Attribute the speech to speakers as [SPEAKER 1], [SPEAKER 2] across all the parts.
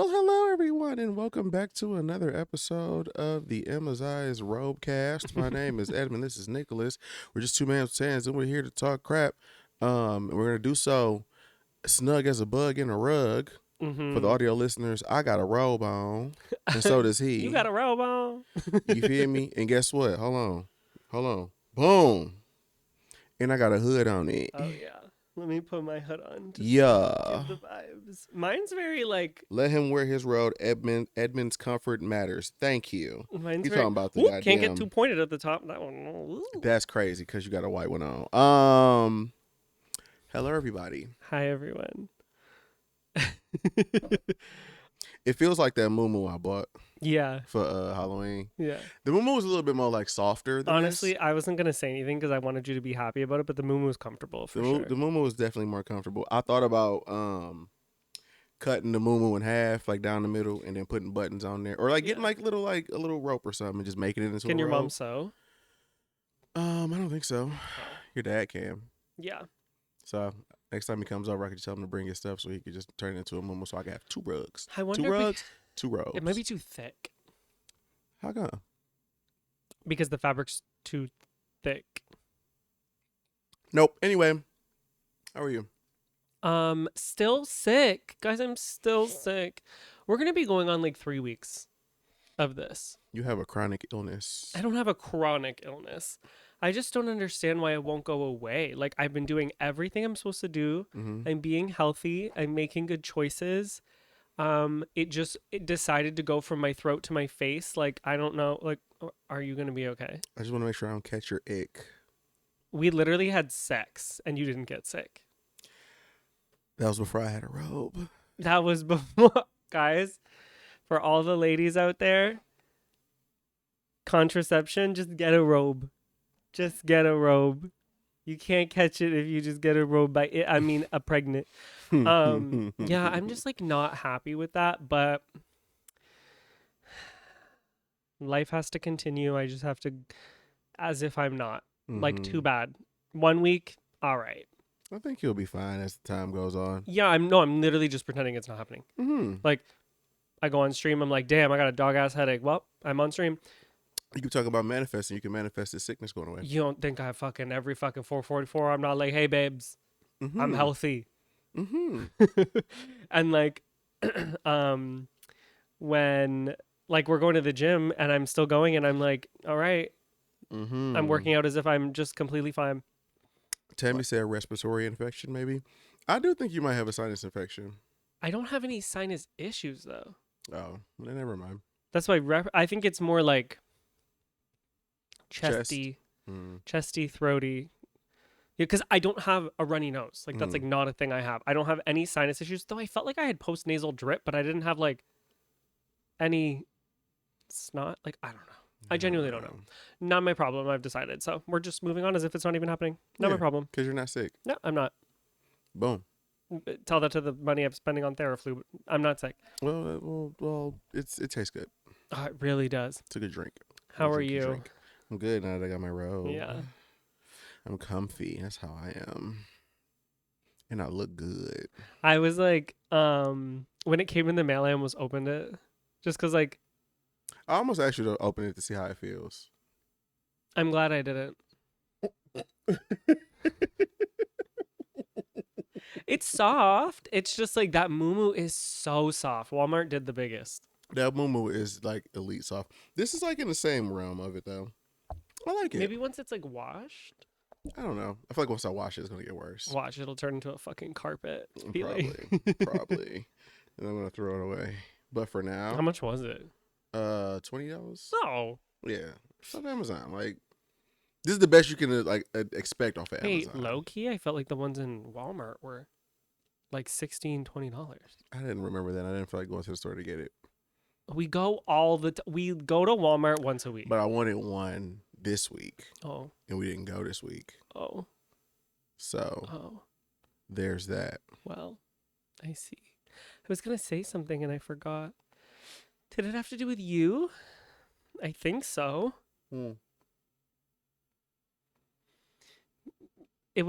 [SPEAKER 1] Well, hello everyone, and welcome back to another episode of the Emmizzie Robecast. My name is Edmund. This is Nicholas. We're just two man stands, and we're here to talk crap. And we're gonna do so snug as a bug in a rug. For the audio listeners, I got a robe on, and so does he.
[SPEAKER 2] You got a robe on.
[SPEAKER 1] You feel me? And guess what? Hold on. Boom. And I got a hood on it.
[SPEAKER 2] Oh yeah. Let me put my hood on. To
[SPEAKER 1] Yeah.
[SPEAKER 2] give the vibes. Mine's very like.
[SPEAKER 1] Let him wear his robe. Edmund's comfort matters. Thank you.
[SPEAKER 2] Mine's
[SPEAKER 1] You
[SPEAKER 2] very.
[SPEAKER 1] talking about the
[SPEAKER 2] Ooh,
[SPEAKER 1] goddamn?
[SPEAKER 2] can't get too pointed at the top. That one. Ooh.
[SPEAKER 1] That's crazy because you got a white one on. Hello everybody.
[SPEAKER 2] Hi everyone.
[SPEAKER 1] It feels like that muumuu I bought
[SPEAKER 2] Yeah.
[SPEAKER 1] for Halloween.
[SPEAKER 2] Yeah.
[SPEAKER 1] The muumuu was a little bit more like softer than
[SPEAKER 2] Honestly,
[SPEAKER 1] this.
[SPEAKER 2] I wasn't gonna say anything because I wanted you to be happy about it, but the muumuu was comfortable for sure.
[SPEAKER 1] The muumuu was definitely more comfortable. I thought about cutting the muumuu in half, like down the middle, and then putting buttons on there, or like getting like a little rope or something, and just making it into.
[SPEAKER 2] Can
[SPEAKER 1] a
[SPEAKER 2] your
[SPEAKER 1] robe.
[SPEAKER 2] mom sew?
[SPEAKER 1] I don't think so. Your dad can.
[SPEAKER 2] Yeah.
[SPEAKER 1] So next time he comes over, I could just tell him to bring his stuff so he could just turn it into a muumuu, so I can have two rugs.
[SPEAKER 2] I wonder.
[SPEAKER 1] Two rugs, two robes.
[SPEAKER 2] It might be too thick
[SPEAKER 1] How come?
[SPEAKER 2] because the fabric's too thick.
[SPEAKER 1] Nope. Anyway, how are you?
[SPEAKER 2] Still sick. Guys, I'm still sick. We're going to be going on like 3 weeks of this.
[SPEAKER 1] You have a chronic illness.
[SPEAKER 2] I don't have a chronic illness. I just don't understand why it won't go away. Like, I've been doing everything I'm supposed to do.
[SPEAKER 1] Mm-hmm.
[SPEAKER 2] I'm being healthy. I'm making good choices. It decided to go from my throat to my face. Like, I don't know. Like, are you going to be okay?
[SPEAKER 1] I just want to make sure I don't catch your ick.
[SPEAKER 2] We literally had sex and you didn't get sick.
[SPEAKER 1] That was before I had a robe.
[SPEAKER 2] That was before, guys, for all the ladies out there, contraception, just get a robe. Just get a robe. You can't catch it if you just get a robe a pregnant. Yeah, I'm just like not happy with that, but life has to continue. I just have to, as if I'm not. Like, too bad. 1 week, all right.
[SPEAKER 1] I think you'll be fine as the time goes on.
[SPEAKER 2] Yeah, I'm literally just pretending it's not happening.
[SPEAKER 1] Mm-hmm.
[SPEAKER 2] Like, I go on stream, I'm like, damn, I got a dog ass headache. Well, I'm on stream.
[SPEAKER 1] You can talk about manifesting. You can manifest this sickness going away.
[SPEAKER 2] You don't think I fucking every fucking 444 I'm not like, hey babes, I'm healthy.
[SPEAKER 1] Mm-hmm.
[SPEAKER 2] And like when like we're going to the gym and I'm still going and I'm like, all right, I'm working out as if I'm just completely fine.
[SPEAKER 1] Tammy said respiratory infection, maybe. I do think you might have a sinus infection.
[SPEAKER 2] I don't have any sinus issues though.
[SPEAKER 1] Oh, well, never mind.
[SPEAKER 2] That's why I think it's more like chesty, throaty. Yeah, because I don't have a runny nose. Like, that's like not a thing I have. I don't have any sinus issues, though I felt like I had post-nasal drip, but I didn't have like any snot. Like, I don't know. I genuinely don't know. Not my problem, I've decided. So we're just moving on as if it's not even happening. Not my problem.
[SPEAKER 1] Because you're not sick.
[SPEAKER 2] No, I'm not.
[SPEAKER 1] Boom.
[SPEAKER 2] Tell that to the money I'm spending on Theraflu. I'm not sick.
[SPEAKER 1] Well, it tastes good.
[SPEAKER 2] Oh, it really does.
[SPEAKER 1] It's a good drink.
[SPEAKER 2] How are you?
[SPEAKER 1] I'm good now that I got my robe.
[SPEAKER 2] Yeah.
[SPEAKER 1] I'm comfy. That's how I am. And I look good.
[SPEAKER 2] I was like, when it came in the mail, I almost opened it. Just because, like,
[SPEAKER 1] I almost asked you to open it to see how it feels.
[SPEAKER 2] I'm glad I didn't. It's soft. It's just like that muumuu is so soft. Walmart did the biggest.
[SPEAKER 1] That muumuu is like elite soft. This is like in the same realm of it though. I like it.
[SPEAKER 2] Maybe once it's like washed.
[SPEAKER 1] I don't know. I feel like once I wash it, it's gonna get worse.
[SPEAKER 2] Watch, it'll turn into a fucking carpet.
[SPEAKER 1] Probably. And I'm gonna throw it away. But for now,
[SPEAKER 2] How much was it?
[SPEAKER 1] $20.
[SPEAKER 2] No.
[SPEAKER 1] Yeah, it's on Amazon. Like, this is the best you can expect off of
[SPEAKER 2] Hey,
[SPEAKER 1] Amazon.
[SPEAKER 2] low key, I felt like the ones in Walmart were like $16, $20.
[SPEAKER 1] I didn't remember that. I didn't feel like going to the store to get it.
[SPEAKER 2] We go we go to Walmart once a week.
[SPEAKER 1] But I wanted one this week.
[SPEAKER 2] Oh.
[SPEAKER 1] And we didn't go this week.
[SPEAKER 2] Oh.
[SPEAKER 1] So there's that.
[SPEAKER 2] Well, I see. I was going to say something and I forgot. Did it have to do with you? I think so. It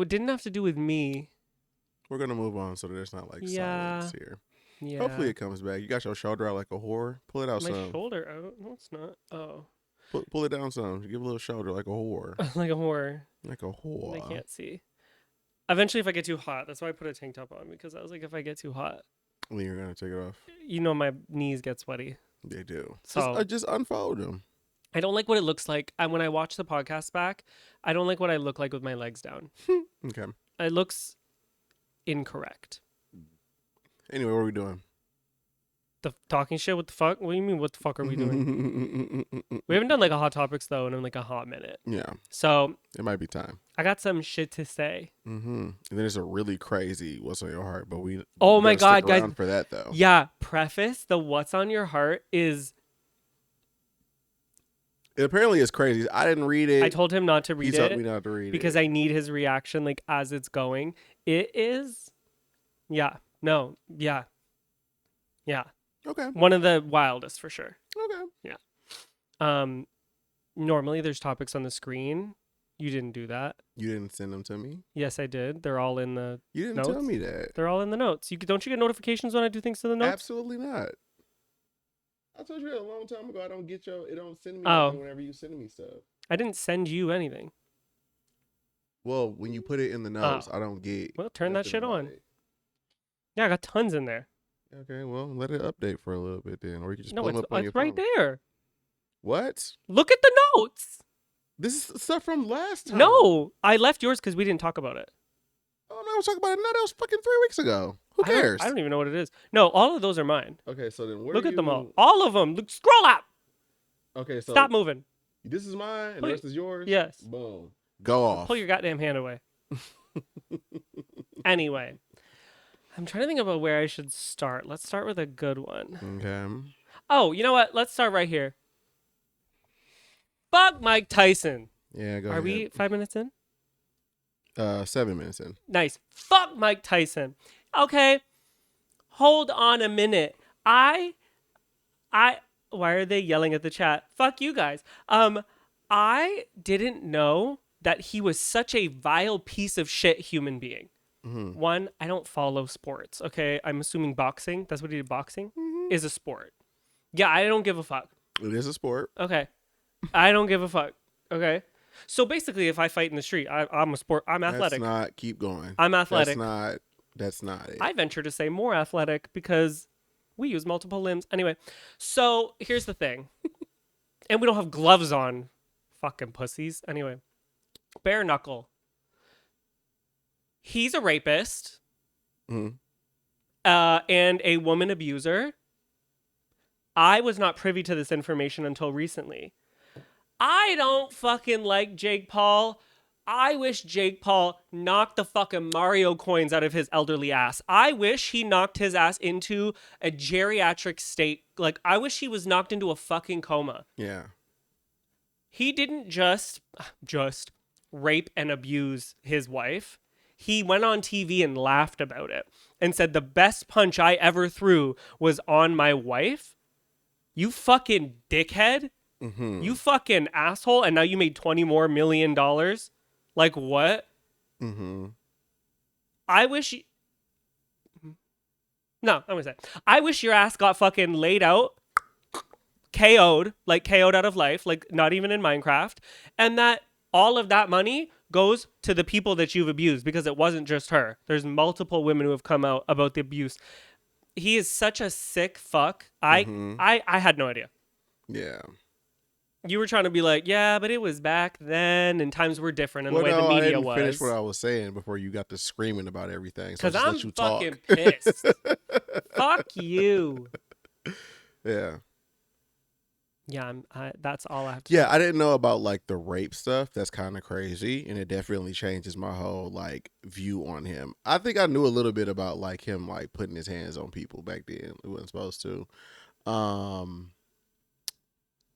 [SPEAKER 2] didn't have to do with me.
[SPEAKER 1] We're going to move on so that there's not like silence here. Hopefully
[SPEAKER 2] Yeah.
[SPEAKER 1] it comes back. You got your shoulder out like a whore. Pull it out
[SPEAKER 2] My
[SPEAKER 1] some.
[SPEAKER 2] shoulder out? No, it's not. Oh.
[SPEAKER 1] Pull it down some. Give a little shoulder like a whore.
[SPEAKER 2] Like a horror.
[SPEAKER 1] Like a
[SPEAKER 2] They
[SPEAKER 1] whore.
[SPEAKER 2] can't see. Eventually, if I get too hot, that's why I put a tank top on, because I was like, if I get too hot,
[SPEAKER 1] Then you're gonna take it off.
[SPEAKER 2] you know, my knees get sweaty.
[SPEAKER 1] They do.
[SPEAKER 2] So
[SPEAKER 1] Just unfold them.
[SPEAKER 2] I don't like what it looks like. When I watch the podcast back, I don't like what I look like with my legs down.
[SPEAKER 1] Okay.
[SPEAKER 2] It looks incorrect.
[SPEAKER 1] Anyway, what are we doing?
[SPEAKER 2] The talking shit. What the fuck? What do you mean? What the fuck are we doing? We haven't done like a hot topics though in like a hot minute.
[SPEAKER 1] Yeah.
[SPEAKER 2] So
[SPEAKER 1] It might be time.
[SPEAKER 2] I got some shit to say.
[SPEAKER 1] Mm-hmm. And then there's a really crazy what's on your heart, but we.
[SPEAKER 2] Oh
[SPEAKER 1] we
[SPEAKER 2] my
[SPEAKER 1] gotta
[SPEAKER 2] God,
[SPEAKER 1] stick around
[SPEAKER 2] guys.
[SPEAKER 1] For that though.
[SPEAKER 2] Yeah. Preface: the what's on your heart is.
[SPEAKER 1] It apparently is crazy. I didn't read it.
[SPEAKER 2] I told him not to
[SPEAKER 1] He
[SPEAKER 2] read
[SPEAKER 1] told
[SPEAKER 2] it
[SPEAKER 1] me not to read
[SPEAKER 2] because
[SPEAKER 1] it.
[SPEAKER 2] I need his reaction like as it's going. It is. Yeah. No. Yeah. Yeah.
[SPEAKER 1] Okay.
[SPEAKER 2] One of the wildest for sure.
[SPEAKER 1] Okay.
[SPEAKER 2] Normally there's topics on the screen. You didn't do that.
[SPEAKER 1] You didn't send them to me.
[SPEAKER 2] Yes, I did. They're all in the
[SPEAKER 1] You didn't
[SPEAKER 2] notes.
[SPEAKER 1] tell me that.
[SPEAKER 2] They're all in the notes. Don't you get notifications when I do things to the notes?
[SPEAKER 1] Absolutely not. I told you a long time ago. I don't get it don't send me
[SPEAKER 2] Oh.
[SPEAKER 1] anything whenever you send me stuff.
[SPEAKER 2] I didn't send you anything.
[SPEAKER 1] Well, when you put it in the notes,
[SPEAKER 2] Oh.
[SPEAKER 1] I don't get.
[SPEAKER 2] Well, turn that
[SPEAKER 1] nothing
[SPEAKER 2] shit
[SPEAKER 1] about
[SPEAKER 2] on.
[SPEAKER 1] it.
[SPEAKER 2] Yeah, I got tons in there.
[SPEAKER 1] Okay, well, let it update for a little bit then, or you can just
[SPEAKER 2] No,
[SPEAKER 1] pull them
[SPEAKER 2] it's
[SPEAKER 1] up on your
[SPEAKER 2] right
[SPEAKER 1] phone.
[SPEAKER 2] there.
[SPEAKER 1] What?
[SPEAKER 2] Look at the notes.
[SPEAKER 1] This is stuff from last time.
[SPEAKER 2] No, I left yours because we didn't talk about it.
[SPEAKER 1] Oh no, I was talking about it. No, that was fucking 3 weeks ago. Who cares?
[SPEAKER 2] I don't even know what it is. No, all of those are mine.
[SPEAKER 1] Okay, so then where
[SPEAKER 2] Look
[SPEAKER 1] are
[SPEAKER 2] at them all.
[SPEAKER 1] you-
[SPEAKER 2] All of them. Look, scroll up.
[SPEAKER 1] Okay, so
[SPEAKER 2] Stop moving.
[SPEAKER 1] this is mine, and
[SPEAKER 2] Pull
[SPEAKER 1] the rest is yours.
[SPEAKER 2] Yes.
[SPEAKER 1] Boom. Go off.
[SPEAKER 2] Pull your goddamn hand away. Anyway, I'm trying to think about where I should start. Let's start with a good one.
[SPEAKER 1] Okay.
[SPEAKER 2] Oh, you know what? Let's start right here. Fuck Mike Tyson.
[SPEAKER 1] Yeah, go
[SPEAKER 2] Are
[SPEAKER 1] ahead.
[SPEAKER 2] we 5 minutes in?
[SPEAKER 1] 7 minutes in.
[SPEAKER 2] Nice. Fuck Mike Tyson. Okay. Hold on a minute. Why are they yelling at the chat? Fuck you guys. I didn't know that he was such a vile piece of shit human being.
[SPEAKER 1] Mm-hmm.
[SPEAKER 2] One, I don't follow sports. Okay. I'm assuming boxing. That's what he did. Boxing is a sport. Yeah. I don't give a fuck.
[SPEAKER 1] It is a sport.
[SPEAKER 2] Okay. I don't give a fuck. Okay. So basically, if I fight in the street, I'm athletic.
[SPEAKER 1] That's not. Keep going.
[SPEAKER 2] I'm athletic.
[SPEAKER 1] That's not it.
[SPEAKER 2] I venture to say more athletic because we use multiple limbs. Anyway, so here's the thing. And we don't have gloves on. Fucking pussies. Anyway, bare knuckle. He's a rapist
[SPEAKER 1] Mhm.
[SPEAKER 2] and a woman abuser. I was not privy to this information until recently. I don't fucking like Jake Paul. I wish Jake Paul knocked the fucking Mario coins out of his elderly ass. I wish he knocked his ass into a geriatric state. Like, I wish he was knocked into a fucking coma.
[SPEAKER 1] Yeah.
[SPEAKER 2] He didn't just rape and abuse his wife. He went on TV and laughed about it and said the best punch I ever threw was on my wife. You fucking dickhead.
[SPEAKER 1] Mm-hmm.
[SPEAKER 2] You fucking asshole. And now you made $20 more million. Like what?
[SPEAKER 1] Mm-hmm.
[SPEAKER 2] I wish No, I'm gonna say I wish your ass got fucking laid out, KO'd out of life, like not even in Minecraft, and that all of that money goes to the people that you've abused, because it wasn't just her. There's multiple women who have come out about the abuse. He is such a sick fuck. I had no idea.
[SPEAKER 1] Yeah.
[SPEAKER 2] You were trying to be like, yeah, but it was back then, and times were different, and
[SPEAKER 1] Well,
[SPEAKER 2] the way
[SPEAKER 1] no,
[SPEAKER 2] the
[SPEAKER 1] I
[SPEAKER 2] media
[SPEAKER 1] didn't
[SPEAKER 2] was.
[SPEAKER 1] finish what I was saying before you got to screaming about everything. So
[SPEAKER 2] Because
[SPEAKER 1] I'll
[SPEAKER 2] I'm
[SPEAKER 1] just let you
[SPEAKER 2] fucking
[SPEAKER 1] talk.
[SPEAKER 2] pissed. Fuck you.
[SPEAKER 1] Yeah.
[SPEAKER 2] Yeah, that's all I have to
[SPEAKER 1] Yeah, I didn't know about like the rape stuff. That's kind of crazy, and it definitely changes my whole like view on him. I think I knew a little bit about like him like putting his hands on people back then. He wasn't supposed to.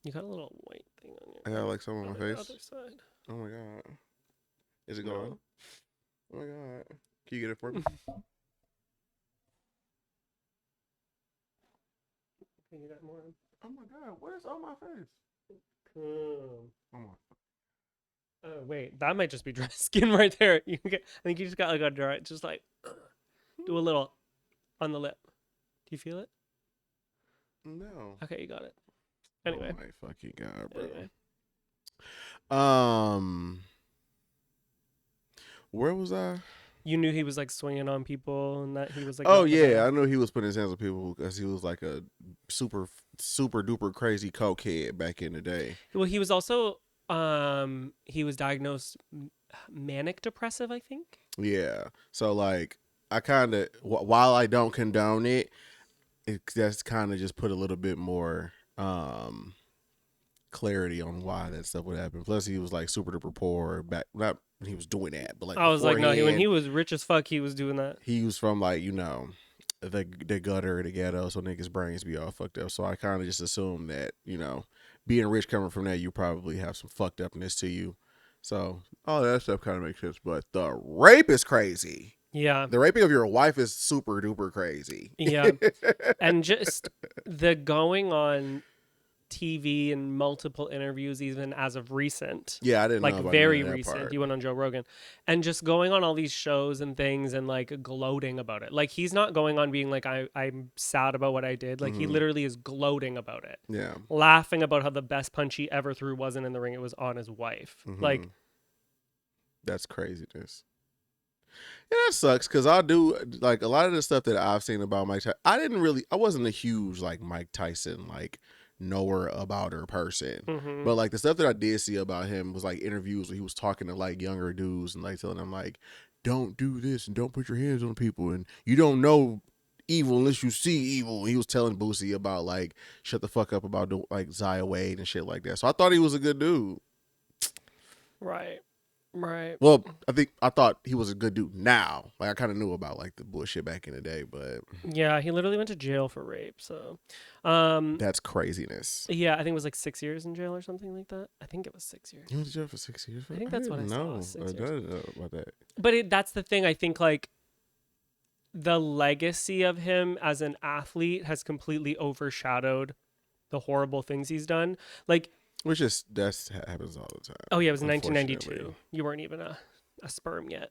[SPEAKER 2] You got a little white thing on your
[SPEAKER 1] I got like some on my
[SPEAKER 2] the
[SPEAKER 1] face.
[SPEAKER 2] other side.
[SPEAKER 1] Oh my god. Is it
[SPEAKER 2] No.
[SPEAKER 1] going? Oh my god. Can you get it for me?
[SPEAKER 2] Okay, you got more.
[SPEAKER 1] Oh my god, what is on my face?
[SPEAKER 2] Come.
[SPEAKER 1] Oh my.
[SPEAKER 2] Oh wait, that might just be dry skin right there. I think you just got like a dry, just like do a little on the lip. Do you feel it?
[SPEAKER 1] No.
[SPEAKER 2] Okay, you got it. Anyway.
[SPEAKER 1] Oh my fucking god, bro.
[SPEAKER 2] Anyway.
[SPEAKER 1] Where was I?
[SPEAKER 2] You knew he was like swinging on people and that he was like.
[SPEAKER 1] Oh
[SPEAKER 2] not the
[SPEAKER 1] yeah, I
[SPEAKER 2] best.
[SPEAKER 1] knew he was putting his hands on people because he was like a super duper crazy cokehead back in the day.
[SPEAKER 2] Well, he was also he was diagnosed manic depressive, I think.
[SPEAKER 1] Yeah, so like I kind of while I don't condone it, that's kind of just put a little bit more clarity on why that stuff would happen. Plus, he was like super duper poor back. Not when he was doing that, but like
[SPEAKER 2] I was like, no, when
[SPEAKER 1] beforehand,
[SPEAKER 2] he was rich as fuck, he was doing that.
[SPEAKER 1] he was from like the gutter, the ghetto, so niggas' brains be all fucked up. So I kind of just assumed that being rich coming from that, you probably have some fucked upness to you. So all that stuff kind of makes sense. But the rape is crazy.
[SPEAKER 2] Yeah.
[SPEAKER 1] The raping of your wife is super duper crazy.
[SPEAKER 2] Yeah. And just the going on TV and multiple interviews, even as of recent.
[SPEAKER 1] Yeah, I didn't
[SPEAKER 2] like
[SPEAKER 1] know about
[SPEAKER 2] very
[SPEAKER 1] that
[SPEAKER 2] recent.
[SPEAKER 1] part.
[SPEAKER 2] He went on Joe Rogan and just going on all these shows and things and like gloating about it. Like he's not going on being like I'm sad about what I did. Like he literally is gloating about it.
[SPEAKER 1] Yeah.
[SPEAKER 2] Laughing about how the best punch he ever threw wasn't in the ring, it was on his wife. Like
[SPEAKER 1] that's craziness. Yeah, that sucks because I do like a lot of the stuff that I've seen about Mike Tyson. I wasn't a huge like Mike Tyson like knower about her person, but like the stuff that I did see about him was like interviews where he was talking to like younger dudes and like telling them like, don't do this and don't put your hands on people and you don't know evil unless you see evil. And he was telling Boosie about like shut the fuck up about like Zaya Wade and shit like that. So I thought he was a good dude.
[SPEAKER 2] Right. Right.
[SPEAKER 1] Well, I thought he was a good dude now. Like I kind of knew about like the bullshit back in the day, but
[SPEAKER 2] Yeah, he literally went to jail for rape. So,
[SPEAKER 1] that's craziness.
[SPEAKER 2] yeah, I think it was like 6 years in jail or something like that. I think it was 6 years.
[SPEAKER 1] He went to jail for 6 years.
[SPEAKER 2] I think that's what I saw, 6
[SPEAKER 1] I
[SPEAKER 2] years.
[SPEAKER 1] didn't know about that.
[SPEAKER 2] But that's the thing. I think like the legacy of him as an athlete has completely overshadowed the horrible things he's done. Like,
[SPEAKER 1] Which is that happens all the time.
[SPEAKER 2] oh yeah, it was in
[SPEAKER 1] unfortunately.
[SPEAKER 2] 1992. You weren't even a sperm yet.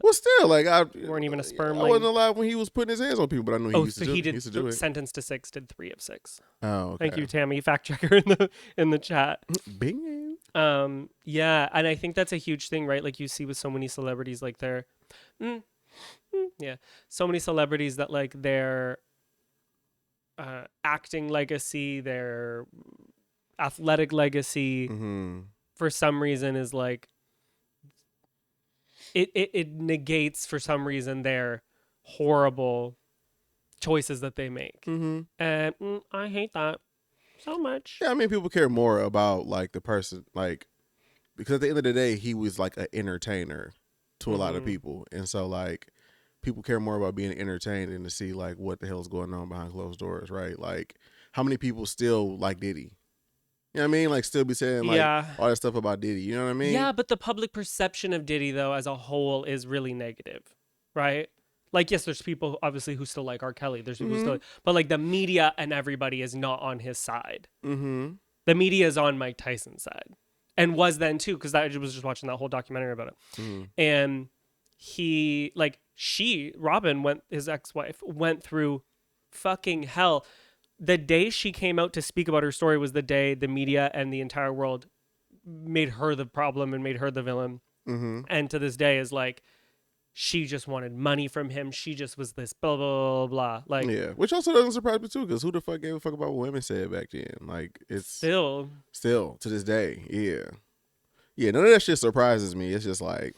[SPEAKER 1] Well, still, like
[SPEAKER 2] You weren't even a sperm.
[SPEAKER 1] I wasn't alive when he was putting his hands on people, but I knew he used to do it.
[SPEAKER 2] He
[SPEAKER 1] He used to do
[SPEAKER 2] did
[SPEAKER 1] it.
[SPEAKER 2] sentenced to 6, did 3 of 6.
[SPEAKER 1] Oh, okay.
[SPEAKER 2] Thank you, Tammy, fact checker in the chat.
[SPEAKER 1] Bing.
[SPEAKER 2] Yeah, and I think that's a huge thing, right? Like you see with so many celebrities, like yeah, so many celebrities that like their acting legacy, their athletic legacy, for some reason is like it negates for some reason their horrible choices that they make, and I hate that so much.
[SPEAKER 1] Yeah, I mean, people care more about like the person, like because at the end of the day, he was like an entertainer to a lot of people, and so like people care more about being entertained than to see like what the hell's going on behind closed doors, right? Like how many people still like Diddy? You know what I mean? Like still be saying like all that stuff about Diddy. You know what I mean?
[SPEAKER 2] Yeah, but the public perception of Diddy though as a whole is really negative, right? Like yes, there's people obviously who still like R. Kelly. There's people who still, but like the media and everybody is not on his side. The media is on Mike Tyson's side, and was then too, because I was just watching that whole documentary about it, and Robin his ex-wife went through fucking hell. The day she came out to speak about her story was the day the media and the entire world made her the problem and made her the villain. And to this day is like, she just wanted money from him. She just was this blah, blah, blah, blah. Like,
[SPEAKER 1] yeah, which also doesn't surprise me too, because who the fuck gave a fuck about what women said back then? Like, it's still to this day. Yeah, none of that shit surprises me. It's just like,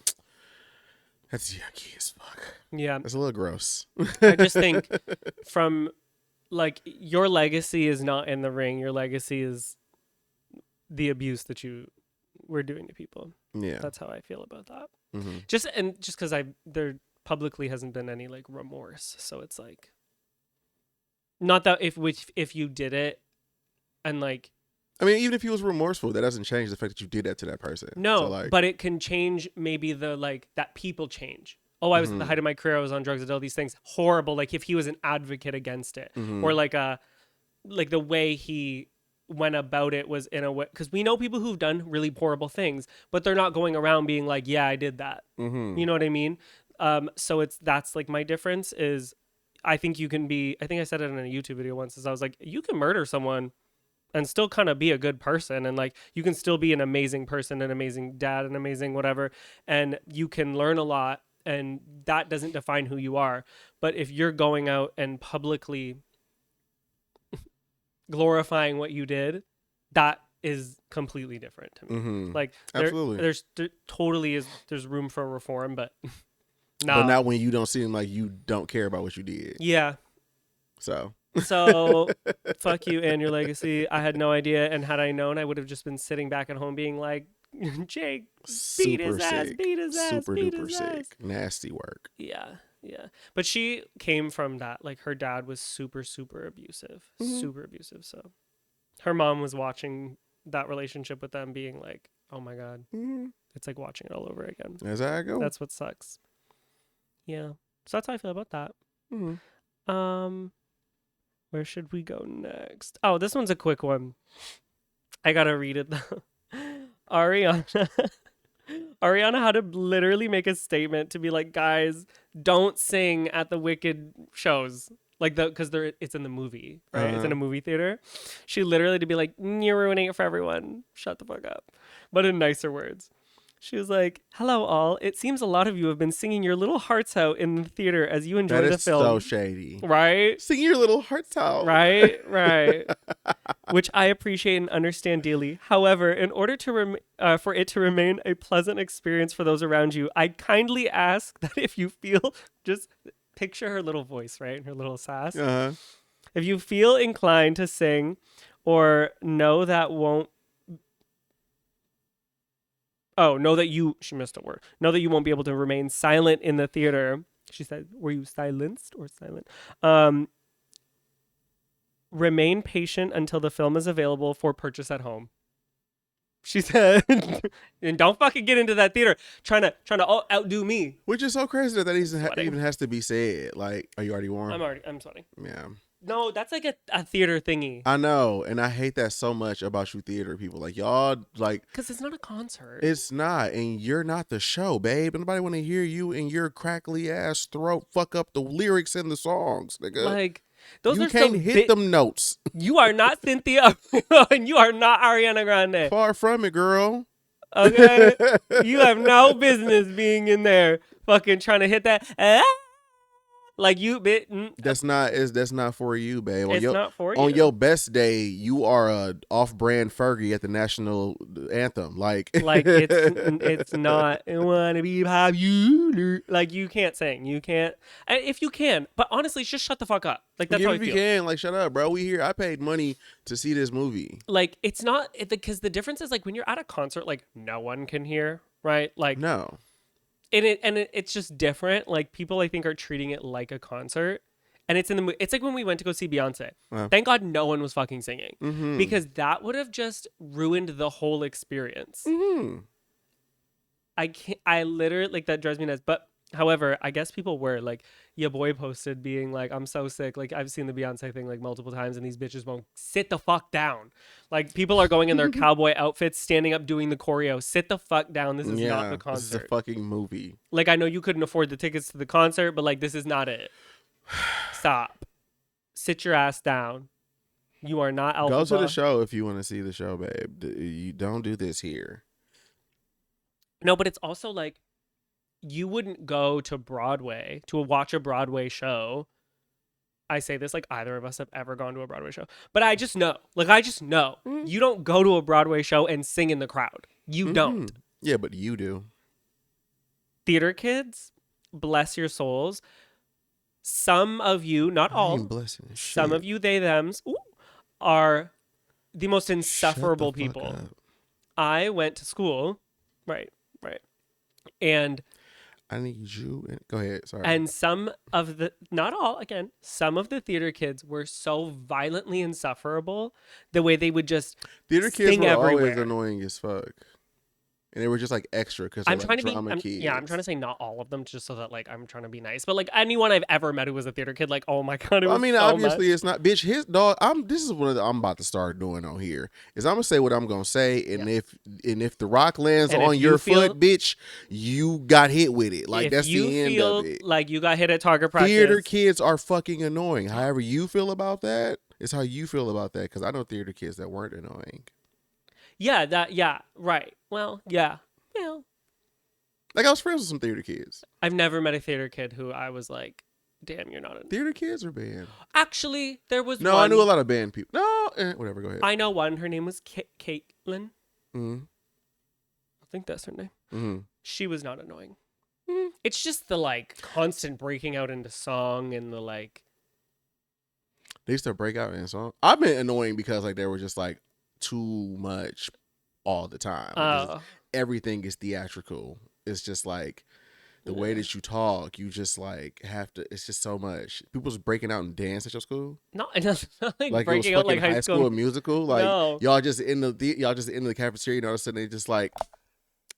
[SPEAKER 1] that's yucky as fuck.
[SPEAKER 2] Yeah.
[SPEAKER 1] It's a little gross.
[SPEAKER 2] I just think from like your legacy is not in the ring. Your legacy is the abuse that you were doing to people.
[SPEAKER 1] Yeah.
[SPEAKER 2] That's how I feel about that. Just because there publicly hasn't been any like remorse. So it's like, not that if you did it and like,
[SPEAKER 1] I mean, even if he was remorseful, that doesn't change the fact that you did that to that person.
[SPEAKER 2] No,
[SPEAKER 1] so like,
[SPEAKER 2] but it can change maybe the like that people change. Oh, I was at the height of my career. I was on drugs and all these things. Horrible. Like if he was an advocate against it, or like the way he went about it was in a way, because we know people who've done really horrible things, but they're not going around being like, yeah, I did that. You know what I mean? So that's like my difference is I think you can be, I think I said it in a YouTube video once, is I was like, you can murder someone and still kind of be a good person. And like, you can still be an amazing person, an amazing dad, an amazing whatever. And you can learn a lot, and that doesn't define who you are. But if you're going out and publicly glorifying what you did, that is completely different to me.
[SPEAKER 1] Mm-hmm.
[SPEAKER 2] Like
[SPEAKER 1] Absolutely.
[SPEAKER 2] there totally is, there's room for reform, but no.
[SPEAKER 1] But not when you don't seem like you don't care about what you did.
[SPEAKER 2] Yeah.
[SPEAKER 1] So
[SPEAKER 2] Fuck you and your legacy. I had no idea, and had I known, I would have just been sitting back at home being like, Jake, beat his ass, beat his ass,
[SPEAKER 1] super
[SPEAKER 2] beat
[SPEAKER 1] duper
[SPEAKER 2] his
[SPEAKER 1] sick.
[SPEAKER 2] ass.
[SPEAKER 1] Nasty work.
[SPEAKER 2] Yeah. But she came from that. Like, her dad was super, super abusive.
[SPEAKER 1] Mm-hmm.
[SPEAKER 2] Super abusive. So her mom was watching that relationship with them being like, oh my God.
[SPEAKER 1] Mm-hmm.
[SPEAKER 2] It's like watching it all over again.
[SPEAKER 1] That's how I go.
[SPEAKER 2] That's what sucks. Yeah. So that's how I feel about that.
[SPEAKER 1] Mm-hmm.
[SPEAKER 2] Where should we go next? Oh, this one's a quick one. I gotta read it though. Ariana had to literally make a statement to be like, guys, don't sing at the Wicked shows. Like, because it's in the movie, right? It's in a movie theater. She literally to be like, you're ruining it for everyone. Shut the fuck up. But in nicer words. She was like, hello all. It seems a lot of you have been singing your little hearts out in the theater as you enjoy the film.
[SPEAKER 1] That is so shady.
[SPEAKER 2] Right?
[SPEAKER 1] Sing your little hearts out.
[SPEAKER 2] Right. Which I appreciate and understand dearly. However, in order to for it to remain a pleasant experience for those around you, I kindly ask that if you feel, just picture her little voice, right? And her little sass.
[SPEAKER 1] Uh-huh.
[SPEAKER 2] If you feel inclined to sing or know that she missed a word. Know that you won't be able to remain silent in the theater. She said, were you silenced or silent? Remain patient until the film is available for purchase at home. She said, and don't fucking get into that theater trying to outdo me.
[SPEAKER 1] Which is so crazy that even has to be said. Like, are you already warm?
[SPEAKER 2] I'm sweating.
[SPEAKER 1] Yeah.
[SPEAKER 2] No, that's like a theater thingy.
[SPEAKER 1] I know, and I hate that so much about you theater people. Like, y'all, like...
[SPEAKER 2] Because it's not a concert.
[SPEAKER 1] It's not, and you're not the show, babe. Nobody want to hear you and your crackly ass throat fuck up the lyrics in the songs, nigga.
[SPEAKER 2] Like, those
[SPEAKER 1] you
[SPEAKER 2] are
[SPEAKER 1] can't hit them notes.
[SPEAKER 2] You are not Cynthia, and you are not Ariana Grande.
[SPEAKER 1] Far from it, girl.
[SPEAKER 2] Okay? You have no business being in there fucking trying to hit that... Like you bit.
[SPEAKER 1] That's not for you, babe.
[SPEAKER 2] It's not for you.
[SPEAKER 1] On your best day, you are a off-brand Fergie at the national anthem. Like
[SPEAKER 2] it's not. I wanna be popular. Like, you can't sing. You can't. If you can, but honestly, just shut the fuck up. Like, that's how I feel.
[SPEAKER 1] If you can, like, shut up, bro. We here. I paid money to see this movie.
[SPEAKER 2] Like, it's not because the difference is, like, when you're at a concert, like, no one can hear, right? Like,
[SPEAKER 1] no.
[SPEAKER 2] It's just different. Like, people, I think, are treating it like a concert, and it's like when we went to go see Beyonce. Thank God no one was fucking singing, because that would have just ruined the whole experience. I literally, like, that drives me nuts. But however, I guess people were like, your boy posted being like, I'm so sick. Like, I've seen the Beyonce thing like multiple times, and these bitches won't sit the fuck down. Like, people are going in their cowboy outfits, standing up, doing the choreo. Sit the fuck down. This is not the concert.
[SPEAKER 1] This is a fucking movie.
[SPEAKER 2] Like, I know you couldn't afford the tickets to the concert, but like, this is not it. Stop. Sit your ass down. You are not Alpha.
[SPEAKER 1] Go to the show if you want to see the show, babe. You don't do this here.
[SPEAKER 2] No, but it's also like, you wouldn't go to Broadway to watch a Broadway show. I say this like either of us have ever gone to a Broadway show, but I just know, you don't go to a Broadway show and sing in the crowd. You don't.
[SPEAKER 1] Yeah, but you do.
[SPEAKER 2] Theater kids, bless your souls. Some of you, not all, some of you, they, thems, are the most insufferable people.
[SPEAKER 1] Up.
[SPEAKER 2] I went to school, right. And
[SPEAKER 1] I need you. Go ahead. Sorry.
[SPEAKER 2] And some of the, not all, again, some of the theater kids were so violently insufferable, the way they would just
[SPEAKER 1] theater kids
[SPEAKER 2] sing
[SPEAKER 1] were
[SPEAKER 2] everywhere.
[SPEAKER 1] always annoying as fuck. And they were just like extra because they're
[SPEAKER 2] I'm
[SPEAKER 1] like
[SPEAKER 2] trying to be,
[SPEAKER 1] drama kids.
[SPEAKER 2] I'm trying to say not all of them, just so that like I'm trying to be nice. But like anyone I've ever met who was a theater kid, like oh my god, it was
[SPEAKER 1] I mean,
[SPEAKER 2] so
[SPEAKER 1] obviously
[SPEAKER 2] much.
[SPEAKER 1] it's not, bitch. His dog. This is what I'm about to start doing on here. Is I'm gonna say what I'm gonna say, and if the rock lands
[SPEAKER 2] And if
[SPEAKER 1] on
[SPEAKER 2] you
[SPEAKER 1] your
[SPEAKER 2] feel-
[SPEAKER 1] foot, bitch, you got hit with it. Like
[SPEAKER 2] if
[SPEAKER 1] that's
[SPEAKER 2] you
[SPEAKER 1] the end
[SPEAKER 2] feel
[SPEAKER 1] of it.
[SPEAKER 2] like you got hit at target practice,
[SPEAKER 1] Theater kids are fucking annoying. However you feel about that is how you feel about that. Because I know theater kids that weren't annoying.
[SPEAKER 2] yeah, right. Well, yeah.
[SPEAKER 1] Like I was friends with some theater kids.
[SPEAKER 2] I've never met a theater kid who I was like, damn, you're not a
[SPEAKER 1] Theater kids or band?
[SPEAKER 2] Actually, there was
[SPEAKER 1] No,
[SPEAKER 2] one.
[SPEAKER 1] I knew a lot of band people. No, whatever. Go ahead.
[SPEAKER 2] I know one. Her name was Caitlin.
[SPEAKER 1] Mm-hmm.
[SPEAKER 2] I think that's her name.
[SPEAKER 1] Mm-hmm.
[SPEAKER 2] She was not annoying. It's just the like constant breaking out into song and the like.
[SPEAKER 1] They used to break out in song. I've been annoying because like they were just like too much all the time. Like, everything is theatrical. It's just like the way that you talk. You just like have to. It's just so much. People just breaking out and dance at your school.
[SPEAKER 2] No, not like
[SPEAKER 1] Like it was
[SPEAKER 2] breaking out like
[SPEAKER 1] fucking
[SPEAKER 2] high school
[SPEAKER 1] musical. Like
[SPEAKER 2] No.
[SPEAKER 1] y'all just in the cafeteria. And all of a sudden they just like.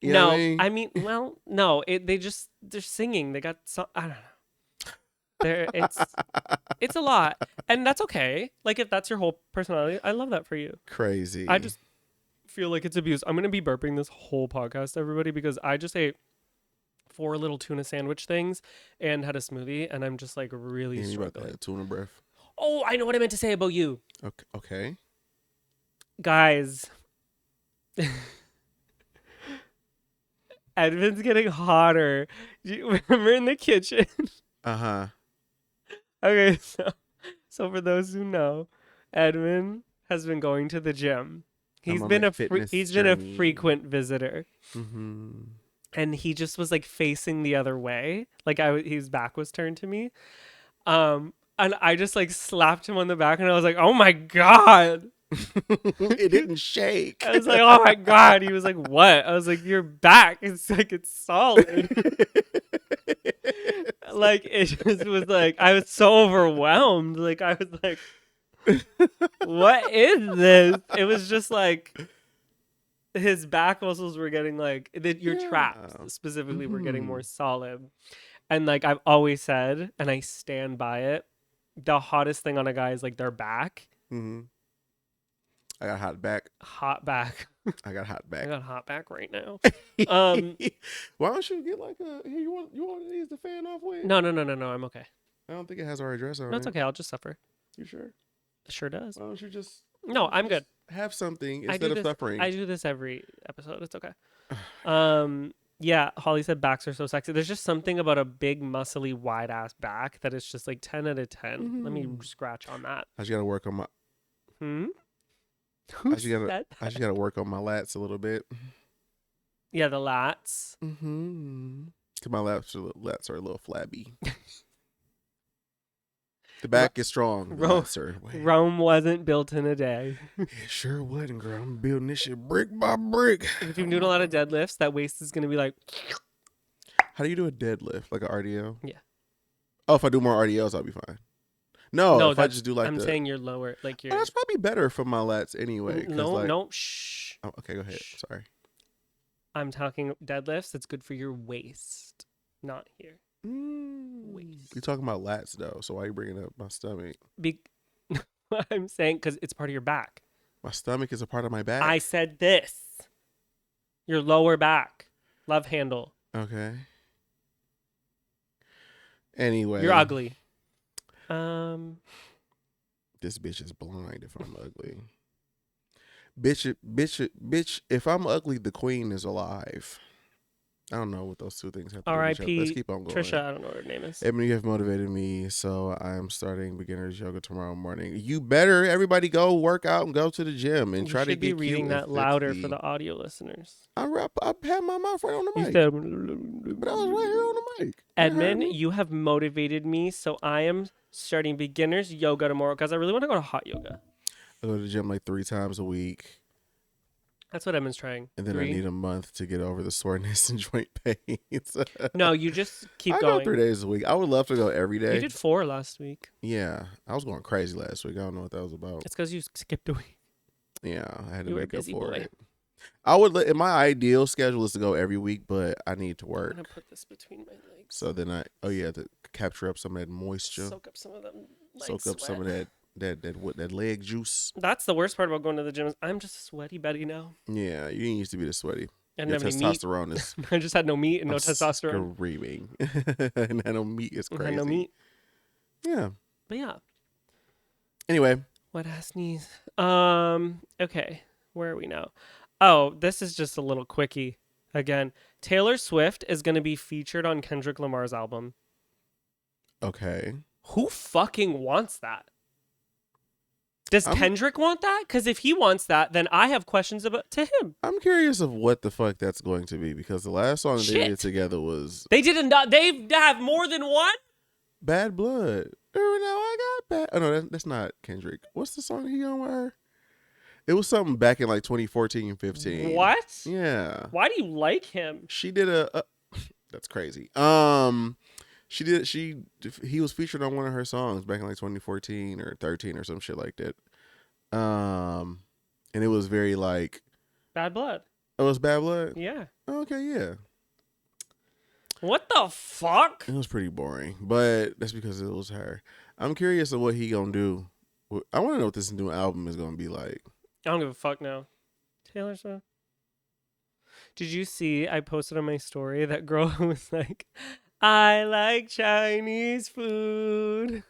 [SPEAKER 1] You know
[SPEAKER 2] No,
[SPEAKER 1] what I mean?
[SPEAKER 2] I mean, well, no. They're singing. They got some. I don't know. It's a lot, and that's okay. Like if that's your whole personality, I love that for you.
[SPEAKER 1] Crazy.
[SPEAKER 2] I just feel like it's abuse. I'm gonna be burping this whole podcast, everybody, because I just ate 4 little tuna sandwich things and had a smoothie, and I'm just like really
[SPEAKER 1] you about
[SPEAKER 2] struggling.
[SPEAKER 1] that tuna breath.
[SPEAKER 2] Oh, I know what I meant to say about you,
[SPEAKER 1] Okay.
[SPEAKER 2] guys. Edmund's getting hotter. We're in the kitchen.
[SPEAKER 1] Uh-huh.
[SPEAKER 2] Okay, so for those who know, Edmund has been going to the gym. He's been a frequent visitor.
[SPEAKER 1] Mm-hmm.
[SPEAKER 2] And he just was like facing the other way, like his back was turned to me. And I just like slapped him on the back, and I was like, "Oh my god!"
[SPEAKER 1] It didn't shake.
[SPEAKER 2] I was like, "Oh my god!" He was like, "What?" I was like, "Your back, it's like it's solid." Like it just was like I was so overwhelmed. Like I was like, "What is this?" It was just like his back muscles were getting like your traps specifically were getting more solid. And like I've always said, and I stand by it, the hottest thing on a guy is like their back.
[SPEAKER 1] Mm-hmm. I got hot back.
[SPEAKER 2] Hot back.
[SPEAKER 1] I got hot back.
[SPEAKER 2] I got hot back right now.
[SPEAKER 1] Why don't you get like a here? You want one of these to fan off with?
[SPEAKER 2] No. I'm okay.
[SPEAKER 1] I don't think it has our address on it.
[SPEAKER 2] No, it's okay. I'll just suffer.
[SPEAKER 1] You sure?
[SPEAKER 2] It sure does.
[SPEAKER 1] Why don't you just?
[SPEAKER 2] No, I'm good.
[SPEAKER 1] Have something instead of suffering.
[SPEAKER 2] I do this every episode. It's okay. Yeah, Holly said backs are so sexy. There's just something about a big, muscly, wide ass back that is just like 10 out of 10.
[SPEAKER 1] Mm-hmm.
[SPEAKER 2] Let me scratch on that.
[SPEAKER 1] I just gotta work on my.
[SPEAKER 2] Who
[SPEAKER 1] I just
[SPEAKER 2] said that?
[SPEAKER 1] gotta work on my lats a little bit.
[SPEAKER 2] Yeah, the lats.
[SPEAKER 1] Mm-hmm. Cause my lats are a little flabby. The back is strong.
[SPEAKER 2] Rome wasn't built in a day.
[SPEAKER 1] It sure wasn't, girl. I'm building this shit brick by brick.
[SPEAKER 2] If you're doing a lot of deadlifts, that waist is gonna be like.
[SPEAKER 1] How do you do a deadlift? Like an RDO?
[SPEAKER 2] Yeah.
[SPEAKER 1] Oh, if I do more RDLs, I'll be fine. No, if I just do like
[SPEAKER 2] I'm saying you're lower, like you're.
[SPEAKER 1] Oh, that's probably better for my lats anyway.
[SPEAKER 2] No, shh.
[SPEAKER 1] Oh, okay, go ahead.
[SPEAKER 2] Shh.
[SPEAKER 1] Sorry.
[SPEAKER 2] I'm talking deadlifts. It's good for your waist, not here. Waist.
[SPEAKER 1] You're talking about lats though, so why are you bringing up my stomach?
[SPEAKER 2] I'm saying because it's part of your back.
[SPEAKER 1] My stomach is a part of my back?
[SPEAKER 2] I said this. Your lower back. Love handle.
[SPEAKER 1] Okay. Anyway.
[SPEAKER 2] You're ugly.
[SPEAKER 1] This bitch is blind if I'm ugly. Bitch, if I'm ugly, the queen is alive. I don't know what those two things have to do with each other. Let's keep on going.
[SPEAKER 2] Trisha, I don't know what her name is.
[SPEAKER 1] Ebony, you have motivated me, so I'm starting beginner's yoga tomorrow morning. You better, everybody go work out and go to the gym and try to get cute.
[SPEAKER 2] You should be reading that louder for the audio listeners.
[SPEAKER 1] I had my mouth right on the mic. But I was right here on the mic.
[SPEAKER 2] Edmund, you have motivated me, so I am starting beginner's yoga tomorrow because I really want to go to hot yoga.
[SPEAKER 1] I go to the gym like 3 times a week.
[SPEAKER 2] That's what Edmund's trying.
[SPEAKER 1] And then I need a month to get over the soreness and joint pains.
[SPEAKER 2] No, you just keep going.
[SPEAKER 1] I go 3 days a week. I would love to go every day.
[SPEAKER 2] You did 4 last week.
[SPEAKER 1] Yeah. I was going crazy last week. I don't know what that was about.
[SPEAKER 2] It's because you skipped a week.
[SPEAKER 1] Yeah. I had to make up for it. I would. My ideal schedule is to go every week, but I need to
[SPEAKER 2] I'm
[SPEAKER 1] work.
[SPEAKER 2] gonna put this between my legs.
[SPEAKER 1] So then to capture up some of that moisture,
[SPEAKER 2] Soak up some of them.
[SPEAKER 1] soak up some of that leg juice.
[SPEAKER 2] That's the worst part about going to the gym is I'm just a sweaty Betty now.
[SPEAKER 1] Yeah, you used to be the sweaty.
[SPEAKER 2] I didn't
[SPEAKER 1] Your
[SPEAKER 2] have any meat.
[SPEAKER 1] testosterone is.
[SPEAKER 2] I just had no meat and no
[SPEAKER 1] I'm
[SPEAKER 2] testosterone.
[SPEAKER 1] screaming. And I know meat is
[SPEAKER 2] I
[SPEAKER 1] crazy.
[SPEAKER 2] had no meat.
[SPEAKER 1] Yeah.
[SPEAKER 2] But yeah.
[SPEAKER 1] Anyway,
[SPEAKER 2] Wet ass knees. Okay. Where are we now? Oh, this is just a little quickie. Again, Taylor Swift is going to be featured on Kendrick Lamar's album.
[SPEAKER 1] okay.
[SPEAKER 2] Who fucking wants that? Does Kendrick want that? Because if he wants that, then I have questions about to him.
[SPEAKER 1] I'm curious of what the fuck that's going to be because the last song they did together was
[SPEAKER 2] They have more than one?
[SPEAKER 1] Bad Blood. Oh, no, I got bad. Oh no, that's not Kendrick. What's the song he on with her? It was something back in like 2014 and 15.
[SPEAKER 2] What?
[SPEAKER 1] Yeah.
[SPEAKER 2] Why do you like him?
[SPEAKER 1] She did that's crazy. He was featured on one of her songs back in like 2014 or 13 or some shit like that. And it was very like
[SPEAKER 2] Bad Blood.
[SPEAKER 1] Oh, it was Bad Blood?
[SPEAKER 2] Yeah.
[SPEAKER 1] Okay, yeah.
[SPEAKER 2] What the fuck?
[SPEAKER 1] It was pretty boring, but that's because it was her. I'm curious of what he gonna do. I want to know what this new album is gonna be like.
[SPEAKER 2] I don't give a fuck now. Taylor Swift. Did you see I posted on my story that girl who was like, I like Chinese food.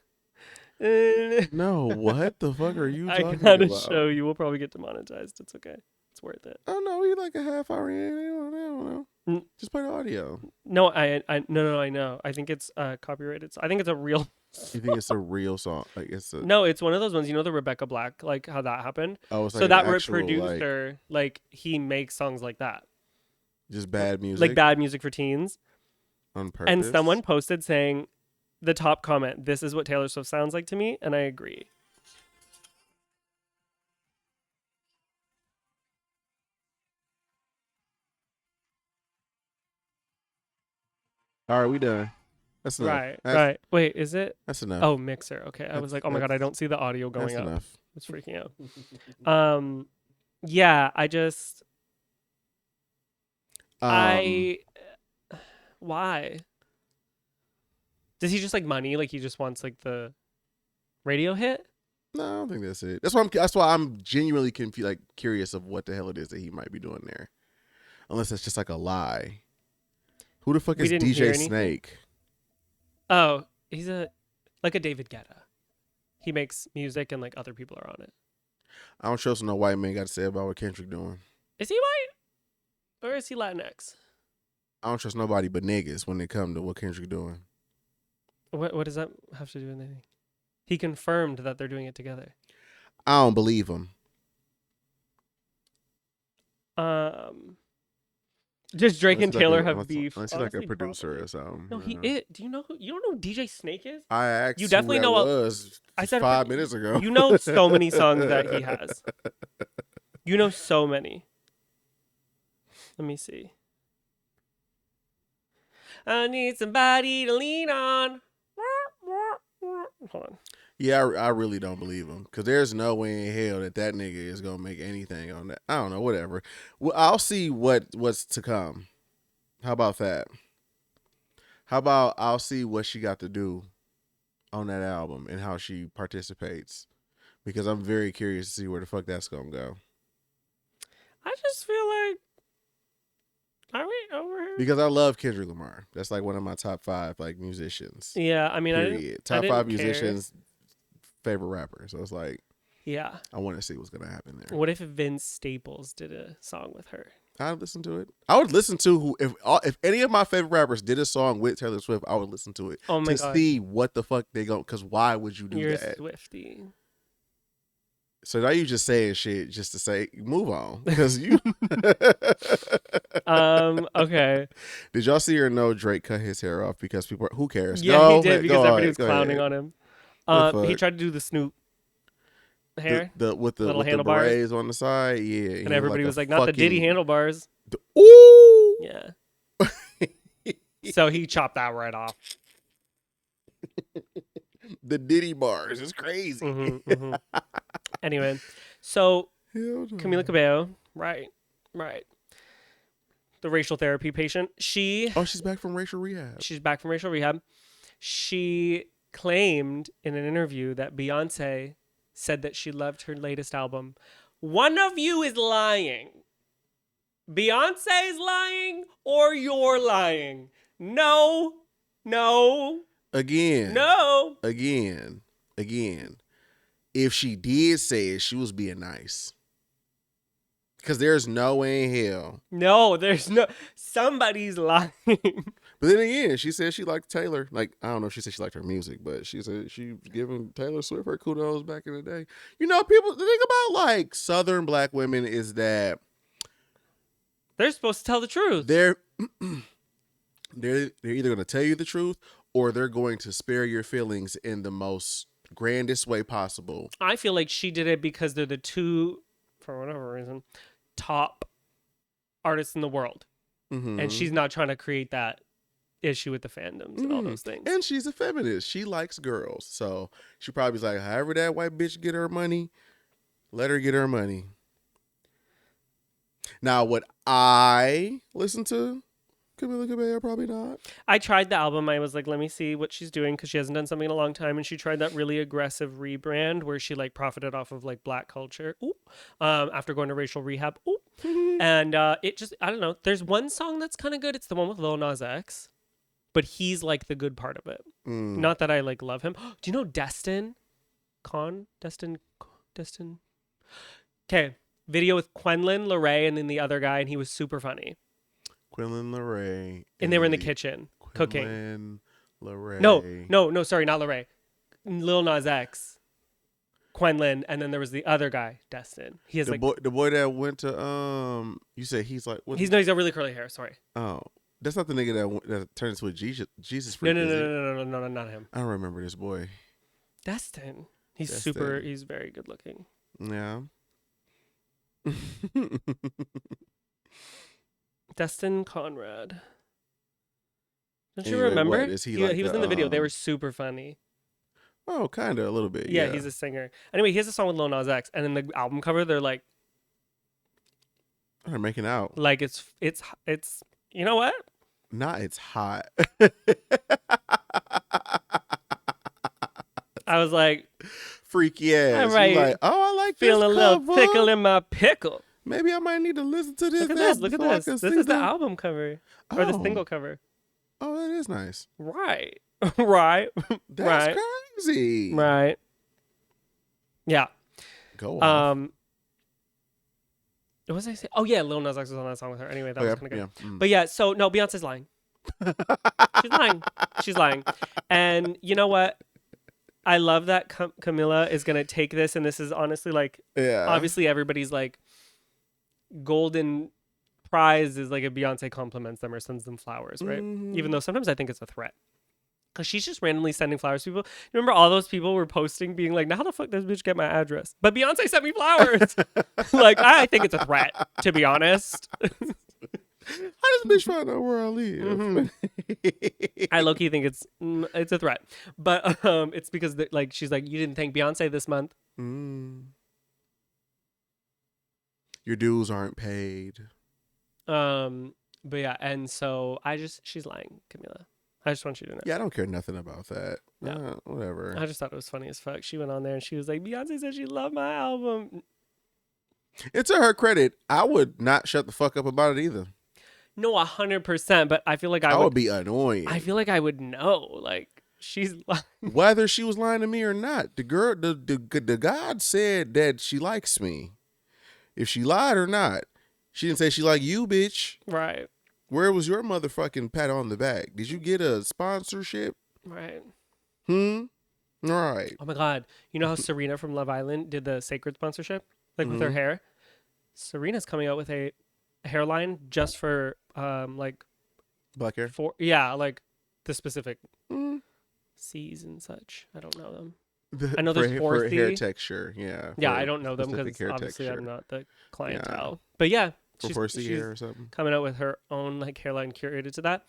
[SPEAKER 1] No, what the fuck are you talking
[SPEAKER 2] I gotta
[SPEAKER 1] about?
[SPEAKER 2] show you. We'll probably get demonetized. It's okay. It's worth it.
[SPEAKER 1] Oh no, we like a half hour in. I don't know. Just play the audio.
[SPEAKER 2] No, I know. I think it's copyrighted. So I think it's a real.
[SPEAKER 1] You think it's a real song? Like
[SPEAKER 2] No, it's one of those ones. You know the Rebecca Black, like how that happened.
[SPEAKER 1] Oh, it's like
[SPEAKER 2] so that
[SPEAKER 1] actual,
[SPEAKER 2] producer, like he makes songs like that.
[SPEAKER 1] Just bad music,
[SPEAKER 2] like bad music for teens.
[SPEAKER 1] On purpose.
[SPEAKER 2] And someone posted saying, the top comment, "This is what Taylor Swift sounds like to me," and I agree.
[SPEAKER 1] All right, we done. That's enough.
[SPEAKER 2] Right. Wait, is it?
[SPEAKER 1] That's enough.
[SPEAKER 2] Oh, mixer. Okay, I was like, oh my god, I don't see the audio going
[SPEAKER 1] that's
[SPEAKER 2] up.
[SPEAKER 1] Enough.
[SPEAKER 2] It's freaking out. Yeah, I just, why? Does he just like money? Like he just wants like the radio hit?
[SPEAKER 1] No, I don't think that's it. That's why I'm genuinely confused, like curious of what the hell it is that he might be doing there. Unless it's just like a lie. Who the fuck is DJ Snake?
[SPEAKER 2] Oh, he's like a David Guetta. He makes music and like other people are on it.
[SPEAKER 1] I don't trust what no white man got to say about what Kendrick doing.
[SPEAKER 2] Is he white? Or is he Latinx?
[SPEAKER 1] I don't trust nobody but niggas when it come to what Kendrick doing.
[SPEAKER 2] What does that have to do with anything? He confirmed that they're doing it together.
[SPEAKER 1] I don't believe him.
[SPEAKER 2] Just Drake and Taylor have beef.
[SPEAKER 1] Unless he's like a producer or something.
[SPEAKER 2] No, he is. Do you know who? You don't know who DJ Snake is?
[SPEAKER 1] I asked
[SPEAKER 2] you definitely
[SPEAKER 1] who
[SPEAKER 2] know
[SPEAKER 1] that was
[SPEAKER 2] I said
[SPEAKER 1] 5 minutes ago.
[SPEAKER 2] You know so many songs that he has. You know so many. Let me see. I need somebody to lean on. Hold on.
[SPEAKER 1] Yeah, I really don't believe him because there's no way in hell that nigga is gonna make anything on that. I don't know, whatever. Well, I'll see what's to come. How about that? How about I'll see what she got to do on that album and how she participates because I'm very curious to see where the fuck that's gonna go.
[SPEAKER 2] I just feel like, are we over here?
[SPEAKER 1] Because I love Kendrick Lamar. That's like one of my top 5 like musicians.
[SPEAKER 2] Yeah, I mean,
[SPEAKER 1] period. Top 5 musicians. Favorite rapper, so it's like,
[SPEAKER 2] yeah,
[SPEAKER 1] I want to see what's gonna happen there.
[SPEAKER 2] What if Vince Staples did a song with her?
[SPEAKER 1] I'd listen to it. I would listen to if any of my favorite rappers did a song with Taylor Swift, I would listen to it.
[SPEAKER 2] Oh my God.
[SPEAKER 1] See what the fuck they go. Because why would you do
[SPEAKER 2] You're
[SPEAKER 1] that?
[SPEAKER 2] You're a Swiftie.
[SPEAKER 1] So now you just saying shit just to say move on because you.
[SPEAKER 2] Okay.
[SPEAKER 1] Did y'all see or know Drake cut his hair off because people? Who cares?
[SPEAKER 2] Yeah,
[SPEAKER 1] no,
[SPEAKER 2] he did because everybody was clowning
[SPEAKER 1] on
[SPEAKER 2] him. He tried to do the Snoop hair
[SPEAKER 1] with the
[SPEAKER 2] handlebars.
[SPEAKER 1] berets on the side, yeah.
[SPEAKER 2] And everybody was like, not the Diddy handlebars.
[SPEAKER 1] Ooh.
[SPEAKER 2] Yeah. So he chopped that right off.
[SPEAKER 1] The Diddy bars is crazy.
[SPEAKER 2] Mm-hmm. Anyway, so Camila Cabello, right? Right. The racial therapy patient.
[SPEAKER 1] Oh, she's back from racial rehab.
[SPEAKER 2] She's back from racial rehab. She claimed in an interview that Beyonce said that she loved her latest album. One of you is lying. Beyonce is lying or you're lying. No.
[SPEAKER 1] Again.
[SPEAKER 2] No.
[SPEAKER 1] Again. If she did say it, she was being nice. Because there's no way in hell.
[SPEAKER 2] No, there's no. Somebody's lying.
[SPEAKER 1] But then again, she said she liked Taylor. Like, I don't know if she said she liked her music, but she said she was giving Taylor Swift her kudos back in the day. You know, people, the thing about like Southern black women is that
[SPEAKER 2] they're supposed to tell the truth.
[SPEAKER 1] They're either going to tell you the truth or they're going to spare your feelings in the most grandest way possible.
[SPEAKER 2] I feel like she did it because they're the two, for whatever reason, top artists in the world.
[SPEAKER 1] Mm-hmm.
[SPEAKER 2] And she's not trying to create that issue with the fandoms and all those things.
[SPEAKER 1] And she's a feminist. She likes girls. So she probably's like, however that white bitch get her money, let her get her money. Now, would I listen to Camila Cabello? Probably not.
[SPEAKER 2] I tried the album. I was like, let me see what she's doing because she hasn't done something in a long time. And she tried that really aggressive rebrand where she like profited off of like black culture. After going to racial rehab. And it just, I don't know. There's one song that's kind of good. It's the one with Lil Nas X. But he's like the good part of it. Not that I like love him. Do you know Dustin? Okay. Video with Quenlin LeRae and then the other guy, and he was super funny.
[SPEAKER 1] Quenlin LeRae.
[SPEAKER 2] And they were in the kitchen cooking.
[SPEAKER 1] Quenlin LeRae.
[SPEAKER 2] No, sorry, not LeRae. Lil Nas X. Quenlin, and then there was the other guy, Dustin. He has
[SPEAKER 1] the boy that went to you said he's like what?
[SPEAKER 2] He's got really curly hair. Sorry.
[SPEAKER 1] Oh, that's not the nigga that turned into a Jesus freak.
[SPEAKER 2] No, not him.
[SPEAKER 1] I don't remember this boy.
[SPEAKER 2] Dustin. He's very good looking.
[SPEAKER 1] Yeah.
[SPEAKER 2] Dustin Conrad. Don't you remember?
[SPEAKER 1] What, is he like
[SPEAKER 2] he was in the video. They were super funny.
[SPEAKER 1] Oh, kind of a little bit.
[SPEAKER 2] Yeah, he's a singer. Anyway, he has a song with Lil Nas X, and in the album cover, they're like,
[SPEAKER 1] they're making out.
[SPEAKER 2] Like it's. You know what?
[SPEAKER 1] Nah, it's hot.
[SPEAKER 2] I was like,
[SPEAKER 1] freaky ass.
[SPEAKER 2] All right.
[SPEAKER 1] Like, oh, I like
[SPEAKER 2] feeling
[SPEAKER 1] this
[SPEAKER 2] a little
[SPEAKER 1] cover.
[SPEAKER 2] tickle in my pickle.
[SPEAKER 1] Maybe I might need to listen to this.
[SPEAKER 2] Look at this. This is the album cover or the single cover.
[SPEAKER 1] Oh, that is nice.
[SPEAKER 2] Right. Right.
[SPEAKER 1] That's crazy.
[SPEAKER 2] Right. Yeah.
[SPEAKER 1] Go on.
[SPEAKER 2] What was I saying? Oh yeah, Lil Nas X was on that song with her. Anyway, that was kind of good.
[SPEAKER 1] Yeah.
[SPEAKER 2] But yeah, so no, Beyonce's lying. She's lying. And you know what? I love that Camila is gonna take this, and this is honestly like, obviously everybody's like, golden prize is like if Beyonce compliments them or sends them flowers, right? Even though sometimes I think it's a threat. Because she's just randomly sending flowers to people. Remember all those people were posting being like, now how the fuck does this bitch get my address? But Beyonce sent me flowers. Like, I think it's a threat, to be honest.
[SPEAKER 1] How does bitch find out where I live?
[SPEAKER 2] I low-key think it's a threat. But it's because like she's like, you didn't thank Beyonce this month.
[SPEAKER 1] Your dues aren't paid.
[SPEAKER 2] But yeah, and so she's lying, Camila. I just want you to know.
[SPEAKER 1] Yeah, I don't care nothing about that.
[SPEAKER 2] No.
[SPEAKER 1] Whatever.
[SPEAKER 2] I just thought it was funny as fuck. She went on there and she was like, Beyonce said she loved my album.
[SPEAKER 1] It's to her credit. I would not shut the fuck up about it either.
[SPEAKER 2] No, 100%. But I feel like I
[SPEAKER 1] would be annoying.
[SPEAKER 2] I feel like I would know. Like, she's lying.
[SPEAKER 1] Whether she was lying to me or not, the girl, the God said that she likes me. If she lied or not, she didn't say she like you, bitch.
[SPEAKER 2] Right.
[SPEAKER 1] Where was your motherfucking pat on the back? Did you get a sponsorship?
[SPEAKER 2] Right.
[SPEAKER 1] All right.
[SPEAKER 2] Oh my God. You know how Serena from Love Island did the Sacred sponsorship? Like with her hair? Serena's coming out with a hairline just for like
[SPEAKER 1] black hair?
[SPEAKER 2] Like the specific C's and such. I don't know them. I know there's
[SPEAKER 1] for hair texture. Yeah.
[SPEAKER 2] Yeah, I don't know them because obviously I'm not the clientele. Yeah. But yeah.
[SPEAKER 1] She's hair or something.
[SPEAKER 2] Coming out with her own like hairline curated to that.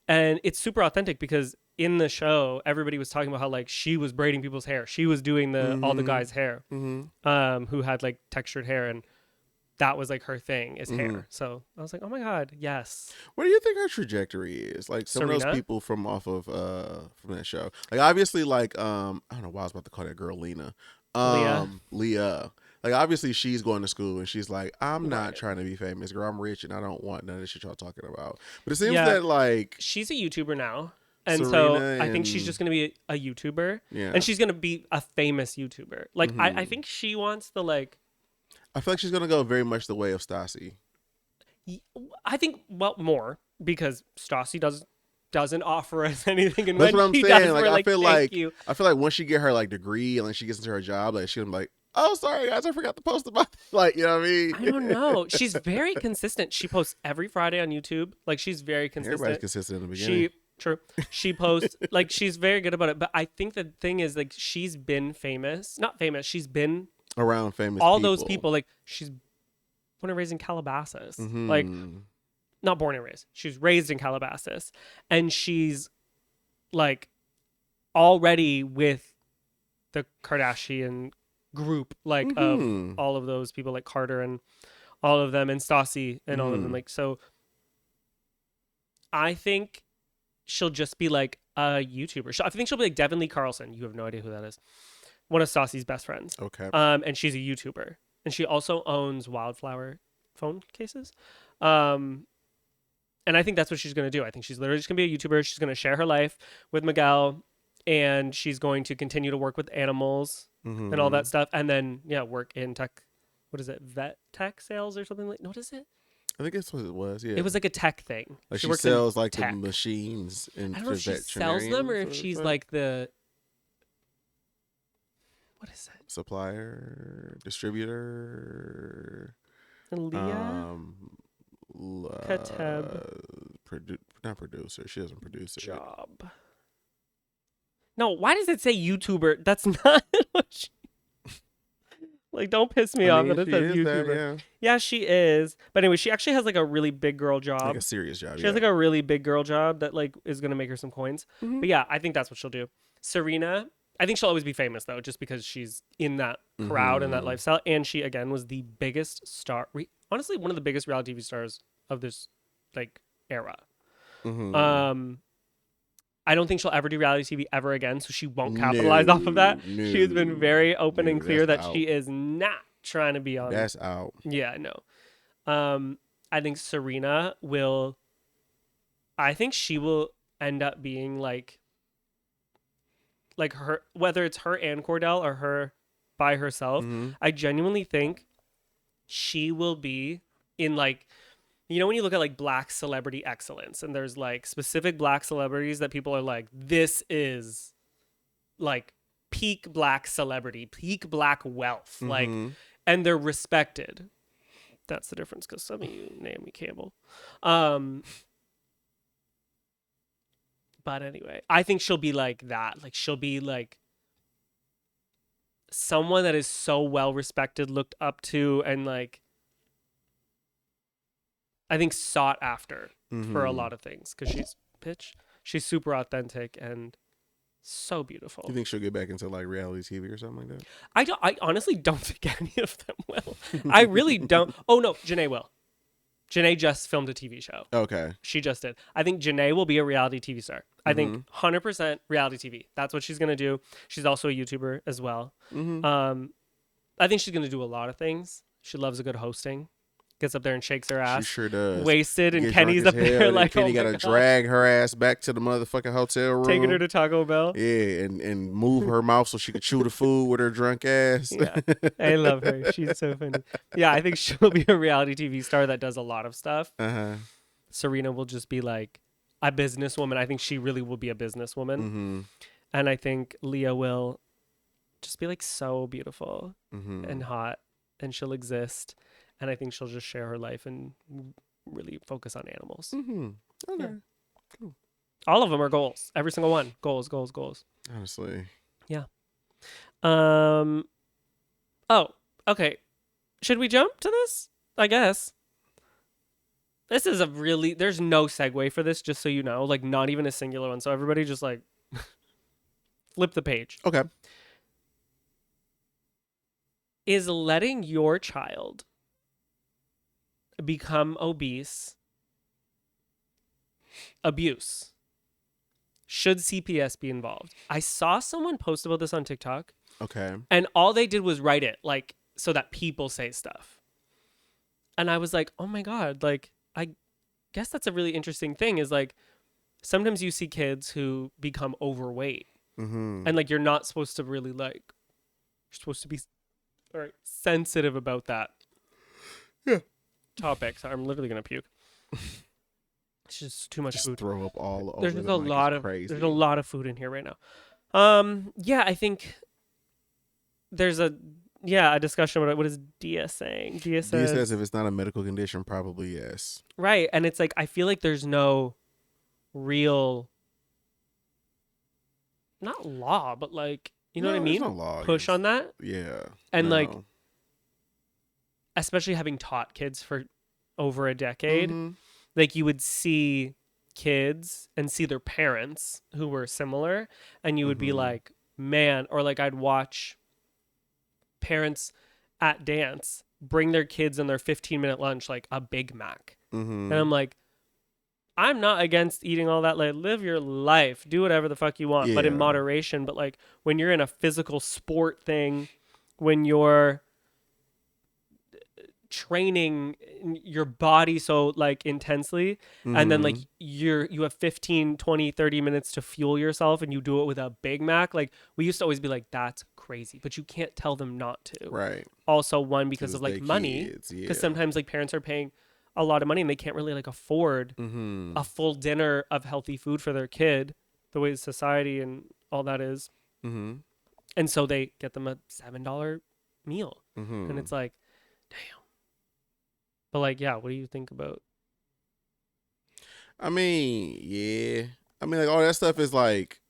[SPEAKER 2] And it's super authentic because in the show, everybody was talking about how like she was braiding people's hair. She was doing all the guys' hair who had like textured hair. And that was like her thing is
[SPEAKER 1] Mhm.
[SPEAKER 2] hair. So I was like, oh my God, yes.
[SPEAKER 1] What do you think her trajectory is? Like some of those
[SPEAKER 2] Serena?
[SPEAKER 1] people from from that show. Like obviously like I don't know why I was about to call that girl Lena.
[SPEAKER 2] Leah.
[SPEAKER 1] Leah. Like obviously she's going to school and she's like, I'm not
[SPEAKER 2] Right.
[SPEAKER 1] trying to be famous, girl. I'm rich and I don't want none of this shit y'all talking about. But it seems
[SPEAKER 2] Yeah.
[SPEAKER 1] that like
[SPEAKER 2] She's a YouTuber now. And
[SPEAKER 1] Serena
[SPEAKER 2] so I think she's
[SPEAKER 1] and-
[SPEAKER 2] just going to be a YouTuber.
[SPEAKER 1] yeah.
[SPEAKER 2] And she's going to be a famous YouTuber. Like, I
[SPEAKER 1] Mhm.
[SPEAKER 2] think she wants the, like,
[SPEAKER 1] I feel like she's gonna go very much the way of Stassi.
[SPEAKER 2] I think, well, more because Stassi doesn't offer us anything. And
[SPEAKER 1] That's
[SPEAKER 2] when
[SPEAKER 1] what I'm
[SPEAKER 2] she
[SPEAKER 1] saying.
[SPEAKER 2] does,
[SPEAKER 1] Like
[SPEAKER 2] we're
[SPEAKER 1] I feel
[SPEAKER 2] thank
[SPEAKER 1] like
[SPEAKER 2] you.
[SPEAKER 1] I feel like once she get her like degree and like she gets into her job, like she'll be like, oh sorry guys, I forgot to post about this. Like, you know what I mean?
[SPEAKER 2] I don't know. She's very consistent. She posts every Friday on YouTube. Like, she's very consistent.
[SPEAKER 1] Everybody's consistent in the beginning.
[SPEAKER 2] She posts, like, she's very good about it. But I think the thing is, like, she's been famous. Not famous. She's been
[SPEAKER 1] Around famous
[SPEAKER 2] all
[SPEAKER 1] people.
[SPEAKER 2] those people. Like, she's born and raised in Calabasas.
[SPEAKER 1] Mhm.
[SPEAKER 2] Like, not born and raised. She was raised in Calabasas. And she's, like, already with the Kardashian group, like, of
[SPEAKER 1] Mhm.
[SPEAKER 2] all of those people, like Carter and all of them, and Stassi and all of them.
[SPEAKER 1] Mhm.
[SPEAKER 2] Like, so I think she'll just be like a YouTuber. I think she'll be like Devin Lee Carlson. You have no idea who that is. One of Stassi's best friends.
[SPEAKER 1] Okay.
[SPEAKER 2] And she's a YouTuber. And she also owns Wildflower phone cases. And I think that's what she's going to do. I think she's literally just going to be a YouTuber. She's going to share her life with Miguel, and she's going to continue to work with animals
[SPEAKER 1] Mhm.
[SPEAKER 2] and all that stuff. And then, yeah, work in tech. What is it? Vet tech sales or something like? No, what is it?
[SPEAKER 1] I think that's what it was. Yeah.
[SPEAKER 2] It was like a tech thing.
[SPEAKER 1] like she
[SPEAKER 2] works in
[SPEAKER 1] sells like
[SPEAKER 2] tech.
[SPEAKER 1] the machines and
[SPEAKER 2] I don't know if she sells them or if she's like the. What is it?
[SPEAKER 1] supplier, distributor,
[SPEAKER 2] Leah Kateb
[SPEAKER 1] not producer. She doesn't produce it.
[SPEAKER 2] job. No, why does it say YouTuber? That's not what she. Like, don't piss me off that it
[SPEAKER 1] she
[SPEAKER 2] says
[SPEAKER 1] is that,
[SPEAKER 2] YouTuber.
[SPEAKER 1] yeah.
[SPEAKER 2] Yeah, she is. But anyway, she actually has like a really big girl job.
[SPEAKER 1] Like a serious job.
[SPEAKER 2] She has like a really big girl job that like is gonna make her some coins.
[SPEAKER 1] Mhm.
[SPEAKER 2] But yeah, I think that's what she'll do. Serena, I think she'll always be famous though, just because she's in that crowd and that
[SPEAKER 1] Mhm.
[SPEAKER 2] lifestyle. And she again was the biggest star, honestly, one of the biggest reality TV stars of this like era.
[SPEAKER 1] Mhm.
[SPEAKER 2] I don't think she'll ever do reality TV ever again, so she won't capitalize off of that. She has been very open and clear that she is not trying to be on.
[SPEAKER 1] That's out.
[SPEAKER 2] Yeah, no. I think Serena will. I think she will end up being like her, whether it's her and Cordell or her by herself.
[SPEAKER 1] Mhm.
[SPEAKER 2] I genuinely think she will be in like, you know, when you look at like black celebrity excellence and there's like specific black celebrities that people are like, this is like peak black celebrity, peak black wealth, like,
[SPEAKER 1] Mhm.
[SPEAKER 2] and they're respected. That's the difference, because some of you Naomi Campbell. But anyway, I think she'll be like that. Like, she'll be like someone that is so well respected, looked up to, and like I think sought after for a
[SPEAKER 1] Mhm.
[SPEAKER 2] lot of things, because she's super authentic and so beautiful.
[SPEAKER 1] You think she'll get back into like reality TV or something like that?
[SPEAKER 2] I honestly don't think any of them will. I really don't. Oh no, Janae will. Janae just filmed a TV show.
[SPEAKER 1] Okay.
[SPEAKER 2] She just did. I think Janae will be a reality TV star. I think 100% reality TV. That's what she's going to do. She's also a YouTuber as well.
[SPEAKER 1] Mhm.
[SPEAKER 2] I think she's going to do a lot of things. She loves a good hosting. Gets up there and shakes her ass.
[SPEAKER 1] She sure does.
[SPEAKER 2] Wasted, and
[SPEAKER 1] Get
[SPEAKER 2] Kenny's
[SPEAKER 1] drunk
[SPEAKER 2] up
[SPEAKER 1] as hell,
[SPEAKER 2] there
[SPEAKER 1] then
[SPEAKER 2] like,
[SPEAKER 1] Kenny
[SPEAKER 2] oh my
[SPEAKER 1] gotta
[SPEAKER 2] God.
[SPEAKER 1] drag her ass back to the motherfucking hotel room.
[SPEAKER 2] Taking her to Taco Bell.
[SPEAKER 1] Yeah, and move her mouth so she could chew the food with her drunk ass.
[SPEAKER 2] Yeah, I love her. She's so funny. Yeah, I think she'll be a reality TV star that does a lot of stuff.
[SPEAKER 1] Uh-huh.
[SPEAKER 2] Serena will just be like a businesswoman. I think she really will be a businesswoman.
[SPEAKER 1] Mm-hmm.
[SPEAKER 2] And I think Leah will just be like so beautiful
[SPEAKER 1] Mm-hmm.
[SPEAKER 2] and hot, and she'll exist. And I think she'll just share her life and really focus on animals.
[SPEAKER 1] Mm-hmm. Okay.
[SPEAKER 2] Yeah. All of them are goals. Every single one. Goals, goals, goals.
[SPEAKER 1] Honestly.
[SPEAKER 2] Yeah. Oh, okay. Should we jump to this? I guess. This is there's no segue for this, just so you know. Like, not even a singular one. So everybody just like flip the page.
[SPEAKER 1] Okay.
[SPEAKER 2] Is letting your child become obese, abuse. Should CPS be involved? I saw someone post about this on TikTok,
[SPEAKER 1] Okay.
[SPEAKER 2] and all they did was write it like so that people say stuff. And I was like, oh my God, like, I guess that's a really interesting thing is like, sometimes you see kids who become overweight
[SPEAKER 1] Mm-hmm.
[SPEAKER 2] and like, you're not supposed to really like, you're supposed to be sensitive about that topic. So I'm literally going to puke. It's just too much
[SPEAKER 1] Just
[SPEAKER 2] food.
[SPEAKER 1] throw up all over
[SPEAKER 2] There's
[SPEAKER 1] the
[SPEAKER 2] just a
[SPEAKER 1] mic.
[SPEAKER 2] lot
[SPEAKER 1] It's
[SPEAKER 2] of,
[SPEAKER 1] crazy.
[SPEAKER 2] there's a lot of food in here right now. Yeah, I think there's a discussion about it. What is Dia saying? Dia
[SPEAKER 1] says if it's not a medical condition, probably yes.
[SPEAKER 2] right. And it's like, I feel like there's no real, not law, but like, you know what I
[SPEAKER 1] there's
[SPEAKER 2] mean?
[SPEAKER 1] no law
[SPEAKER 2] Push
[SPEAKER 1] against-
[SPEAKER 2] on that.
[SPEAKER 1] Yeah.
[SPEAKER 2] And
[SPEAKER 1] no.
[SPEAKER 2] like, especially having taught kids for over a decade,
[SPEAKER 1] Mhm.
[SPEAKER 2] like you would see kids and see their parents who were similar, and you would be
[SPEAKER 1] Mhm.
[SPEAKER 2] like, man, or like I'd watch parents at dance bring their kids in their 15-minute lunch like a Big Mac.
[SPEAKER 1] Mhm.
[SPEAKER 2] And I'm like, I'm not against eating all that. Like, live your life, do whatever the fuck you want, but in
[SPEAKER 1] Yeah.
[SPEAKER 2] moderation. But like when you're in a physical sport thing, when you're training your body so like intensely, and then like
[SPEAKER 1] Mhm.
[SPEAKER 2] you have 15, 20, 30 minutes to fuel yourself, and you do it with a Big Mac. Like, we used to always be like, that's crazy, but you can't tell them not to.
[SPEAKER 1] Right.
[SPEAKER 2] Also, one, because of like
[SPEAKER 1] they
[SPEAKER 2] money,
[SPEAKER 1] kids,
[SPEAKER 2] because
[SPEAKER 1] yeah.
[SPEAKER 2] sometimes like parents are paying a lot of money and they can't really like afford
[SPEAKER 1] Mhm.
[SPEAKER 2] a full dinner of healthy food for their kid, the way society and all that is.
[SPEAKER 1] Mhm.
[SPEAKER 2] And so they get them a $7 meal.
[SPEAKER 1] Mhm.
[SPEAKER 2] And it's like, damn. But like, yeah, what do you think about?
[SPEAKER 1] I mean, yeah. I mean, like all that stuff is like.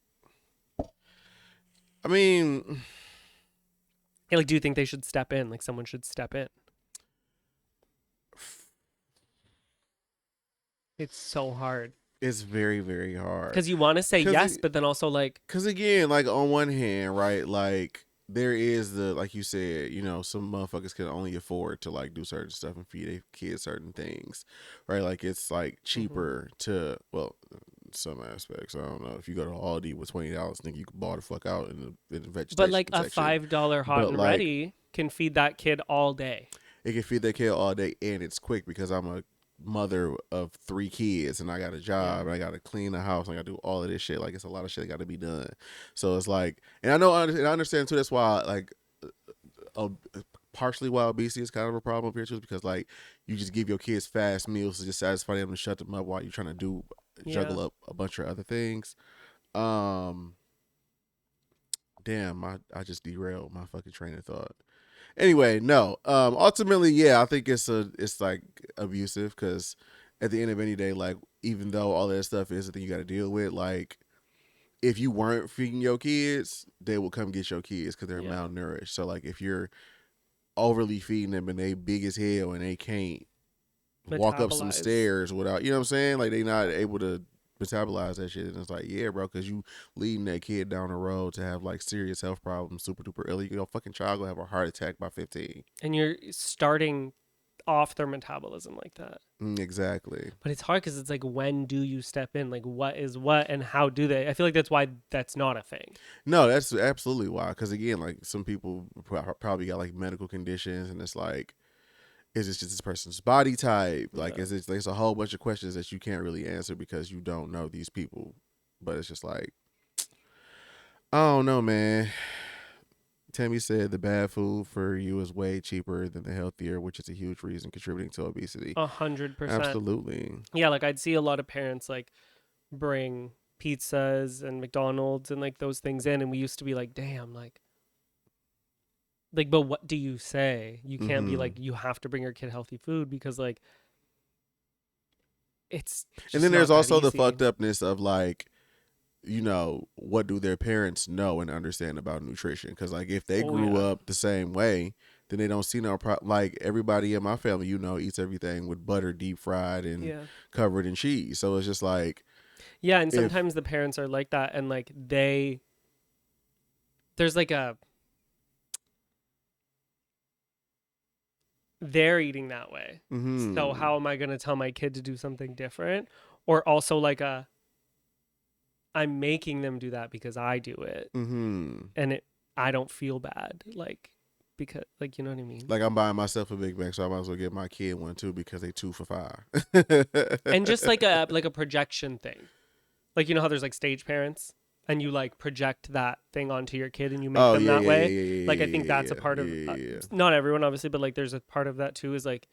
[SPEAKER 1] I mean,
[SPEAKER 2] Yeah, like, do you think they should step in? Like, someone should step in? It's so hard
[SPEAKER 1] it's very, very hard.
[SPEAKER 2] because you want to say
[SPEAKER 1] 'Cause
[SPEAKER 2] yes, but then also like,
[SPEAKER 1] Because again, like on one hand, right, like there is the, like you said, some motherfuckers can only afford to like do certain stuff and feed their kids certain things, right? Like it's like cheaper to, well, in some aspects. I don't know. If you go to Aldi with $20, think you can ball the fuck out in the vegetation
[SPEAKER 2] but like a
[SPEAKER 1] section.
[SPEAKER 2] $5 hot
[SPEAKER 1] But,
[SPEAKER 2] and
[SPEAKER 1] like,
[SPEAKER 2] ready can feed that kid all day.
[SPEAKER 1] It can feed their kid all day, and it's quick because I'm a mother of 3 kids and I got a job and I got to clean the house and I got to do all of this shit. Like it's a lot of shit that got to be done. So it's like, and I understand too. That's why like partially why obesity is kind of a problem here too, because like you just give your kids fast meals to just satisfy them and shut them up while you're trying to juggle up a bunch of other things. Damn, I just derailed my fucking train of thought. Anyway, no. Ultimately, yeah, I think it's like abusive because at the end of any day, like even though all that stuff is the thing you got to deal with, like if you weren't feeding your kids, they will come get your kids because they're malnourished. So like if you're overly feeding them and they big as hell and they can't walk up some stairs without, you know what I'm saying? Like they not able to metabolize that shit, and it's like, yeah, bro, because you leading that kid down the road to have like serious health problems super duper early. Your fucking child gonna have a heart attack by 15,
[SPEAKER 2] and you're starting off their metabolism like that.
[SPEAKER 1] Exactly.
[SPEAKER 2] But it's hard because it's like, when do you step in? Like, what is what and how do they? I feel like that's why that's not a thing.
[SPEAKER 1] No, that's absolutely why. Because again, like some people probably got like medical conditions, and it's like, is it just this person's body type? Like, there's a whole bunch of questions that you can't really answer because you don't know these people. But it's just like, I don't know, man. Tammy said the bad food for you is way cheaper than the healthier, which is a huge reason contributing to obesity.
[SPEAKER 2] 100%.
[SPEAKER 1] Absolutely.
[SPEAKER 2] Yeah, like I'd see a lot of parents like bring pizzas and McDonald's and like those things in, and we used to be like, damn, like, but what do you say? You can't be like, you have to bring your kid healthy food because like it's just
[SPEAKER 1] and then
[SPEAKER 2] not
[SPEAKER 1] there's
[SPEAKER 2] that
[SPEAKER 1] also the
[SPEAKER 2] easy.
[SPEAKER 1] fucked upness of like, what do their parents know and understand about nutrition? Because like if they grew up the same way, then they don't see no like everybody in my family, eats everything with butter, deep fried and covered in cheese. So it's just like,
[SPEAKER 2] yeah, and sometimes the parents are like that, and like there's like they're eating that way. So how am I going to tell my kid to do something different? Or also like I'm making them do that because I do it. And I don't feel bad. Like, because, like, you know what I mean?
[SPEAKER 1] Like, I'm buying myself a Big Mac, so I might as well get my kid one too because they 2 for $5.
[SPEAKER 2] And just like a projection thing. Like, you know how there's like stage parents and you like project that thing onto your kid and you make them that way. Like, I think that's a part of not everyone obviously, but like there's a part of that too, is like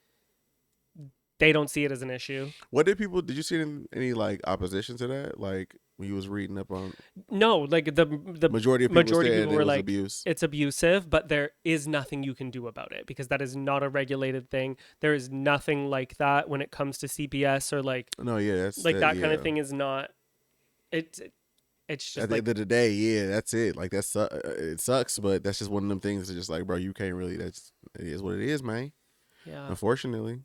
[SPEAKER 2] they don't see it as an issue.
[SPEAKER 1] What did you see any like opposition to that? Like when you was reading up on?
[SPEAKER 2] No, like the
[SPEAKER 1] majority of people were like,
[SPEAKER 2] abuse. It's abusive, but there is nothing you can do about it because that is not a regulated thing. There is nothing like that when it comes to CPS or like that's like that kind of thing is not. It's just
[SPEAKER 1] at the end of the day, that's it. Like it sucks, but that's just one of them things that's just like, bro, you can't really. It is what it is, man.
[SPEAKER 2] Yeah.
[SPEAKER 1] Unfortunately.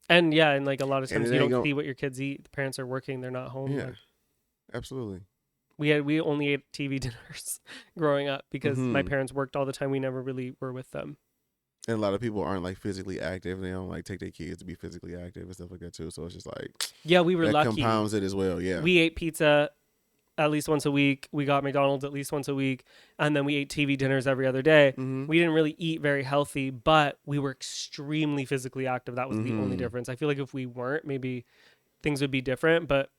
[SPEAKER 2] And like a lot of times you don't see what your kids eat. The parents are working; they're not home.
[SPEAKER 1] Yeah, absolutely.
[SPEAKER 2] We only ate TV dinners growing up because my parents worked all the time. We never really were with them.
[SPEAKER 1] And a lot of people aren't like physically active. They don't like take their kids to be physically active and stuff like that too. So it's just like,
[SPEAKER 2] we were lucky.
[SPEAKER 1] Compounds it as well. Yeah,
[SPEAKER 2] we ate pizza at least once a week. We got McDonald's at least once a week, and then we ate TV dinners every other day. We didn't really eat very healthy, but we were extremely physically active. That was the only difference. I feel like if we weren't, maybe things would be different. But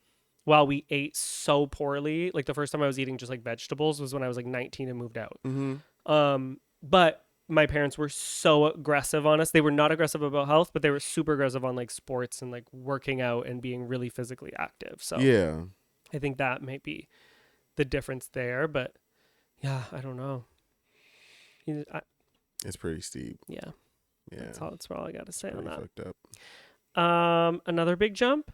[SPEAKER 2] while we ate so poorly, like the first time I was eating just like vegetables was when I was like 19 and moved out. But my parents were so aggressive on us. They were not aggressive about health, but they were super aggressive on like sports and like working out and being really physically active. So
[SPEAKER 1] yeah,
[SPEAKER 2] I think that might be the difference there, but yeah, I don't know.
[SPEAKER 1] It's pretty steep.
[SPEAKER 2] Yeah. That's all I got to say on that.
[SPEAKER 1] Fucked up.
[SPEAKER 2] Another big jump.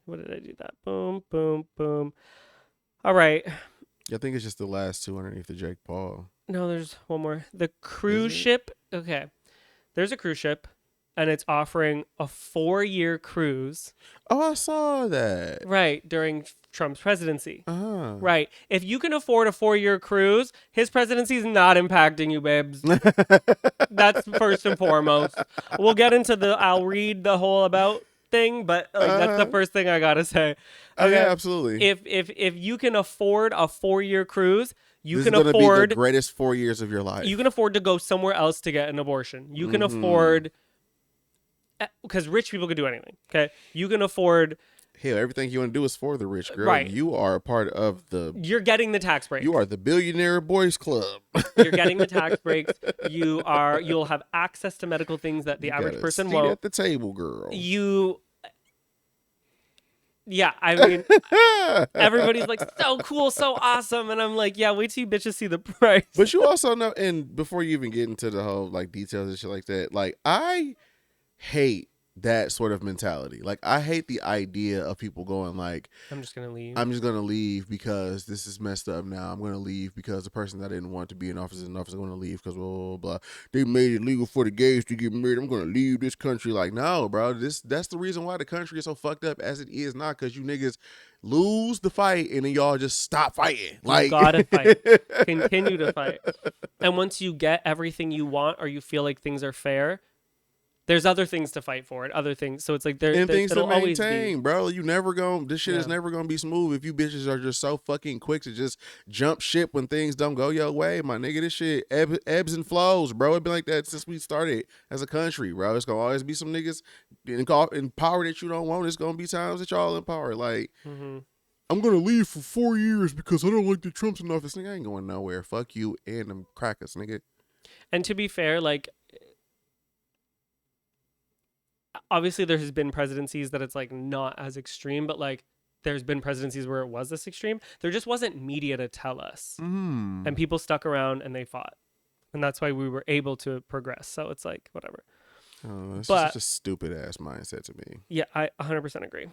[SPEAKER 2] What did I do that? Boom, boom, boom. All right.
[SPEAKER 1] I think it's just the last two underneath the Jake Paul.
[SPEAKER 2] No, there's one more. The cruise ship. Okay. There's a cruise ship. And it's offering a 4-year cruise.
[SPEAKER 1] Oh, I saw that.
[SPEAKER 2] Right, during Trump's presidency.
[SPEAKER 1] Uh-huh.
[SPEAKER 2] Right. If you can afford a 4-year cruise, his presidency is not impacting you, babes. That's first and foremost. We'll get into I'll read the whole about thing, but like that's the first thing I gotta say.
[SPEAKER 1] Okay, yeah, absolutely.
[SPEAKER 2] If you can afford a 4-year cruise,
[SPEAKER 1] this can afford be the greatest 4 years of your life.
[SPEAKER 2] You can afford to go somewhere else to get an abortion. You can afford. Because rich people can do anything, okay? You can afford...
[SPEAKER 1] Hell, everything you want to do is for the rich, girl.
[SPEAKER 2] Right.
[SPEAKER 1] You are a part of the...
[SPEAKER 2] You're getting the tax breaks.
[SPEAKER 1] You are the billionaire boys club.
[SPEAKER 2] You're getting the tax breaks. You'll have access to medical things that the average person won't.
[SPEAKER 1] At the table, girl.
[SPEAKER 2] Yeah, I mean, everybody's like, so cool, so awesome. And I'm like, yeah, wait till you bitches see the price.
[SPEAKER 1] But you also know, and before you even get into the whole like details and shit like that, like I hate that sort of mentality. Like I hate the idea of people going like,
[SPEAKER 2] I'm just gonna
[SPEAKER 1] leave because this is messed up now. I'm gonna leave because the person that I didn't want to be in office is gonna leave because blah, blah, blah. They made it legal for the gays to get married. I'm gonna leave this country. Like, no, bro, that's the reason why the country is so fucked up as it is, not because you niggas lose the fight and then y'all just stop fighting. Like,
[SPEAKER 2] you gotta fight. Continue to fight. And once you get everything you want or you feel like things are fair, there's other things to fight for it, other things. So it's like
[SPEAKER 1] things to maintain, bro. You never this shit is never gonna be smooth if you bitches are just so fucking quick to just jump ship when things don't go your way, my nigga. This shit ebbs and flows, bro. It's been like that since we started as a country, bro. It's gonna always be some niggas in power that you don't want. It's gonna be times that y'all in power. Like, I'm gonna leave for 4 years because I don't like the Trump's in office. Nigga, I ain't going nowhere. Fuck you and them crackers, nigga.
[SPEAKER 2] And to be fair, like, obviously there has been presidencies that it's like not as extreme, but like there's been presidencies where it was this extreme. There just wasn't media to tell us. And people stuck around and they fought. And that's why we were able to progress. So it's like, whatever.
[SPEAKER 1] It's such a stupid ass mindset to me.
[SPEAKER 2] Yeah, I 100% agree.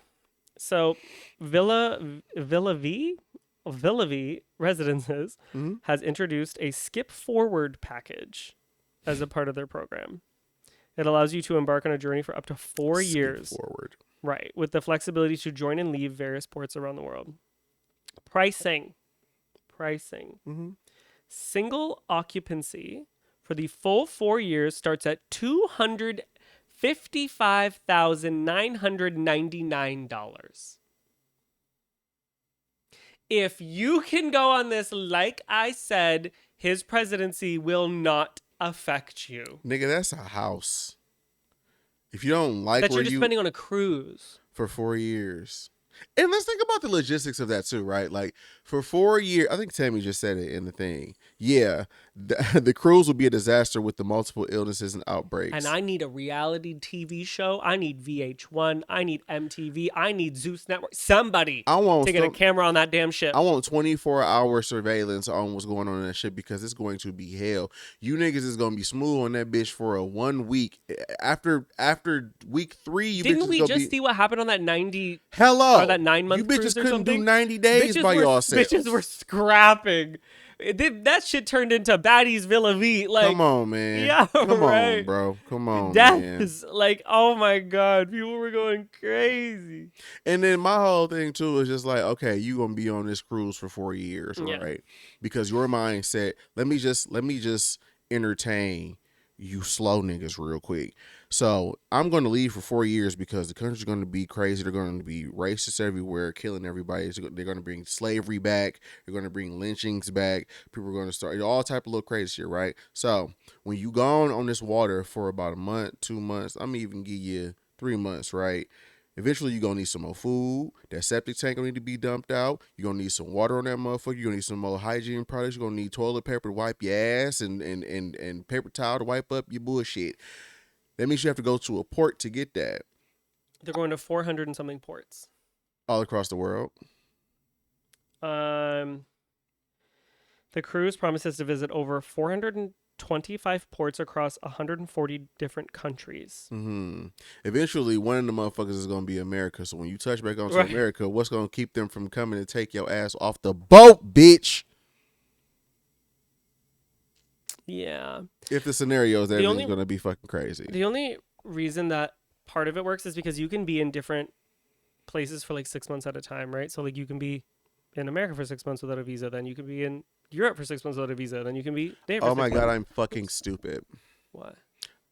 [SPEAKER 2] So Villa V Residences has introduced a skip forward package as a part of their program. It allows you to embark on a journey for up to 4 years.
[SPEAKER 1] Forward.
[SPEAKER 2] Right. With the flexibility to join and leave various ports around the world. Pricing. Single occupancy for the full 4 years starts at $255,999. If you can go on this, like I said, his presidency will not affect you.
[SPEAKER 1] Nigga, that's a house. If you don't like
[SPEAKER 2] That
[SPEAKER 1] where
[SPEAKER 2] you're just spending on a cruise.
[SPEAKER 1] for 4 years. And let's think about the logistics of that too, right? Like for 4 years, I think Tammy just said it in the thing. Yeah, the cruise will be a disaster with the multiple illnesses and outbreaks.
[SPEAKER 2] And I need a reality TV show. I need VH1. I need MTV. I need Zeus Network. Somebody taking a camera on that damn ship.
[SPEAKER 1] I want 24-hour surveillance on what's going on in that ship because it's going to be hell. You niggas is going to be smooth on that bitch for a 1 week. After week 3, you
[SPEAKER 2] didn't
[SPEAKER 1] bitches
[SPEAKER 2] we
[SPEAKER 1] gonna
[SPEAKER 2] just
[SPEAKER 1] be...
[SPEAKER 2] see what happened on that 90
[SPEAKER 1] Hello.
[SPEAKER 2] or that 9-month
[SPEAKER 1] You bitches
[SPEAKER 2] cruise or
[SPEAKER 1] couldn't
[SPEAKER 2] something?
[SPEAKER 1] do 90 days by yourselves.
[SPEAKER 2] Bitches were scrapping. That shit turned into Baddies Villa V. Like,
[SPEAKER 1] come on, man.
[SPEAKER 2] Yeah,
[SPEAKER 1] come
[SPEAKER 2] right.
[SPEAKER 1] on, bro. Come on, man.
[SPEAKER 2] Deaths. Like, oh my God, people were going crazy.
[SPEAKER 1] And then my whole thing too is just like, okay, you gonna be on this cruise for 4 years, right? Because your mindset. Let me just entertain you slow niggas real quick. So I'm going to leave for 4 years because the country's going to be crazy. They're going to be racist everywhere, killing everybody. They're going to bring slavery back. They're going to bring lynchings back. People are going to start all type of little crazy shit, right? So when you gone on this water for about a month, 2 months, I'm even give you 3 months, right? Eventually, you're going to need some more food. That septic tank going to need to be dumped out. You're going to need some water on that motherfucker. You're going to need some more hygiene products. You're going to need toilet paper to wipe your ass and paper towel to wipe up your bullshit. That means you have to go to a port to get that.
[SPEAKER 2] They're going to 400 and something ports.
[SPEAKER 1] All across the world.
[SPEAKER 2] The cruise promises to visit over 425 ports across 140 different countries.
[SPEAKER 1] Mm-hmm. Eventually, one of the motherfuckers is going to be America. So when you touch back onto America, what's going to keep them from coming and take your ass off the boat, bitch?
[SPEAKER 2] Yeah.
[SPEAKER 1] If the scenario is that it's going to be fucking crazy.
[SPEAKER 2] The only reason that part of it works is because you can be in different places for like 6 months at a time, right? So like you can be in America for 6 months without a visa, then you can be in Europe for 6 months without a visa, then you can be there for
[SPEAKER 1] Oh my
[SPEAKER 2] 6
[SPEAKER 1] God,
[SPEAKER 2] months.
[SPEAKER 1] I'm fucking stupid.
[SPEAKER 2] What?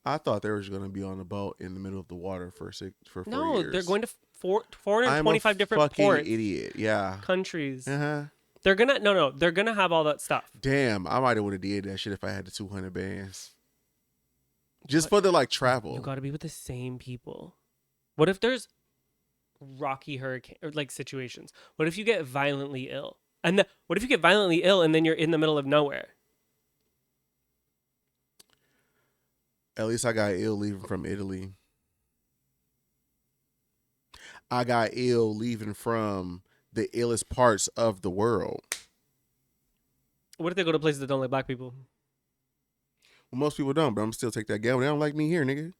[SPEAKER 1] I thought they were just going to be on a boat in the middle of the water for 4 years.
[SPEAKER 2] No, they're going to 425 different ports.
[SPEAKER 1] I'm a fucking idiot. Yeah.
[SPEAKER 2] Countries.
[SPEAKER 1] Uh-huh.
[SPEAKER 2] They're gonna have all that stuff.
[SPEAKER 1] Damn, I might have would have did that shit if I had the 200 bands. Just for the like travel.
[SPEAKER 2] You got to be with the same people. What if there's rocky hurricane or like situations? What if you get violently ill? What if you get violently ill and then you're in the middle of nowhere?
[SPEAKER 1] At least I got ill leaving from Italy. I got ill leaving from the illest parts of the world.
[SPEAKER 2] What if they go to places that don't like black people?
[SPEAKER 1] Well, most people don't, but I'm still take that gamble. They don't like me here, nigga.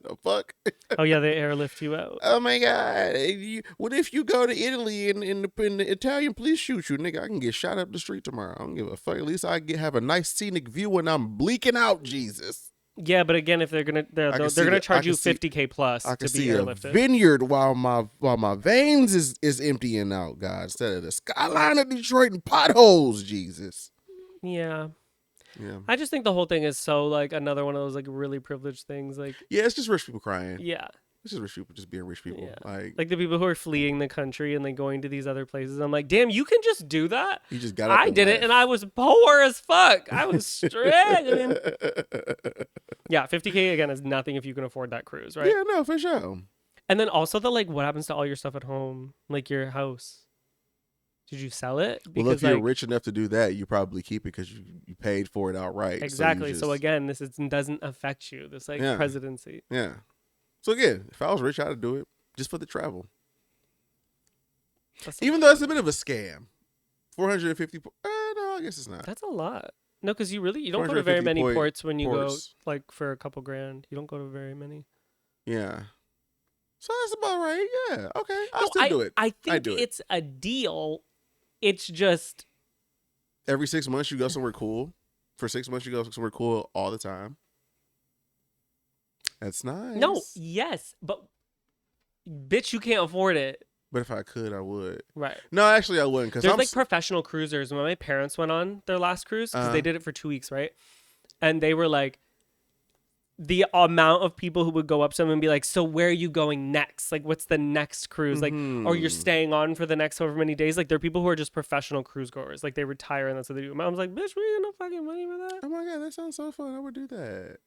[SPEAKER 1] The fuck?
[SPEAKER 2] Oh yeah, they airlift you out.
[SPEAKER 1] Oh my God! What if you go to Italy and the Italian police shoot you, nigga? I can get shot up the street tomorrow. I don't give a fuck. At least I have a nice scenic view when I'm bleaking out. Jesus.
[SPEAKER 2] Yeah, but again, if they're gonna charge you $50K plus
[SPEAKER 1] I can
[SPEAKER 2] to be
[SPEAKER 1] see
[SPEAKER 2] airlifted.
[SPEAKER 1] a vineyard while my veins is emptying out, God, instead of the skyline of Detroit and potholes. Jesus.
[SPEAKER 2] Yeah.
[SPEAKER 1] Yeah.
[SPEAKER 2] I just think the whole thing is so like another one of those like really privileged things. Like,
[SPEAKER 1] yeah, it's just rich people crying.
[SPEAKER 2] Yeah.
[SPEAKER 1] It's just rich people just being rich people.
[SPEAKER 2] Yeah. Like the people who are fleeing the country and like going to these other places. I'm like, damn, you can just do that.
[SPEAKER 1] You just got up.
[SPEAKER 2] I did it and I was poor as fuck. I was struggling. Yeah, $50K again is nothing if you can afford that cruise, right?
[SPEAKER 1] Yeah, no, for sure.
[SPEAKER 2] And then also the like, what happens to all your stuff at home, like your house? Did you sell it?
[SPEAKER 1] Because, well, if you're rich enough to do that, you probably keep it because you paid for it outright.
[SPEAKER 2] Exactly. So again, this doesn't affect you. This like presidency.
[SPEAKER 1] Yeah. So again, if I was rich, I'd do it just for the travel. Even though it's a bit of a scam. 450. No, I guess it's not.
[SPEAKER 2] That's a lot. No, because you don't go to very many ports when you go like for a couple grand. You don't go to very many.
[SPEAKER 1] Yeah. So that's about right. Yeah. Okay. I'll still do it.
[SPEAKER 2] I think it's a deal. It's just
[SPEAKER 1] every 6 months you go somewhere cool. For 6 months you go somewhere cool all the time. That's nice.
[SPEAKER 2] No, yes, but bitch, you can't afford it.
[SPEAKER 1] But if I could, I would.
[SPEAKER 2] Right.
[SPEAKER 1] No, actually, I wouldn't. Because
[SPEAKER 2] there's like professional cruisers. When my parents went on their last cruise, because they did it for 2 weeks, right? And they were like, the amount of people who would go up to them and be like, so where are you going next? Like, what's the next cruise? Like, or you're staying on for the next however many days. Like, there are people who are just professional cruise goers. Like, they retire and that's what they do. Mom's like, bitch, we ain't no fucking money for that.
[SPEAKER 1] Oh my God, that sounds so fun. I would do that.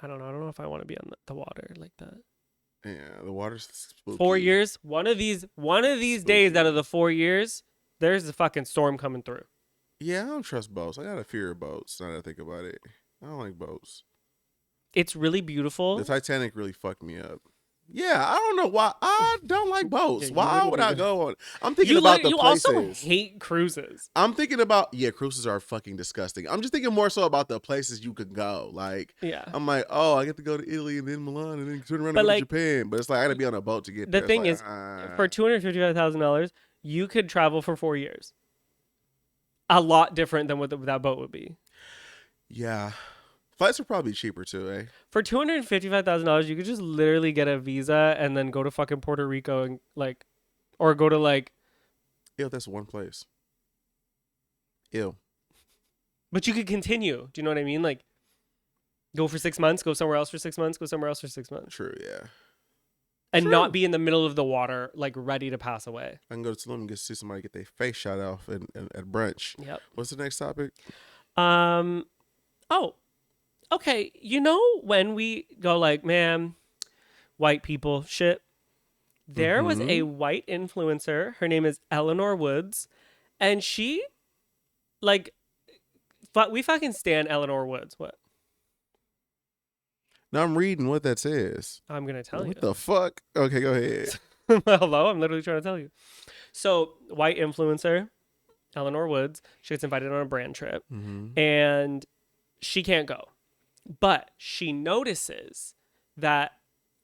[SPEAKER 2] I don't know. I don't know if I want to be on the water like that.
[SPEAKER 1] Yeah, the water's spooky.
[SPEAKER 2] 4 years. One of these days out of the 4 years, there's a fucking storm coming through.
[SPEAKER 1] Yeah, I don't trust boats. I got a fear of boats now that I think about it. I don't like boats.
[SPEAKER 2] It's really beautiful.
[SPEAKER 1] The Titanic really fucked me up. Yeah, I don't know why. I don't like boats.
[SPEAKER 2] Yeah,
[SPEAKER 1] why would I go on? I'm thinking about the places.
[SPEAKER 2] You also hate cruises.
[SPEAKER 1] I'm thinking about, cruises are fucking disgusting. I'm just thinking more so about the places you could go. Like,
[SPEAKER 2] yeah.
[SPEAKER 1] I'm like, oh, I get to go to Italy and then Milan and then turn around and go to Japan. But it's like, I got to be on a boat to get there.
[SPEAKER 2] The thing is, for $255,000, you could travel for 4 years. A lot different than what that boat would be.
[SPEAKER 1] Yeah. Flights are probably cheaper too, eh?
[SPEAKER 2] For $255,000, you could just literally get a visa and then go to fucking Puerto Rico and like, or go to like.
[SPEAKER 1] Ew, that's one place. Ew.
[SPEAKER 2] But you could continue. Do you know what I mean? Like, go for 6 months, go somewhere else for 6 months, go somewhere else for 6 months.
[SPEAKER 1] True, yeah.
[SPEAKER 2] And not be in the middle of the water, like ready to pass away.
[SPEAKER 1] I can go to Tulum and get to see somebody get their face shot off at brunch.
[SPEAKER 2] Yep.
[SPEAKER 1] What's the next topic?
[SPEAKER 2] Oh. Okay, you know when we go like, man, white people shit? There was a white influencer. Her name is Elanor Woods. And she, like, we fucking stan Elanor Woods. What?
[SPEAKER 1] Now I'm reading what that says.
[SPEAKER 2] I'm going to tell you.
[SPEAKER 1] What the fuck? Okay, go ahead.
[SPEAKER 2] Hello, I'm literally trying to tell you. So, white influencer, Elanor Woods, she gets invited on a brand trip. And she can't go. But she notices that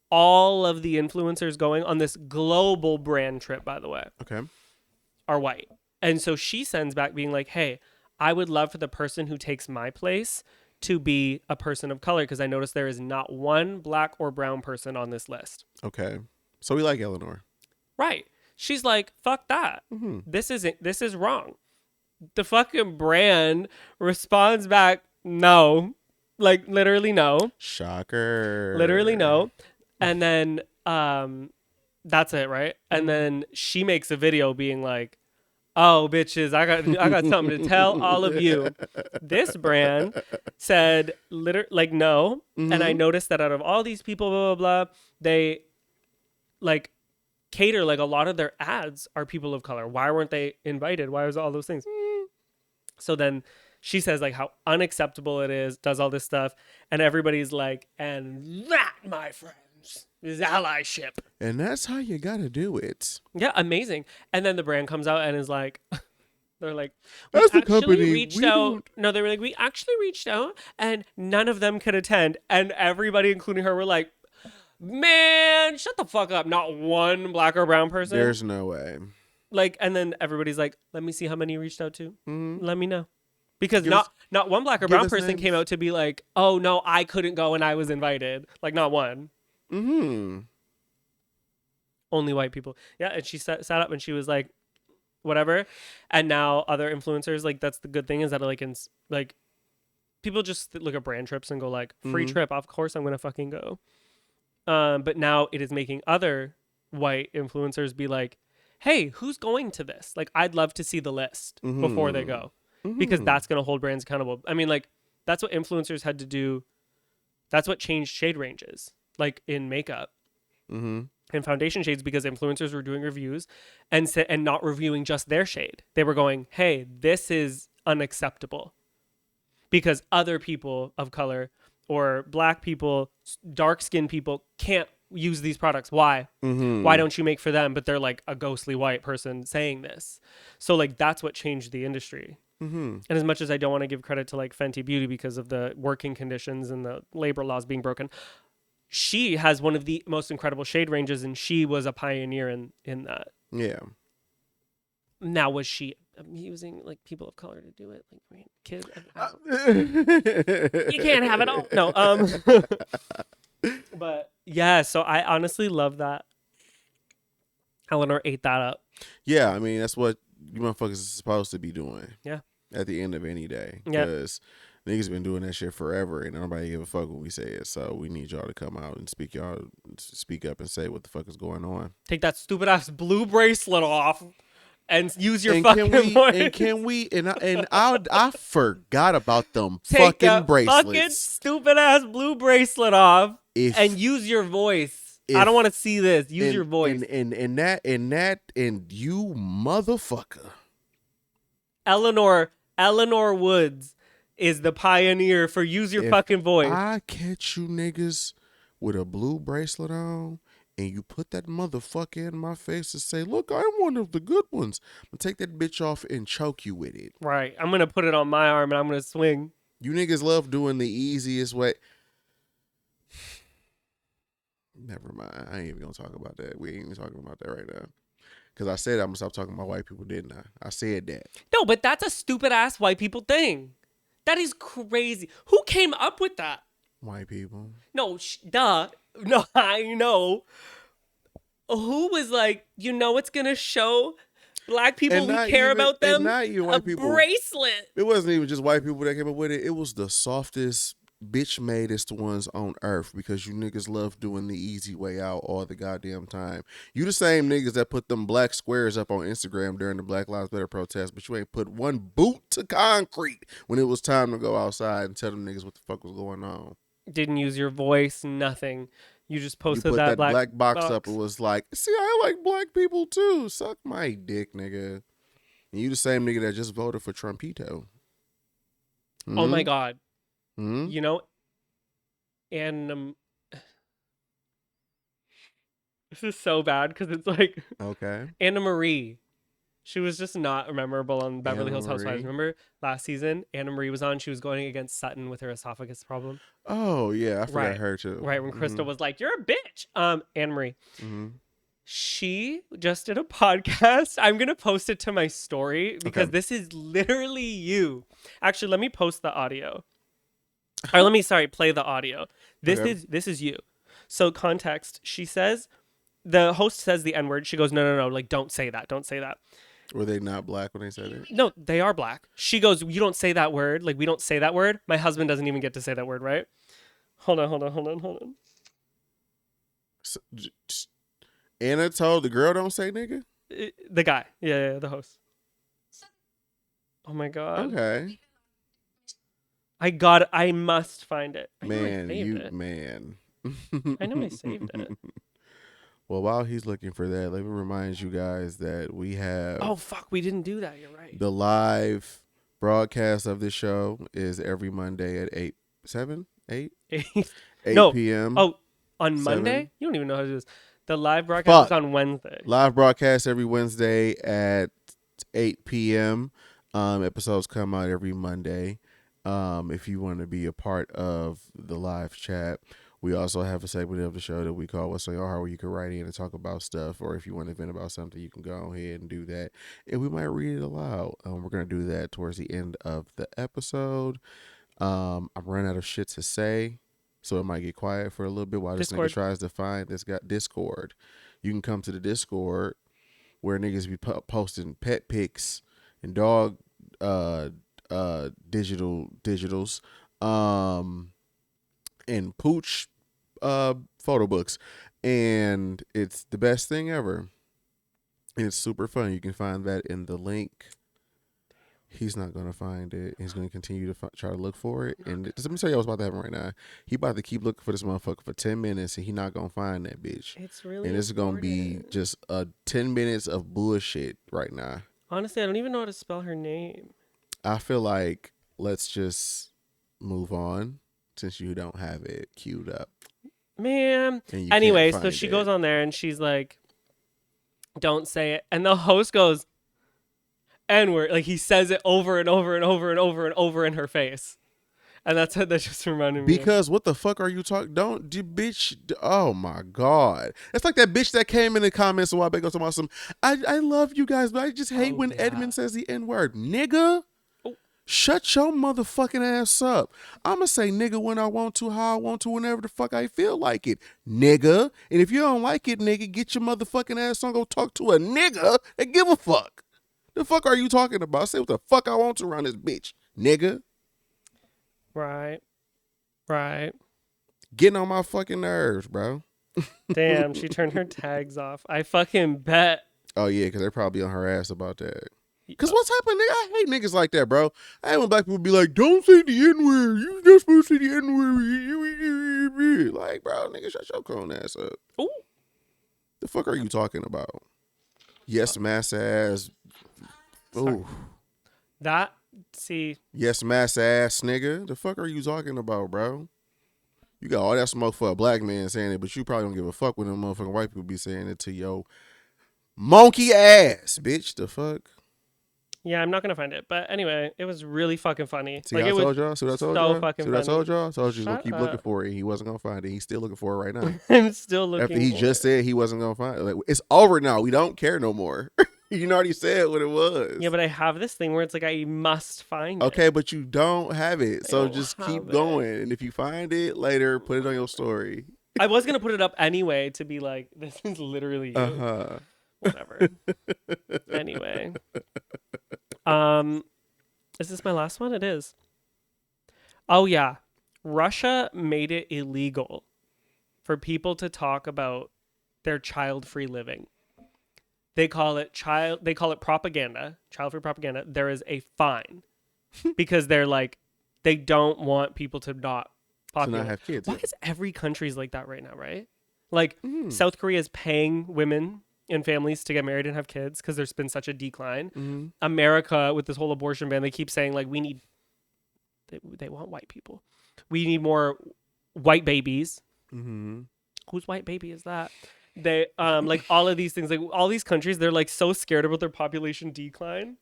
[SPEAKER 2] all of the influencers going on this global brand trip, by the way, are white. And so she sends back being like, hey, I would love for the person who takes my place to be a person of color because I noticed there is not one black or brown person on this list.
[SPEAKER 1] Okay. So we like Elanor.
[SPEAKER 2] Right. She's like, fuck that. This is wrong. The fucking brand responds back, no. Like, literally no.
[SPEAKER 1] Shocker.
[SPEAKER 2] Literally no. And then that's it, right? And then she makes a video being like, oh, bitches, I got something to tell all of you. This brand said like no. And I noticed that out of all these people, blah, blah, blah, they like cater, like a lot of their ads are people of color. Why weren't they invited? Why was all those things? So then she says like how unacceptable it is, does all this stuff. And everybody's like, and that, my friends, is allyship.
[SPEAKER 1] And that's how you got to do it.
[SPEAKER 2] Yeah, amazing. And then the brand comes out and is like, they're like,
[SPEAKER 1] that's the company.
[SPEAKER 2] Reached out. No, they were like, we actually reached out and none of them could attend. And everybody, including her, were like, man, shut the fuck up. Not one black or brown person.
[SPEAKER 1] There's no way.
[SPEAKER 2] Like, and then everybody's like, let me see how many you reached out to. Let me know. Because not one black or brown person came out to be like, oh, no, I couldn't go and I was invited. Like, not one. Only white people. Yeah, and she sat up and she was like, whatever. And now other influencers, like, that's the good thing is that, like people just look at brand trips and go, like, free trip. Of course I'm going to fucking go. But now it is making other white influencers be like, hey, who's going to this? Like, I'd love to see the list before they go. Because that's going to hold brands accountable. I mean, like, that's what influencers had to do. That's what changed shade ranges, like in makeup and foundation shades, because influencers were doing reviews and not reviewing just their shade. They were going, hey, this is unacceptable because other people of color or black people, dark-skinned people can't use these products. Why? Why don't you make for them? But they're like a ghostly white person saying this. So, like, that's what changed the industry. And as much as I don't want to give credit to like Fenty Beauty because of the working conditions and the labor laws being broken, she has one of the most incredible shade ranges and she was a pioneer in that.
[SPEAKER 1] Yeah.
[SPEAKER 2] Now, was she using like people of color to do it? Like, kids, you can't have it all. No. But yeah, so I honestly love that. Elanor ate that up.
[SPEAKER 1] Yeah, I mean, that's what you motherfuckers is supposed to be doing.
[SPEAKER 2] Yeah.
[SPEAKER 1] At the end of any day.
[SPEAKER 2] Yeah.
[SPEAKER 1] Because niggas been doing that shit forever and nobody give a fuck when we say it. So we need y'all to come out and speak up and say what the fuck is going on.
[SPEAKER 2] Take that stupid ass blue bracelet off and use your fucking voice.
[SPEAKER 1] I forgot about them
[SPEAKER 2] Take
[SPEAKER 1] fucking
[SPEAKER 2] that
[SPEAKER 1] bracelets.
[SPEAKER 2] fucking stupid ass blue bracelet off and use your voice. I don't want to see this. Use your voice.
[SPEAKER 1] And you motherfucker.
[SPEAKER 2] Elanor Woods is the pioneer for use your fucking voice.
[SPEAKER 1] I catch you niggas with a blue bracelet on and you put that motherfucker in my face and say, look, I'm one of the good ones. I'm going to take that bitch off and choke you with it.
[SPEAKER 2] Right. I'm going to put it on my arm and I'm going to swing.
[SPEAKER 1] You niggas love doing the easiest way. Never mind. I ain't even going to talk about that. We ain't even talking about that right now. Because I said I'm going to stop talking about white people, didn't I? I said that.
[SPEAKER 2] No, but that's a stupid ass white people thing. That is crazy. Who came up with that?
[SPEAKER 1] White people.
[SPEAKER 2] No, duh. No, I know. Who was like, it's going to show black people we care about them?
[SPEAKER 1] And not even white people.
[SPEAKER 2] Bracelet.
[SPEAKER 1] It wasn't even just white people that came up with it. It was the softest, bitch madest ones on earth because you niggas love doing the easy way out all the goddamn time. You the same niggas that put them black squares up on Instagram during the Black Lives Matter protest, but you ain't put one boot to concrete when it was time to go outside and tell them niggas what the fuck was going on.
[SPEAKER 2] Didn't use your voice, nothing. You just posted
[SPEAKER 1] you put
[SPEAKER 2] that
[SPEAKER 1] black box up. It was like, see, I like black people too. Suck my dick, nigga. And you the same nigga that just voted for Trumpito. Mm-hmm.
[SPEAKER 2] Oh my God.
[SPEAKER 1] Mm-hmm.
[SPEAKER 2] And this is so bad because it's like,
[SPEAKER 1] okay,
[SPEAKER 2] Anna Marie. She was just not memorable on Beverly Hills Housewives. Remember last season, Anna Marie was on. She was going against Sutton with her esophagus problem.
[SPEAKER 1] Oh yeah, I forgot her too.
[SPEAKER 2] Right, when Crystal was like, "You're a bitch," Anna Marie.
[SPEAKER 1] Mm-hmm.
[SPEAKER 2] She just did a podcast. I'm gonna post it to my story because this is literally you. Actually, let me post the audio. Or play the audio. This is you. So context. She says, the host says the N-word. She goes, no, like don't say that. Don't say that.
[SPEAKER 1] Were they not black when they said it?
[SPEAKER 2] No, they are black. She goes, you don't say that word. Like, we don't say that word. My husband doesn't even get to say that word, right? Hold on.
[SPEAKER 1] So, Anna told the girl don't say nigga?
[SPEAKER 2] The guy. Yeah, the host. Oh my God.
[SPEAKER 1] Okay.
[SPEAKER 2] I must find it.
[SPEAKER 1] Man.
[SPEAKER 2] I know I saved it.
[SPEAKER 1] Well, while he's looking for that, let me remind you guys that we have...
[SPEAKER 2] Oh, fuck. We didn't do that. You're right.
[SPEAKER 1] The live broadcast of this show is every Monday at 8 p.m.
[SPEAKER 2] Oh, on
[SPEAKER 1] 7?
[SPEAKER 2] Monday? You don't even know how to do this. The live broadcast is on Wednesday.
[SPEAKER 1] Live broadcast every Wednesday at 8 p.m. Episodes come out every Monday. If you want to be a part of the live chat. We also have a segment of the show that we call What's on Your Heart, where you can write in and talk about stuff, or if you want to vent about something, you can go ahead and do that, and we might read it aloud. We're going to do that towards the end of the episode. I'm running out of shit to say, so it might get quiet for a little bit while this nigga tries to find this guy. Discord. You can come to the Discord where niggas be posting pet pics and dog digitals and pooch photo books, and it's the best thing ever, and it's super fun. You can find that in the link. He's not going to find it. He's going to continue to try to look for it, and let me tell you what's about to happen right now. He about to keep looking for this motherfucker for 10 minutes, and he not going to find that bitch.
[SPEAKER 2] It's really
[SPEAKER 1] and it's going to be just 10 minutes of bullshit right now.
[SPEAKER 2] Honestly, I don't even know how to spell her name.
[SPEAKER 1] I feel like let's just move on since you don't have it queued up.
[SPEAKER 2] Man. Anyway, so she goes on there and she's like, don't say it. And the host goes, N-word. Like, he says it over and over and over and over and over in her face. And that just reminded me.
[SPEAKER 1] Because what the fuck are you talking? Bitch. Oh my God. It's like that bitch that came in the comments a while back talking about I love you guys, but I just hate when Edmund says the N-word. Nigga. Shut your motherfucking ass up. I'ma say nigga when I want to, how I want to, whenever the fuck I feel like it, nigga. And if you don't like it, nigga, get your motherfucking ass on, go talk to a nigga and give a fuck. The fuck are you talking about? I say what the fuck I want to around this bitch, nigga.
[SPEAKER 2] Right.
[SPEAKER 1] Getting on my fucking nerves, bro.
[SPEAKER 2] Damn, she turned her tags off. I fucking bet.
[SPEAKER 1] Oh yeah, because they're probably on her ass about that. Because what's happening, nigga? I hate niggas like that, bro. I hate when black people be like, don't say the N-word. You not supposed to say the N-word. Like, bro, nigga, shut your cone ass up.
[SPEAKER 2] Ooh.
[SPEAKER 1] The fuck are you talking about? Yes, mass ass. Ooh.
[SPEAKER 2] That, see.
[SPEAKER 1] Yes, mass ass, nigga. The fuck are you talking about, bro? You got all that smoke for a black man saying it, but you probably don't give a fuck when them motherfucking white people be saying it to your monkey ass, bitch. The fuck?
[SPEAKER 2] Yeah, I'm not gonna find it. But anyway, it was really fucking funny.
[SPEAKER 1] See, I told y'all. See what I told y'all.
[SPEAKER 2] Fucking
[SPEAKER 1] See what I
[SPEAKER 2] funny.
[SPEAKER 1] told y'all. I told you he's gonna keep looking
[SPEAKER 2] up.
[SPEAKER 1] for it. He wasn't gonna find it. He's still looking for it right now.
[SPEAKER 2] I'm still looking.
[SPEAKER 1] After he just said he wasn't gonna find it, like, it's over now. We don't care no more. You already said what it was.
[SPEAKER 2] Yeah, but I have this thing where it's like I must find it.
[SPEAKER 1] Okay, but you don't have it, so just keep
[SPEAKER 2] have
[SPEAKER 1] going. And if you find it later, put it on your story.
[SPEAKER 2] I was gonna put it up anyway to be like, this is literally you. Whatever. Anyway. Is this my last one? It is. Oh yeah. Russia made it illegal for people to talk about their child-free living. They call it propaganda, child-free propaganda. There is a fine because they're like, they don't want people to not populate.
[SPEAKER 1] To not have kids.
[SPEAKER 2] Why is every country's like that right now, right? Like South Korea is paying women and families to get married and have kids because there's been such a decline. America, with this whole abortion ban, they keep saying like they want white people. We need more white babies. Whose white baby is that? They like all of these things, like all these countries, they're like so scared about their population decline.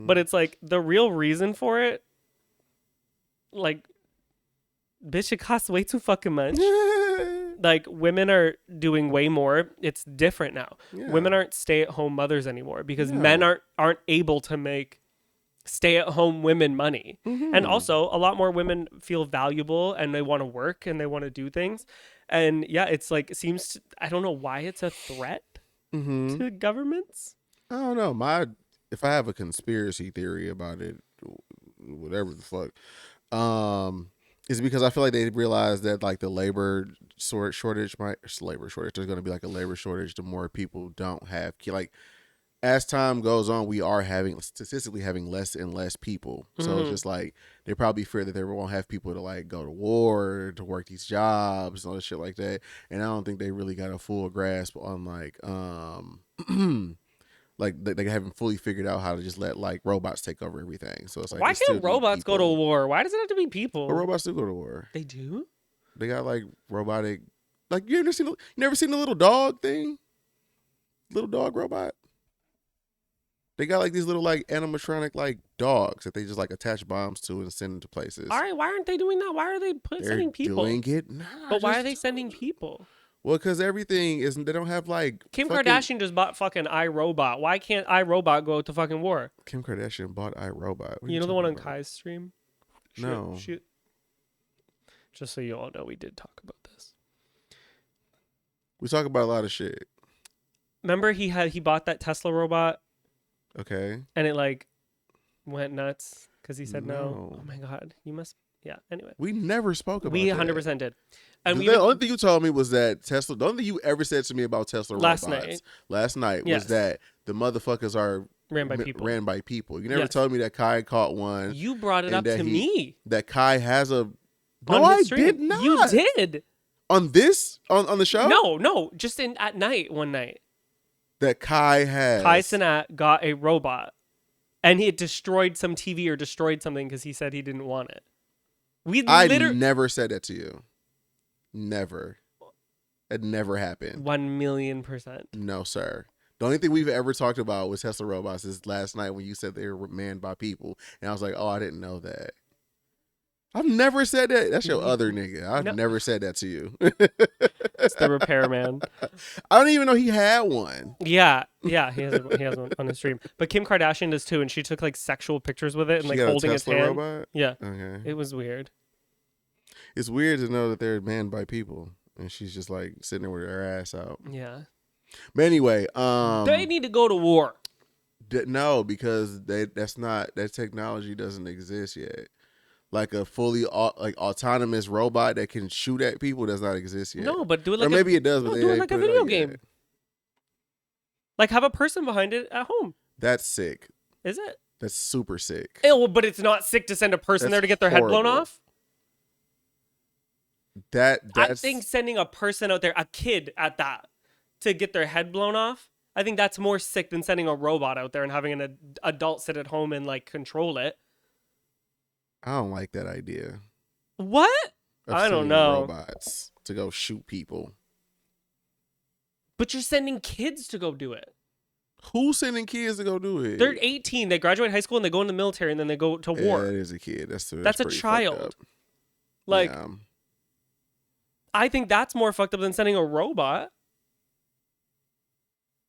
[SPEAKER 2] But it's like the real reason for it, like, bitch, it costs way too fucking much. Like, women are doing way more. It's different now. Yeah. Women aren't stay-at-home mothers anymore because men aren't able to make stay-at-home women money. And also, a lot more women feel valuable and they want to work and they want to do things. And yeah, it's like, it seems to, I don't know why it's a threat to governments.
[SPEAKER 1] I don't know. If I have a conspiracy theory about it, whatever the fuck, is because I feel like they realize that like the labor shortage, there's going to be like a labor shortage the more people don't have like as time goes on, we are statistically having less and less people. So it's just like they probably fear that they won't have people to like go to war, to work these jobs and all this shit like that. And I don't think they really got a full grasp on like like they haven't fully figured out how to just let like robots take over everything. So it's like,
[SPEAKER 2] why can't robots go to war? Why does it have to be people?
[SPEAKER 1] But robots do go to war.
[SPEAKER 2] They do?
[SPEAKER 1] They got like robotic, like you never seen the little dog thing? Little dog robot? They got like these little like animatronic like dogs that they just like attach bombs to and send into places.
[SPEAKER 2] All right, why aren't they doing that? Why are they sending people?
[SPEAKER 1] They're doing it. Nah,
[SPEAKER 2] but why are they sending people?
[SPEAKER 1] Well, because everything isn't. They don't have like.
[SPEAKER 2] Kim Kardashian just bought fucking iRobot. Why can't iRobot go to fucking war?
[SPEAKER 1] Kim Kardashian bought iRobot.
[SPEAKER 2] You know the one on Kai's stream?
[SPEAKER 1] No.
[SPEAKER 2] Just so you all know, we did talk about this.
[SPEAKER 1] We talk about a lot of shit.
[SPEAKER 2] Remember he bought that Tesla robot?
[SPEAKER 1] Okay.
[SPEAKER 2] And it like went nuts because he said no. Oh my god, you must. Yeah. Anyway,
[SPEAKER 1] we never spoke about.
[SPEAKER 2] We 100% did. And
[SPEAKER 1] the only thing you told me was that Tesla. The only thing you ever said to me about Tesla
[SPEAKER 2] last
[SPEAKER 1] robots
[SPEAKER 2] night
[SPEAKER 1] was that the motherfuckers are
[SPEAKER 2] ran by people.
[SPEAKER 1] You never told me that Kai caught one.
[SPEAKER 2] You brought it up to me.
[SPEAKER 1] That Kai has a. No, I did not.
[SPEAKER 2] You did.
[SPEAKER 1] On this on the show?
[SPEAKER 2] No, just at night one night.
[SPEAKER 1] That Kai
[SPEAKER 2] Cenat got a robot, and he had destroyed some TV or destroyed something because he said he didn't want it. I
[SPEAKER 1] never said that to you. Never. It never happened.
[SPEAKER 2] 1,000,000%.
[SPEAKER 1] No, sir. The only thing we've ever talked about with Tesla robots is last night when you said they were manned by people, and I was like, oh, I didn't know that. I've never said that. That's your other nigga. I've never said that to you.
[SPEAKER 2] It's the repairman.
[SPEAKER 1] I don't even know he had one.
[SPEAKER 2] Yeah, he has one on his stream. But Kim Kardashian does too, and she took like sexual pictures with it and
[SPEAKER 1] She
[SPEAKER 2] like
[SPEAKER 1] got a
[SPEAKER 2] holding its
[SPEAKER 1] Tesla
[SPEAKER 2] hand.
[SPEAKER 1] robot?
[SPEAKER 2] Yeah,
[SPEAKER 1] Okay.
[SPEAKER 2] it was weird.
[SPEAKER 1] It's weird to know that they're manned by people, and she's just like sitting there with her ass out.
[SPEAKER 2] Yeah.
[SPEAKER 1] But anyway,
[SPEAKER 2] They need to go to war.
[SPEAKER 1] no, because that technology doesn't exist yet. Like a fully like autonomous robot that can shoot at people does not exist yet.
[SPEAKER 2] No, but do it like
[SPEAKER 1] or maybe it does, but
[SPEAKER 2] no,
[SPEAKER 1] they
[SPEAKER 2] do it
[SPEAKER 1] ain't
[SPEAKER 2] like a
[SPEAKER 1] put it
[SPEAKER 2] video
[SPEAKER 1] out yet.
[SPEAKER 2] game. Like have a person behind it at home.
[SPEAKER 1] That's sick.
[SPEAKER 2] Is it?
[SPEAKER 1] That's super sick.
[SPEAKER 2] Ew, but it's not sick to send a person
[SPEAKER 1] That's
[SPEAKER 2] there to get their head blown
[SPEAKER 1] horrible.
[SPEAKER 2] off. I think sending a person out there, a kid at that, to get their head blown off, I think that's more sick than sending a robot out there and having an adult sit at home and like control it.
[SPEAKER 1] I don't like that idea.
[SPEAKER 2] What?
[SPEAKER 1] Of
[SPEAKER 2] I don't
[SPEAKER 1] sending
[SPEAKER 2] know.
[SPEAKER 1] robots to go shoot people.
[SPEAKER 2] But you're sending kids to go do it.
[SPEAKER 1] Who's sending kids to go do it?
[SPEAKER 2] They're 18. They graduate high school and they go in the military and then they go to war.
[SPEAKER 1] Yeah, that is a kid. That's
[SPEAKER 2] a
[SPEAKER 1] pretty fucked
[SPEAKER 2] child.
[SPEAKER 1] up.
[SPEAKER 2] Like,
[SPEAKER 1] yeah.
[SPEAKER 2] I think that's more fucked up than sending a robot.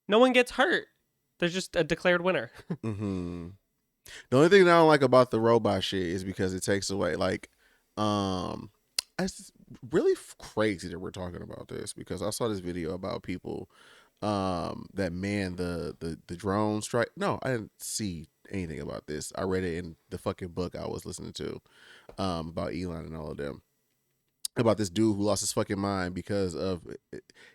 [SPEAKER 2] No one gets hurt. There's just a declared winner.
[SPEAKER 1] Mm-hmm. The only thing that I don't like about the robot shit is because it takes away, like, it's really crazy that we're talking about this because I saw this video about people that man the drone strike. No, I didn't see anything about this. I read it in the fucking book I was listening to about Elon and all of them. About this dude who lost his fucking mind because of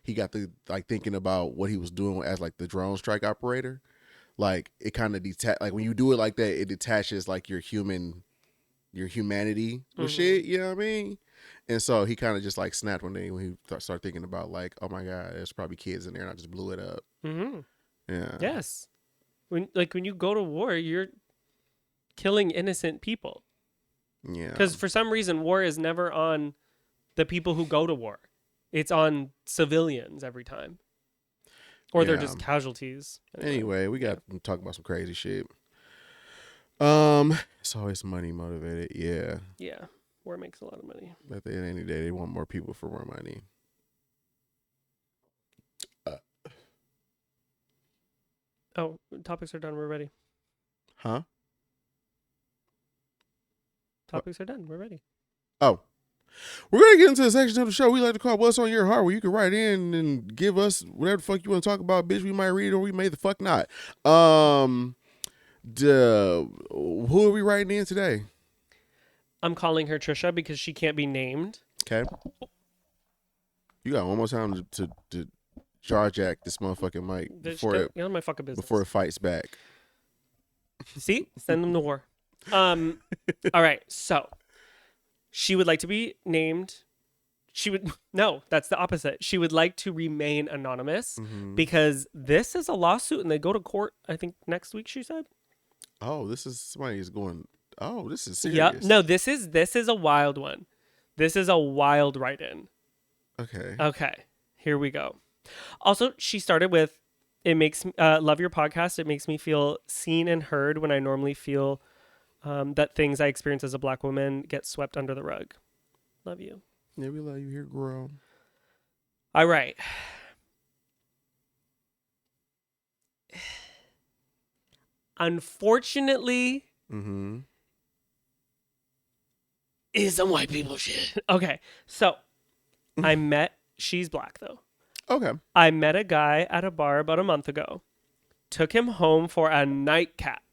[SPEAKER 1] he got the like thinking about what he was doing as like the drone strike operator. Like it kind of like when you do it like that, it detaches like your humanity with shit. You know what I mean? And so he kind of just like snapped one day when he started thinking about like, oh my god, there's probably kids in there, and I just blew it up.
[SPEAKER 2] Mm-hmm.
[SPEAKER 1] Yeah.
[SPEAKER 2] Yes. When you go to war, you're killing innocent people.
[SPEAKER 1] Yeah.
[SPEAKER 2] Because for some reason, war is never on the people who go to war. It's on civilians every time. Or they're just casualties.
[SPEAKER 1] Anyway, we got to talk about some crazy shit. It's always money motivated. Yeah.
[SPEAKER 2] Yeah. War makes a lot of money.
[SPEAKER 1] At the end of the day, they want more people for more money.
[SPEAKER 2] Oh, topics are done. We're ready.
[SPEAKER 1] Huh?
[SPEAKER 2] Topics are done. We're ready.
[SPEAKER 1] Oh. We're going to get into the section of the show we like to call What's on Your Heart, where you can write in and give us whatever the fuck you want to talk about, bitch. We might read it or we may the fuck not. Who are we writing in today?
[SPEAKER 2] I'm calling her Trisha because she can't be named.
[SPEAKER 1] Okay. You got one more time to jar jack this motherfucking mic
[SPEAKER 2] Get on my fucking business.
[SPEAKER 1] before it fights back.
[SPEAKER 2] See? Send them to war. All right. So she would like to be named. No, that's the opposite. She would like to remain anonymous because this is a lawsuit and they go to court, I think next week, she said.
[SPEAKER 1] Oh, this is somebody is going. Oh, this is serious.
[SPEAKER 2] Yep. No, this is a wild one. This is a wild write-in. Okay. Here we go. Also, she started with, it makes love your podcast. It makes me feel seen and heard when I normally feel that things I experience as a Black woman get swept under the rug. Love you.
[SPEAKER 1] Yeah, we love you here, girl.
[SPEAKER 2] All right. Unfortunately, is some white people shit. Okay, so she's Black though.
[SPEAKER 1] Okay.
[SPEAKER 2] I met a guy at a bar about a month ago. Took him home for a nightcap.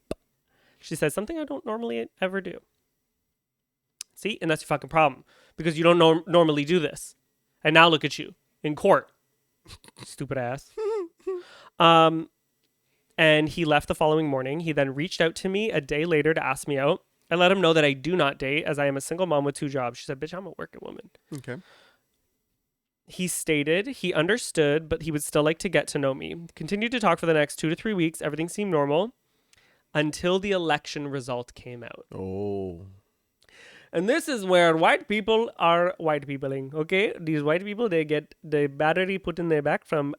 [SPEAKER 2] She said something I don't normally ever do. See, and that's your fucking problem because you don't normally do this. And now look at you in court, stupid ass. And he left the following morning. He then reached out to me a day later to ask me out. I let him know that I do not date as I am a single mom with 2 jobs. She said, bitch, I'm a working woman.
[SPEAKER 1] Okay.
[SPEAKER 2] He stated he understood, but he would still like to get to know me. Continued to talk for the next 2 to 3 weeks. Everything seemed normal until the election result came out.
[SPEAKER 1] Oh.
[SPEAKER 2] And this is where white people are white peopling, okay? These white people, they get the battery put in their back from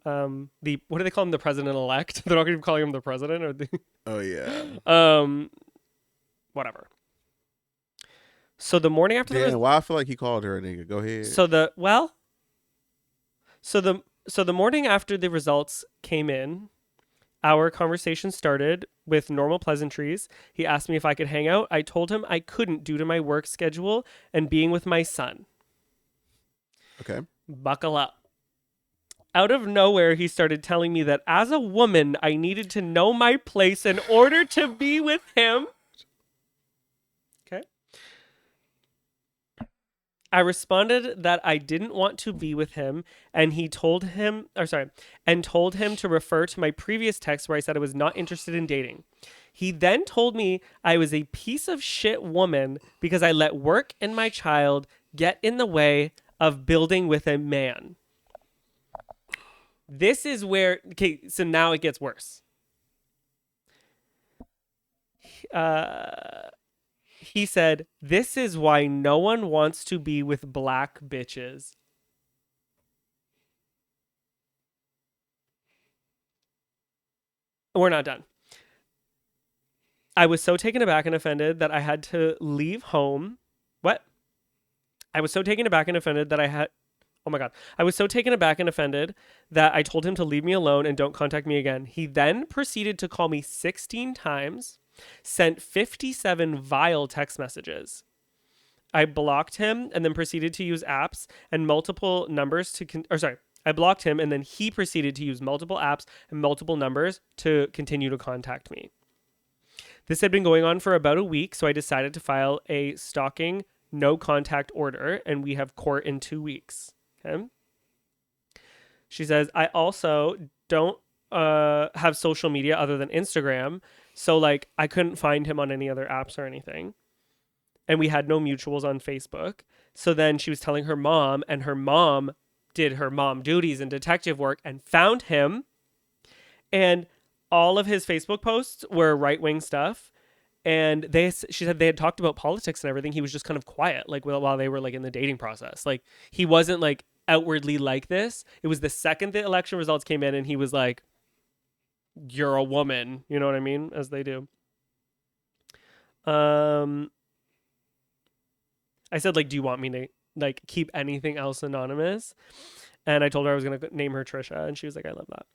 [SPEAKER 2] the, what do they call him, the president-elect? They're not going to be calling him the president or the...
[SPEAKER 1] Oh, yeah.
[SPEAKER 2] Whatever. So the morning after
[SPEAKER 1] Damn, why I feel like he called her a nigga. Go ahead.
[SPEAKER 2] So So the morning after the results came in, our conversation started with normal pleasantries. He asked me if I could hang out. I told him I couldn't due to my work schedule and being with my son.
[SPEAKER 1] Okay.
[SPEAKER 2] Buckle up. Out of nowhere, he started telling me that as a woman, I needed to know my place in order to be with him. Okay. I responded that I didn't want to be with him, and told him to refer to my previous text where I said I was not interested in dating. He then told me I was a piece of shit woman because I let work and my child get in the way of building with a man. This is where, okay, so now it gets worse. He said, "This is why no one wants to be with black bitches." We're not done. I was so taken aback and offended that I had to leave home. What? I was so taken aback and offended that I had. Oh my God. I was so taken aback and offended that I told him to leave me alone and don't contact me again. He then proceeded to call me 16 times, sent 57 vile text messages. I blocked him and then proceeded to use apps and multiple numbers I blocked him and then he proceeded to use multiple apps and multiple numbers to continue to contact me. This had been going on for about a week, so I decided to file a stalking no contact order, and we have court in 2 weeks. Okay. She says, I also don't have social media other than Instagram, so like I couldn't find him on any other apps or anything. And we had no mutuals on Facebook. So then she was telling her mom, and her mom did her mom duties and detective work and found him. And all of his Facebook posts were right-wing stuff. And she said they had talked about politics and everything. He was just kind of quiet, like while they were like in the dating process. Like he wasn't like outwardly like this. It was the second the election results came in and he was like, "You're a woman," you know what I mean? As they do. I said, like, do you want me to like keep anything else anonymous? And I told her I was going to name her Trisha. And she was like, I love that.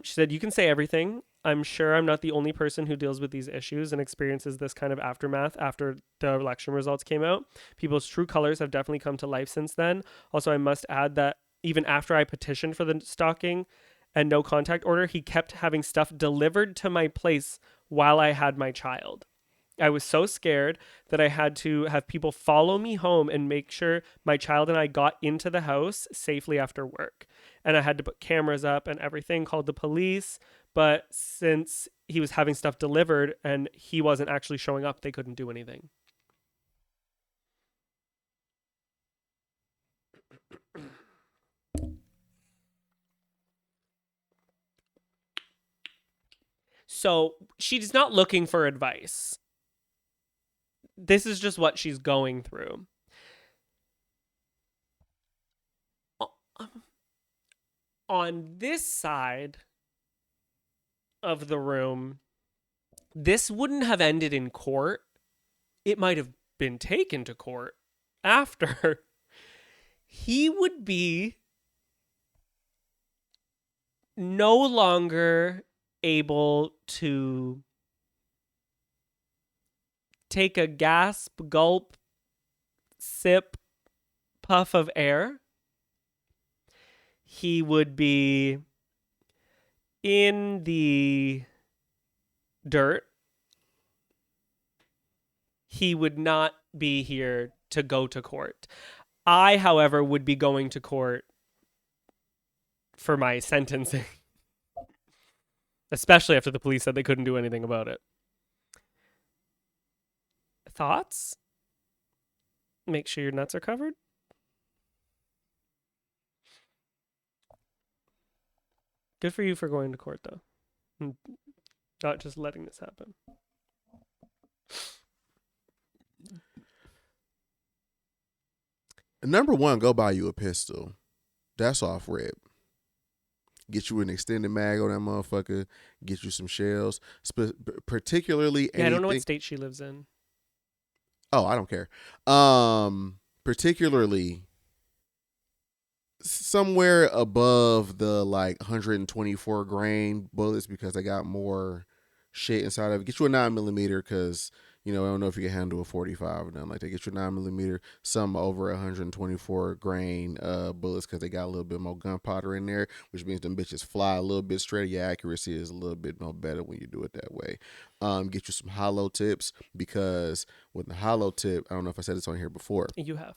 [SPEAKER 2] She said, you can say everything. I'm sure I'm not the only person who deals with these issues and experiences this kind of aftermath after the election results came out. People's true colors have definitely come to life since then. Also, I must add that even after I petitioned for the stalking and no contact order, he kept having stuff delivered to my place while I had my child. I was so scared that I had to have people follow me home and make sure my child and I got into the house safely after work. And I had to put cameras up and everything, called the police. But since he was having stuff delivered and he wasn't actually showing up, they couldn't do anything. So she's not looking for advice. This is just what she's going through. On this side of the room, this wouldn't have ended in court. It might have been taken to court after. He would be no longer able to take a gasp, gulp, sip, puff of air. He would be in the dirt. He would not be here to go to court. I, however, would be going to court for my sentencing, especially after the police said they couldn't do anything about it. Thoughts? Make sure your nuts are covered. Good for you for going to court, though. Not just letting this happen.
[SPEAKER 1] Number one, go buy you a pistol. That's off rip. Get you an extended mag on that motherfucker. Get you some shells. Particularly anything.
[SPEAKER 2] I don't know what state she lives in.
[SPEAKER 1] Oh, I don't care. Particularly somewhere above the like 124 grain bullets because they got more shit inside of it. Get you a 9mm because I don't know if you can handle a 45 or nothing like that. Get you a 9mm, some over 124 grain bullets because they got a little bit more gunpowder in there, which means them bitches fly a little bit straighter. Your accuracy is a little bit more better when you do it that way. Get you some hollow tips because with the hollow tip, I don't know if I said this on here before.
[SPEAKER 2] You have.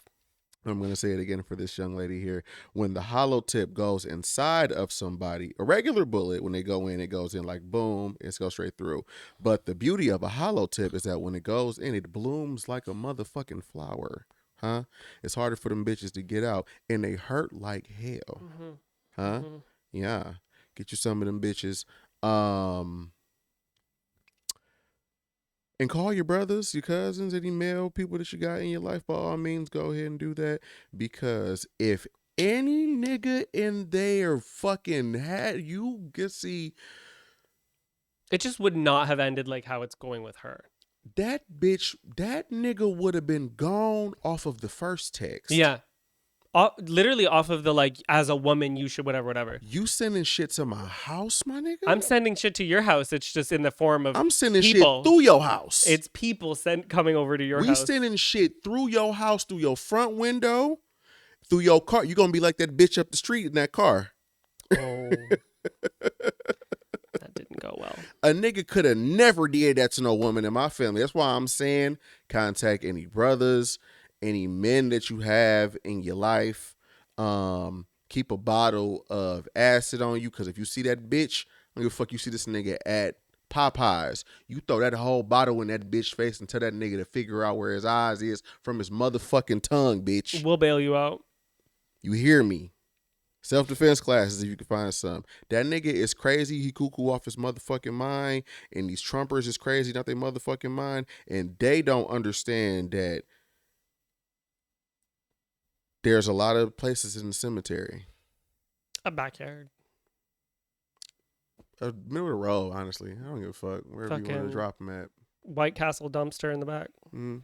[SPEAKER 1] I'm going to say it again for this young lady here. When the hollow tip goes inside of somebody, a regular bullet, when they go in, it goes in like boom, it goes straight through. But the beauty of a hollow tip is that when it goes in, it blooms like a motherfucking flower. Huh? It's harder for them bitches to get out, and they hurt like hell.
[SPEAKER 2] Mm-hmm.
[SPEAKER 1] Huh?
[SPEAKER 2] Mm-hmm.
[SPEAKER 1] Yeah. Get you some of them bitches. And call your brothers, your cousins, any male people that you got in your life. By all means, go ahead and do that. Because if any nigga in there fucking had you get see
[SPEAKER 2] It just would not have ended like how it's going with her.
[SPEAKER 1] that bitch, that nigga would have been gone off of the first text.
[SPEAKER 2] Yeah. Literally off of the like, as a woman, you should whatever.
[SPEAKER 1] You sending shit to my house, my nigga?
[SPEAKER 2] I'm sending shit to your house. It's just in the form of
[SPEAKER 1] I'm sending
[SPEAKER 2] people.
[SPEAKER 1] shit through your house.
[SPEAKER 2] It's people coming over to your house.
[SPEAKER 1] We sending shit through your house, through your front window, through your car. You gonna be like that bitch up the street in that car.
[SPEAKER 2] Oh. That didn't go well.
[SPEAKER 1] A nigga could have never did that to no woman in my family. That's why I'm saying contact any brothers, any men that you have in your life. Keep a bottle of acid on you, because if you see that bitch, I don't give a fuck, you see this nigga at Popeyes, you throw that whole bottle in that bitch face and tell that nigga to figure out where his eyes is from his motherfucking tongue, bitch.
[SPEAKER 2] We'll bail you out.
[SPEAKER 1] You hear me? Self-defense classes if you can find some. That nigga is crazy. He cuckoo off his motherfucking mind. And these Trumpers is crazy, not their motherfucking mind. And they don't understand that there's a lot of places in the cemetery.
[SPEAKER 2] A backyard.
[SPEAKER 1] Middle of the road, honestly. I don't give a fuck. Wherever you want to drop them at.
[SPEAKER 2] White Castle dumpster in the back.
[SPEAKER 1] Mm.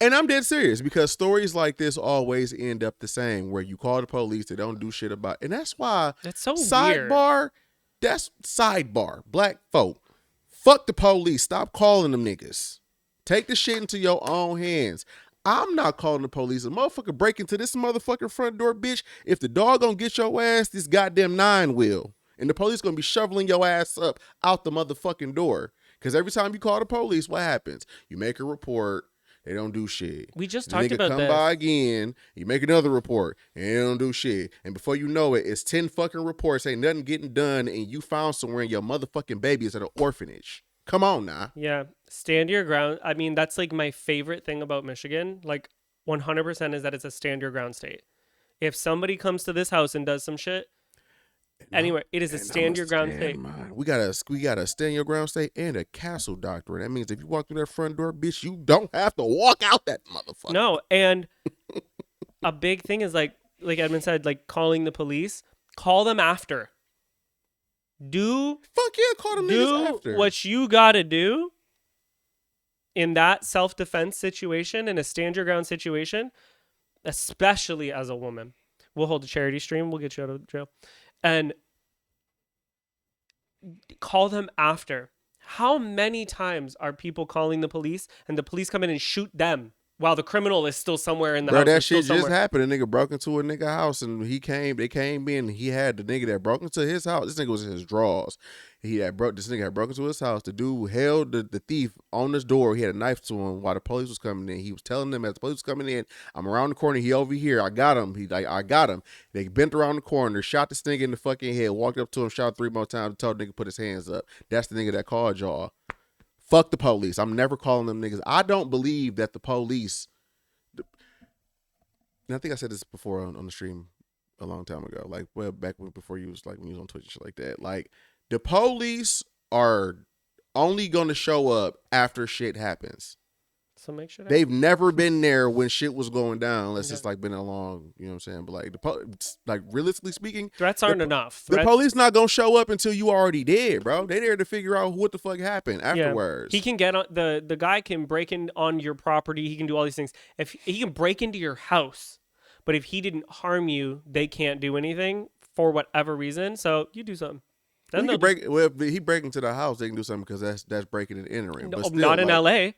[SPEAKER 1] And I'm dead serious, because stories like this always end up the same, where you call the police, they don't do shit about it. And that's why
[SPEAKER 2] That's so
[SPEAKER 1] sidebar,
[SPEAKER 2] weird.
[SPEAKER 1] that's sidebar. Black folk, fuck the police. Stop calling them niggas. Take the shit into your own hands. I'm not calling the police. A motherfucker break into this motherfucking front door, bitch. If the dog gonna get your ass, this goddamn 9 will. And the police gonna be shoveling your ass up out the motherfucking door. Because every time you call the police, what happens? You make a report. They don't do shit.
[SPEAKER 2] We just
[SPEAKER 1] The
[SPEAKER 2] talked
[SPEAKER 1] nigga
[SPEAKER 2] about
[SPEAKER 1] come
[SPEAKER 2] this.
[SPEAKER 1] by again. You make another report, and they don't do shit. And before you know it, it's 10 fucking reports. Ain't nothing getting done, and you found somewhere and your motherfucking baby is at an orphanage. Come on now.
[SPEAKER 2] Yeah. Stand your ground. I mean, that's like my favorite thing about Michigan. Like 100% is that it's a stand your ground state. If somebody comes to this house and does some shit, anyway, it is a stand your ground state.
[SPEAKER 1] We got a stand your ground state and a castle doctrine. That means if you walk through that front door, bitch, you don't have to walk out that motherfucker.
[SPEAKER 2] No, and a big thing is like Edmund said, like calling the police. Call them after.
[SPEAKER 1] Fuck yeah, call them niggas after.
[SPEAKER 2] What you gotta do in that self-defense situation, in a stand your ground situation, especially as a woman. We'll hold a charity stream. We'll get you out of jail. And call them after. How many times are people calling the police and the police come in and shoot them while the criminal is still somewhere in the house?
[SPEAKER 1] Bro, that shit just happened. A nigga broke into a nigga house, and they came in, he had the nigga that broke into his house. This nigga was in his drawers. This nigga had broke into his house. The dude held the thief on his door. He had a knife to him while the police was coming in. He was telling them as the police was coming in, I'm around the corner. He over here. I got him. I got him. They bent around the corner, shot this nigga in the fucking head, walked up to him, shot 3 more times, told the nigga put his hands up. That's the nigga that called y'all. Fuck the police. I'm never calling them niggas. I don't believe that the police... And I think I said this before on the stream a long time ago, like back before you was like when you was on Twitch and shit like that. Like the police are only gonna show up after shit happens.
[SPEAKER 2] So make sure
[SPEAKER 1] they've never been there when shit was going down, unless it's like been a long, you know what I'm saying. But like realistically speaking,
[SPEAKER 2] threats aren't enough.
[SPEAKER 1] The police not gonna show up until you already dead, bro. They there to figure out what the fuck happened afterwards.
[SPEAKER 2] He can get on the guy can break in on your property. He can do all these things. If he can break into your house, But if he didn't harm you, they can't do anything for whatever reason. So you do something.
[SPEAKER 1] Well,
[SPEAKER 2] Then
[SPEAKER 1] he
[SPEAKER 2] they'll
[SPEAKER 1] can break. Well, if he break into the house, they can do something because that's breaking and entering. But
[SPEAKER 2] no,
[SPEAKER 1] still,
[SPEAKER 2] not in
[SPEAKER 1] like,
[SPEAKER 2] LA.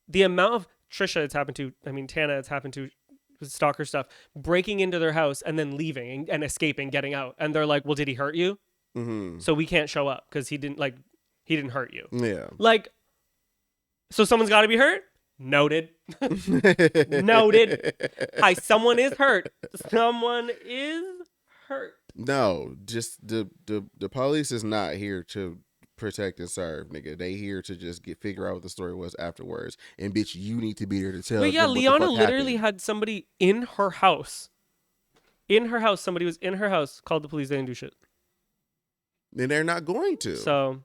[SPEAKER 2] The amount of Trisha it's happened to, I mean, Tana it's happened to, with stalker stuff, breaking into their house and then leaving and escaping, getting out. And they're like, well, did he hurt you?
[SPEAKER 1] mm-hmm.
[SPEAKER 2] So we can't show up because he didn't hurt you.
[SPEAKER 1] Yeah.
[SPEAKER 2] Like, so someone's got to be hurt? Noted. Noted. Hi, someone is hurt. Someone is hurt.
[SPEAKER 1] No, just the police is not here to protect and serve, nigga. They here to just figure out what the story was afterwards. And bitch, you need to be there to tell.
[SPEAKER 2] But yeah,
[SPEAKER 1] them what the
[SPEAKER 2] Liana
[SPEAKER 1] fuck
[SPEAKER 2] literally
[SPEAKER 1] happened.
[SPEAKER 2] had somebody in her house. In her house, somebody was in her house, called the police, they didn't do shit.
[SPEAKER 1] And they're not going to.
[SPEAKER 2] So,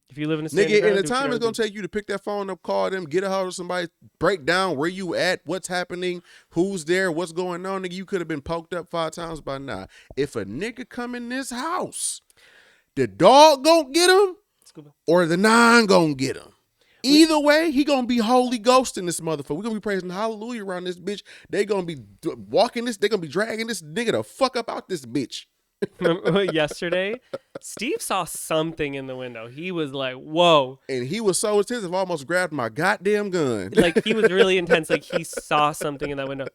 [SPEAKER 2] if you live in a state,
[SPEAKER 1] Nigga, and the time it's gonna take you to pick that phone up, call them, get a hold of somebody, break down where you at, what's happening, who's there, what's going on. Nigga, you could have been poked up 5 times by now. If a nigga come in this house, the dog gonna get him, or the 9 gonna get him. Either way, he gonna be holy ghosting this motherfucker. We gonna be praising hallelujah around this bitch. They gonna be walking this. They gonna be dragging this nigga the fuck up out this bitch.
[SPEAKER 2] Remember yesterday, Steve saw something in the window. He was like, whoa.
[SPEAKER 1] And he was so attentive, almost grabbed my goddamn gun.
[SPEAKER 2] Like, he was really intense. Like, he saw something in that window.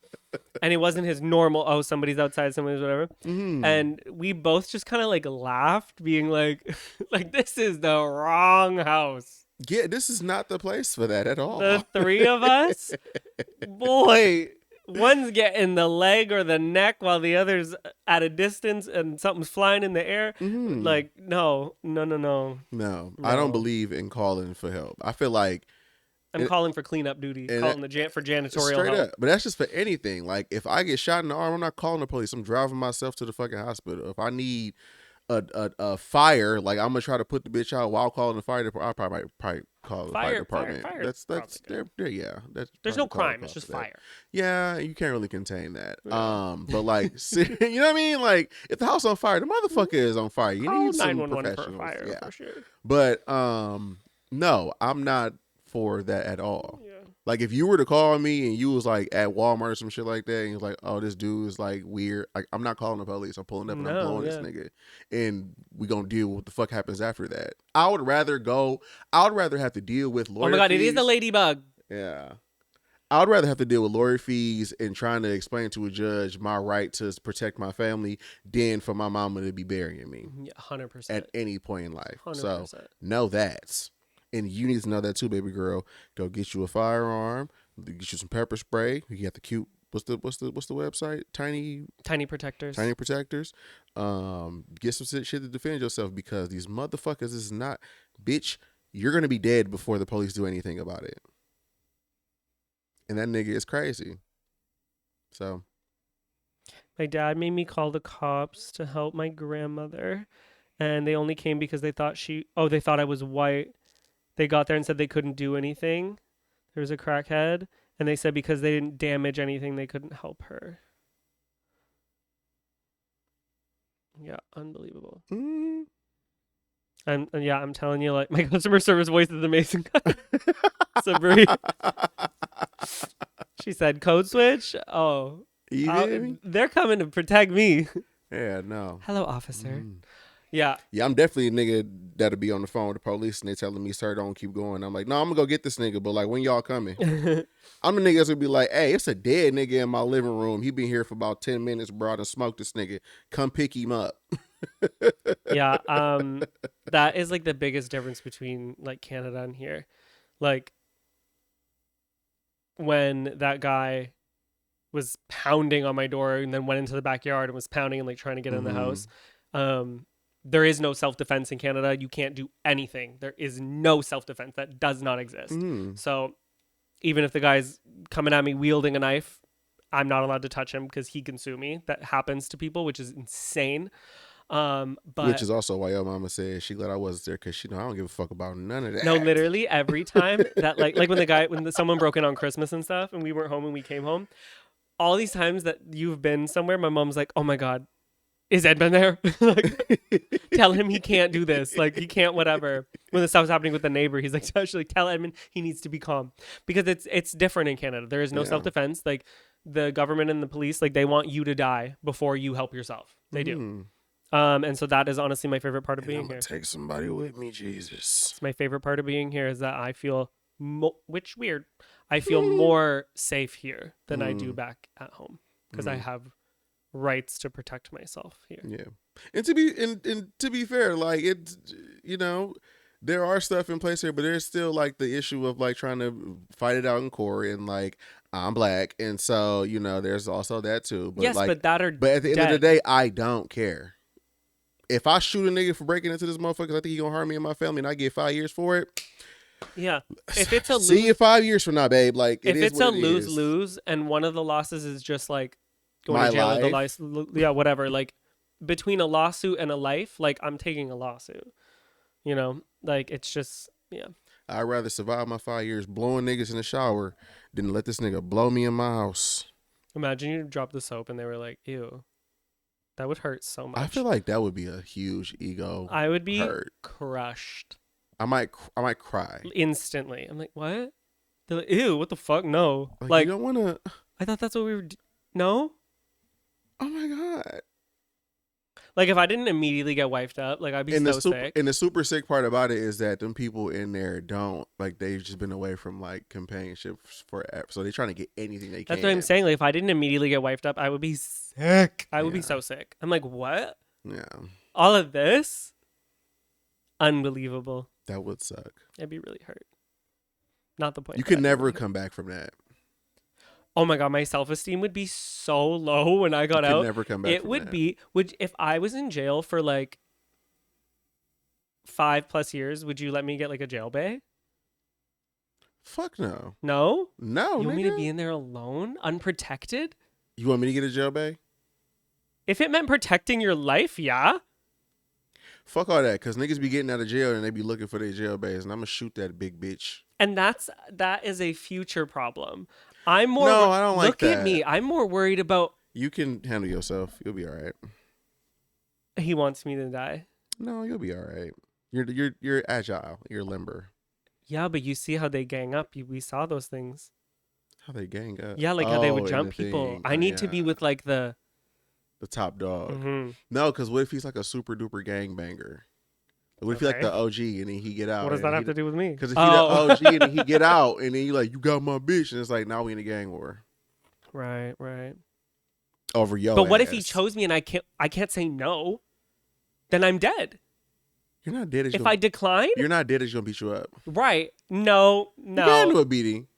[SPEAKER 2] And it wasn't his normal, oh, somebody's outside, somebody's whatever.
[SPEAKER 1] Mm-hmm.
[SPEAKER 2] And we both just kind of like laughed, being like, like, this is the wrong house.
[SPEAKER 1] Yeah, this is not the place for that at all.
[SPEAKER 2] The 3 of us, boy, one's getting the leg or the neck while the other's at a distance and something's flying in the air.
[SPEAKER 1] Mm-hmm.
[SPEAKER 2] Like, no.
[SPEAKER 1] No, I don't believe in calling for help. I feel like
[SPEAKER 2] I'm calling for cleanup duty, calling for janitorial
[SPEAKER 1] straight
[SPEAKER 2] help.
[SPEAKER 1] up. But that's just for anything. Like, if I get shot in the arm, I'm not calling the police. I'm driving myself to the fucking hospital. If I need a fire, like, I'm gonna try to put the bitch out while calling the fire department. I probably call the fire department. That's yeah.
[SPEAKER 2] There's no crime. It's just fire.
[SPEAKER 1] Yeah, you can't really contain that.
[SPEAKER 2] Yeah.
[SPEAKER 1] But like, you know what I mean? Like, if the house on fire, the motherfucker is on fire. You need some
[SPEAKER 2] 911 for
[SPEAKER 1] professionals.
[SPEAKER 2] fire,
[SPEAKER 1] Yeah,
[SPEAKER 2] for sure.
[SPEAKER 1] but no, I'm not for that at all.
[SPEAKER 2] Yeah.
[SPEAKER 1] Like, if you were to call me and you was like at Walmart or some shit like that, and you're like, oh, this dude is like weird, like, I'm not calling the police. I'm pulling up and I'm blowing this nigga, and we gonna deal with what the fuck happens after that. I would rather have to deal with lawyer.
[SPEAKER 2] Oh my god,
[SPEAKER 1] fees.
[SPEAKER 2] it is the ladybug.
[SPEAKER 1] Yeah. I would rather have to deal with lawyer fees and trying to explain to a judge my right to protect my family than for my mama to be burying me.
[SPEAKER 2] Yeah, 100%.
[SPEAKER 1] At any point in life.
[SPEAKER 2] 100%.
[SPEAKER 1] So know that. And you need to know that too, baby girl. Go get you a firearm, get you some pepper spray. You got the cute, what's the website? Tiny
[SPEAKER 2] Protectors.
[SPEAKER 1] Tiny Protectors. Get some shit to defend yourself, because these motherfuckers is not, bitch, you're gonna be dead before the police do anything about it. And that nigga is crazy. So
[SPEAKER 2] My dad made me call the cops to help my grandmother, and they only came because they thought I was white. They got there and said they couldn't do anything. There was a crackhead, and they said because they didn't damage anything, they couldn't help her. Yeah, unbelievable.
[SPEAKER 1] mm.
[SPEAKER 2] And yeah, I'm telling you, like, my customer service voice is amazing. Sabri. She said, code switch? Oh. They're coming to protect me.
[SPEAKER 1] Yeah, no.
[SPEAKER 2] Hello, officer.
[SPEAKER 1] Mm.
[SPEAKER 2] Yeah.
[SPEAKER 1] Yeah, I'm definitely a nigga that'll be on the phone with the police and they telling me, sir, don't keep going. I'm like, no, I'm gonna go get this nigga, but like, when y'all coming? I'm the nigga that's gonna be like, hey, it's a dead nigga in my living room. He been here for about 10 minutes, bro. I done smoked this nigga. Come pick him up.
[SPEAKER 2] Yeah, that is like the biggest difference between like Canada and here. Like, when that guy was pounding on my door and then went into the backyard and was pounding and like trying to get in the house, there is no self-defense in Canada. You can't do anything. There is no self-defense. That does not exist. So even if the guy's coming at me wielding a knife, I'm not allowed to touch him because he can sue me. That happens to people, which is insane.
[SPEAKER 1] Which is also why your mama said she glad I wasn't there, because she know I don't give a fuck about none of that.
[SPEAKER 2] No, literally every time that like when someone broke in on Christmas and stuff and we weren't home and we came home, all these times that you've been somewhere, my mom's like, oh my God, is Ed been there? Like, tell him he can't do this. Like, he can't whatever. When the stuff was happening with the neighbor, he's like, actually tell Edmund he needs to be calm, because it's different in Canada. There is no self-defense. Like, the government and the police, like, they want you to die before you help yourself. They do. And so that is honestly my favorite part of being
[SPEAKER 1] I'm
[SPEAKER 2] here.
[SPEAKER 1] gonna take somebody with me, Jesus.
[SPEAKER 2] It's my favorite part of being here is that I feel, which weird, I feel more safe here than I do back at home because I have rights to protect myself here.
[SPEAKER 1] Yeah, and to be fair, like it's, you know, there are stuff in place here, but there's still like the issue of like trying to fight it out in court, and like I'm black, and so you know there's also that too. But
[SPEAKER 2] yes,
[SPEAKER 1] like,
[SPEAKER 2] but that are
[SPEAKER 1] but at the end of the day, I don't care. If I shoot a nigga for breaking into this motherfucker, I think he gonna harm me and my family, and I get 5 years for it.
[SPEAKER 2] Yeah, if it's a
[SPEAKER 1] see you 5 years from now, babe. Like
[SPEAKER 2] if it's a lose, and one of the losses is just like going
[SPEAKER 1] my
[SPEAKER 2] to jail,
[SPEAKER 1] life.
[SPEAKER 2] yeah, whatever. Like between a lawsuit and a life, like I'm taking a lawsuit. You know, like it's just
[SPEAKER 1] I'd rather survive my 5 years blowing niggas in the shower than let this nigga blow me in my house.
[SPEAKER 2] Imagine you drop the soap and they were like, "Ew." That would hurt so much.
[SPEAKER 1] I feel like that would be a huge ego.
[SPEAKER 2] I would be
[SPEAKER 1] hurt.
[SPEAKER 2] crushed.
[SPEAKER 1] I might cry
[SPEAKER 2] Instantly. I'm like, what? They're like, ew, what the fuck? No.
[SPEAKER 1] Like you don't want to.
[SPEAKER 2] I thought that's what we were. No.
[SPEAKER 1] Oh my god.
[SPEAKER 2] Like if I didn't immediately get wifed up, like I'd be sick.
[SPEAKER 1] And the super sick part about it is that them people in there don't, like, they've just been away from like companionship forever, so they're trying to get anything they can.
[SPEAKER 2] That's what I'm saying. Like if I didn't immediately get wifed up, I would be sick. I would be so sick. I'm like, what?
[SPEAKER 1] Yeah.
[SPEAKER 2] All of this? Unbelievable.
[SPEAKER 1] That would suck.
[SPEAKER 2] I'd be really hurt. Not the point.
[SPEAKER 1] You could never come back from that.
[SPEAKER 2] Oh my god, my self-esteem would be so low when I got out.
[SPEAKER 1] Never come back.
[SPEAKER 2] It would be. If I was in jail for like 5+ years, would you let me get like a jail bay?
[SPEAKER 1] Fuck no.
[SPEAKER 2] No?
[SPEAKER 1] No.
[SPEAKER 2] You want me to be in there alone, unprotected?
[SPEAKER 1] You want me to get a jail bay?
[SPEAKER 2] If it meant protecting your life, yeah.
[SPEAKER 1] Fuck all that, because niggas be getting out of jail and they be looking for their jail bays, and I'm gonna shoot that big bitch.
[SPEAKER 2] And that is a future problem. I'm more.
[SPEAKER 1] No, I don't like
[SPEAKER 2] look
[SPEAKER 1] that.
[SPEAKER 2] Look at me. I'm more worried about.
[SPEAKER 1] You can handle yourself. You'll be all right.
[SPEAKER 2] He wants me to die.
[SPEAKER 1] No, you'll be all right. You're agile. You're limber.
[SPEAKER 2] Yeah, but you see how they gang up. We saw those things.
[SPEAKER 1] How they gang up?
[SPEAKER 2] Yeah, like how they would jump people.
[SPEAKER 1] Thing.
[SPEAKER 2] I need to be with like the
[SPEAKER 1] top dog.
[SPEAKER 2] Mm-hmm.
[SPEAKER 1] No, because what if he's like a super duper gangbanger? What if he's like the OG and then he get out?
[SPEAKER 2] What does that have to do with me?
[SPEAKER 1] Because if he's the OG and then he get out and then you like, you got my bitch, and it's like, now we in a gang war.
[SPEAKER 2] Right.
[SPEAKER 1] Over your
[SPEAKER 2] But what
[SPEAKER 1] ass.
[SPEAKER 2] if he chose me and I can't say no? Then I'm dead.
[SPEAKER 1] You're not dead.
[SPEAKER 2] If I decline?
[SPEAKER 1] You're not dead. It's gonna beat you up.
[SPEAKER 2] Right. No.
[SPEAKER 1] You can't do a beating.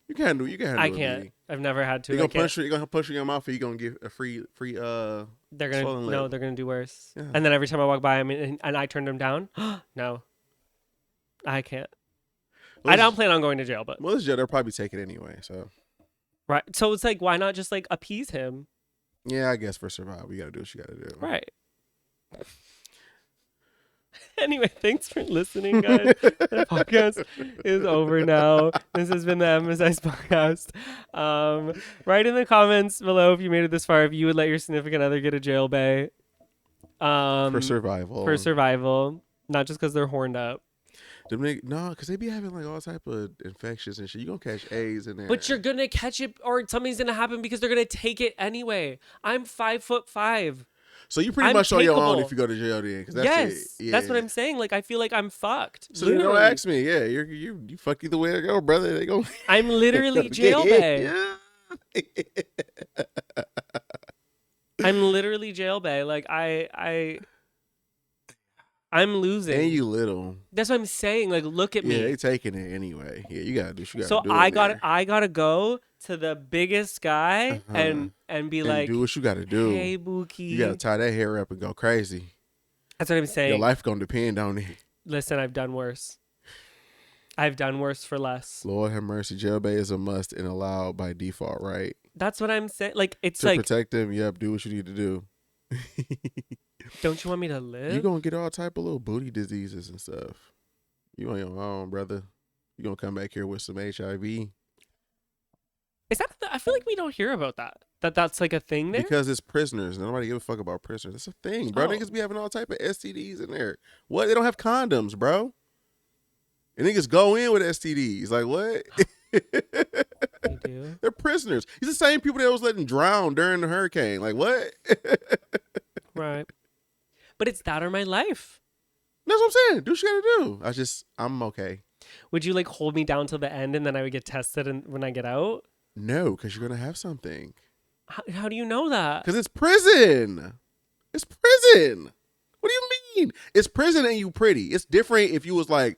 [SPEAKER 1] You can't do.
[SPEAKER 2] I can't. I've never had to.
[SPEAKER 1] You're gonna punch. You're gonna punch in your mouth, and you're gonna get a free.
[SPEAKER 2] They're gonna they're gonna do worse.
[SPEAKER 1] Yeah.
[SPEAKER 2] And then every time I walk by him and I turned him down, no, I can't. I don't plan on going to jail, but
[SPEAKER 1] this jail they'll probably take it anyway. So
[SPEAKER 2] right. So it's like, why not just like appease him?
[SPEAKER 1] Yeah, I guess for survival, you gotta do what you gotta do.
[SPEAKER 2] Right. Anyway, thanks for listening, guys. The podcast is over now. This has been the Emmizzie podcast. Write in the comments below if you made it this far, if you would let your significant other get a jail bay.
[SPEAKER 1] For survival.
[SPEAKER 2] For survival. Not just because they're horned up.
[SPEAKER 1] No, because they be having like all type of infections and shit. You gonna catch AIDS in there.
[SPEAKER 2] But you're gonna catch it, or something's gonna happen because they're gonna take it anyway. I'm 5'5".
[SPEAKER 1] So you pretty much on your own if you go to jail then. Cause that's it. Yeah.
[SPEAKER 2] That's what I'm saying. Like, I feel like I'm fucked.
[SPEAKER 1] So you don't ask me. Yeah, you fuck either way to go, brother. They go.
[SPEAKER 2] I'm literally jail bay.
[SPEAKER 1] Yeah.
[SPEAKER 2] I'm literally jail bay. Like I'm losing.
[SPEAKER 1] And you little.
[SPEAKER 2] That's what I'm saying. Like, look at me.
[SPEAKER 1] Yeah, they taking it anyway. Yeah, you gotta do. You gotta
[SPEAKER 2] so
[SPEAKER 1] do
[SPEAKER 2] I gotta go to the biggest guy and be
[SPEAKER 1] and
[SPEAKER 2] like,
[SPEAKER 1] do what you gotta do.
[SPEAKER 2] Hey, Bookie.
[SPEAKER 1] You gotta tie that hair up and go crazy.
[SPEAKER 2] That's what I'm saying.
[SPEAKER 1] Your life gonna depend on it.
[SPEAKER 2] Listen, I've done worse. I've done worse for less.
[SPEAKER 1] Lord have mercy. Jail bay is a must and allowed by default, right?
[SPEAKER 2] That's what I'm saying. Like, it's
[SPEAKER 1] to
[SPEAKER 2] like
[SPEAKER 1] protect them. Yep, do what you need to do.
[SPEAKER 2] Don't you want me to live?
[SPEAKER 1] You gonna get all type of little booty diseases and stuff. You on your own, brother. You gonna come back here with some HIV.
[SPEAKER 2] Is that? I feel like we don't hear about that. That's like a thing there.
[SPEAKER 1] Because it's prisoners. Nobody give a fuck about prisoners. It's a thing, bro. Niggas be having all type of STDs in there. What? They don't have condoms, bro. And niggas go in with STDs. Like what?
[SPEAKER 2] They do.
[SPEAKER 1] They're prisoners. He's the same people that was letting drown during the hurricane. Like, what?
[SPEAKER 2] Right. But it's that or my life.
[SPEAKER 1] That's what I'm saying. Do what you gotta do. I'm okay.
[SPEAKER 2] Would you like hold me down till the end and then I would get tested when I get out?
[SPEAKER 1] No, because you're gonna have something.
[SPEAKER 2] How do you know that?
[SPEAKER 1] Because it's prison. It's prison. What do you mean? It's prison and you pretty. It's different if you was like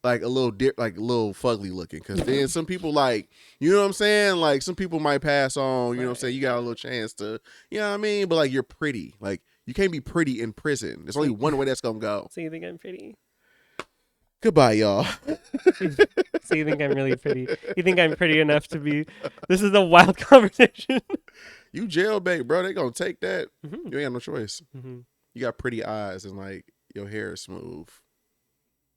[SPEAKER 1] a little fugly looking. Because then some people like, you know what I'm saying? Like some people might pass on. You know what I'm saying? You got a little chance to, you know what I mean? But like you're pretty. Like you can't be pretty in prison. There's only one way that's gonna go.
[SPEAKER 2] So you think I'm pretty?
[SPEAKER 1] Goodbye, y'all.
[SPEAKER 2] So you think I'm really pretty? You think I'm pretty enough to be? This is a wild conversation.
[SPEAKER 1] You jailbait, bro. They gonna take that.
[SPEAKER 2] Mm-hmm.
[SPEAKER 1] You ain't got no choice.
[SPEAKER 2] Mm-hmm.
[SPEAKER 1] You got pretty eyes and like your hair is smooth.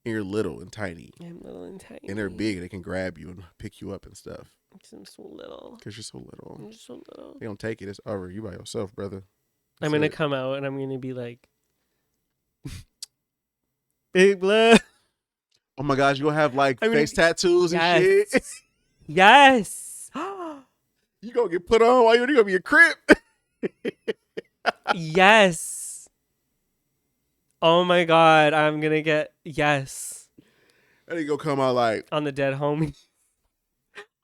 [SPEAKER 1] And you're little and tiny.
[SPEAKER 2] I'm little and tiny.
[SPEAKER 1] And they're big. They can grab you and pick you up and stuff.
[SPEAKER 2] I'm so little.
[SPEAKER 1] Because you're so little.
[SPEAKER 2] I'm so little.
[SPEAKER 1] They don't take it. It's over. You by yourself, brother.
[SPEAKER 2] I'm going to come out and I'm going to be like, big blood.
[SPEAKER 1] Oh my gosh, you going to have like face tattoos and shit?
[SPEAKER 2] Yes.
[SPEAKER 1] You going to get put on while you're going to be a crip?
[SPEAKER 2] Yes. Oh my God. I'm going to get, yes.
[SPEAKER 1] And you going to come out like.
[SPEAKER 2] On the dead homies.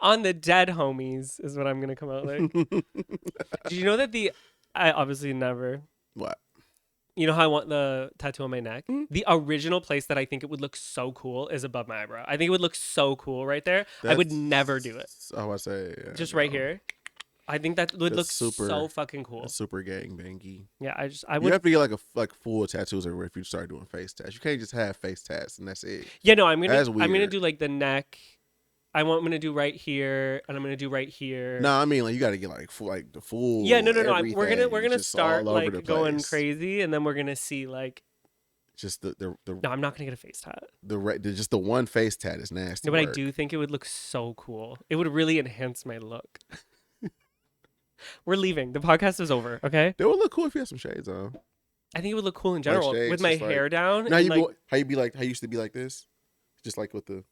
[SPEAKER 2] On the dead homies is what I'm going to come out like. Did you know that I obviously never.
[SPEAKER 1] What?
[SPEAKER 2] You know how I want the tattoo on my neck?
[SPEAKER 1] Mm-hmm.
[SPEAKER 2] The original place that I think it would look so cool is above my eyebrow. I think it would look so cool right there. I would never do it.
[SPEAKER 1] Oh, I say. Yeah,
[SPEAKER 2] just right here. I think that would look so fucking cool.
[SPEAKER 1] Super gang bangy.
[SPEAKER 2] Yeah, I would.
[SPEAKER 1] You have to get like full tattoos everywhere if you start doing face tats. You can't just have face tats and that's it.
[SPEAKER 2] Yeah, no, I'm gonna do like the neck. I'm gonna do right here, and I'm gonna do right here.
[SPEAKER 1] No, I mean like you got to get like the full.
[SPEAKER 2] Yeah, no. We're gonna start like going
[SPEAKER 1] place.
[SPEAKER 2] crazy, and then we're gonna see like.
[SPEAKER 1] Just the.
[SPEAKER 2] No, I'm not gonna get a face tat.
[SPEAKER 1] Just the one face tat is nasty.
[SPEAKER 2] No, but I do think it would look so cool. It would really enhance my look. We're leaving. The podcast is over. Okay.
[SPEAKER 1] It would look cool if you had some shades on.
[SPEAKER 2] I think it would look cool in general
[SPEAKER 1] shades,
[SPEAKER 2] with my hair down.
[SPEAKER 1] Now how you used to be like this, just like with the.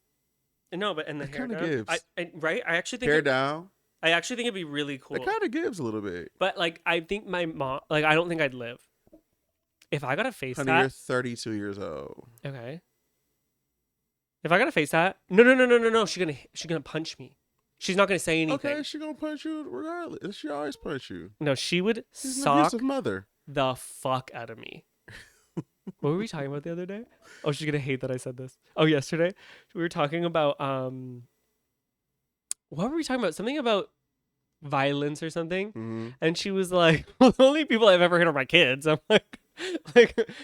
[SPEAKER 2] No, but and the hair down.
[SPEAKER 1] Gives.
[SPEAKER 2] Right? I actually think
[SPEAKER 1] hair down.
[SPEAKER 2] I actually think it'd be really cool.
[SPEAKER 1] It kind of gives a little bit.
[SPEAKER 2] But like, I think my mom, like, I don't think I'd live if I got a face tat.
[SPEAKER 1] You're 32 years old.
[SPEAKER 2] Okay. If I got a face tat, no. She's gonna punch me. She's not gonna say anything.
[SPEAKER 1] Okay, she's gonna punch you regardless. She always punch you.
[SPEAKER 2] No, she would
[SPEAKER 1] She's an
[SPEAKER 2] sock
[SPEAKER 1] abusive mother.
[SPEAKER 2] the fuck out of me. What were we talking about the other day? Oh, she's gonna hate that I said this. Oh, yesterday we were talking about what were we talking about? Something about violence or something.
[SPEAKER 1] Mm-hmm.
[SPEAKER 2] And she was like, well, the only people I've ever hit are my kids. I'm like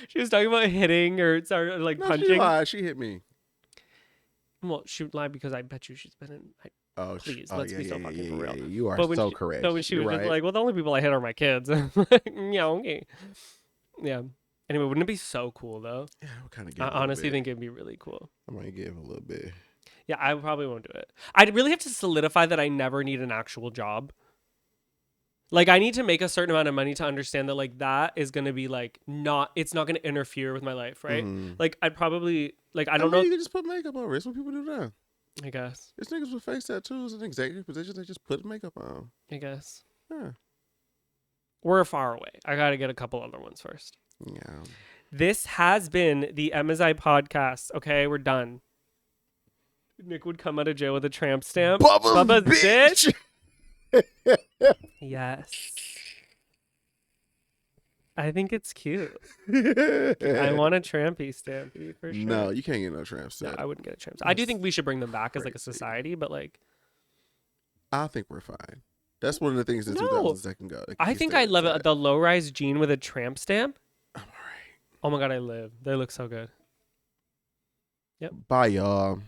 [SPEAKER 2] she was talking about hitting or like punching.
[SPEAKER 1] She lied. She hit me.
[SPEAKER 2] Well, she lied because I bet you she's been in. Please, let's be so fucking for real.
[SPEAKER 1] You are so correct.
[SPEAKER 2] But when she was
[SPEAKER 1] right.
[SPEAKER 2] just like, well, the only people I hit are my kids. I'm like, yeah, okay. Yeah. Anyway, wouldn't it be so cool though?
[SPEAKER 1] Yeah, I would kind of.
[SPEAKER 2] I honestly think it'd be really cool.
[SPEAKER 1] I might give a little bit.
[SPEAKER 2] Yeah, I probably won't do it. I'd really have to solidify that I never need an actual job. Like, I need to make a certain amount of money to understand that, like, that is going to be, like, it's not going to interfere with my life, right?
[SPEAKER 1] Mm-hmm.
[SPEAKER 2] Like, I'd probably, like, I don't know.
[SPEAKER 1] You can just put makeup over. That's what people do now.
[SPEAKER 2] I guess.
[SPEAKER 1] There's niggas with face tattoos and executive positions. They just put makeup on.
[SPEAKER 2] I guess.
[SPEAKER 1] Yeah.
[SPEAKER 2] We're far away. I got to get a couple other ones first.
[SPEAKER 1] Yeah.
[SPEAKER 2] This has been the Emmizzie podcast. Okay, we're done. Nick would come out of jail with a tramp stamp.
[SPEAKER 1] Bubba's bitch.
[SPEAKER 2] Yes. I think it's cute. I want a trampy stampy for sure.
[SPEAKER 1] No, you can't get no tramp stamp.
[SPEAKER 2] No, I wouldn't get a tramp stamp. I do think we should bring them back as like a society, but like
[SPEAKER 1] I think we're fine. That's one of the things that 2000 can go.
[SPEAKER 2] I think I love it. The low-rise jean with a tramp stamp.
[SPEAKER 1] I'm all right.
[SPEAKER 2] Oh my God, I live. They look so good. Yep.
[SPEAKER 1] Bye, y'all.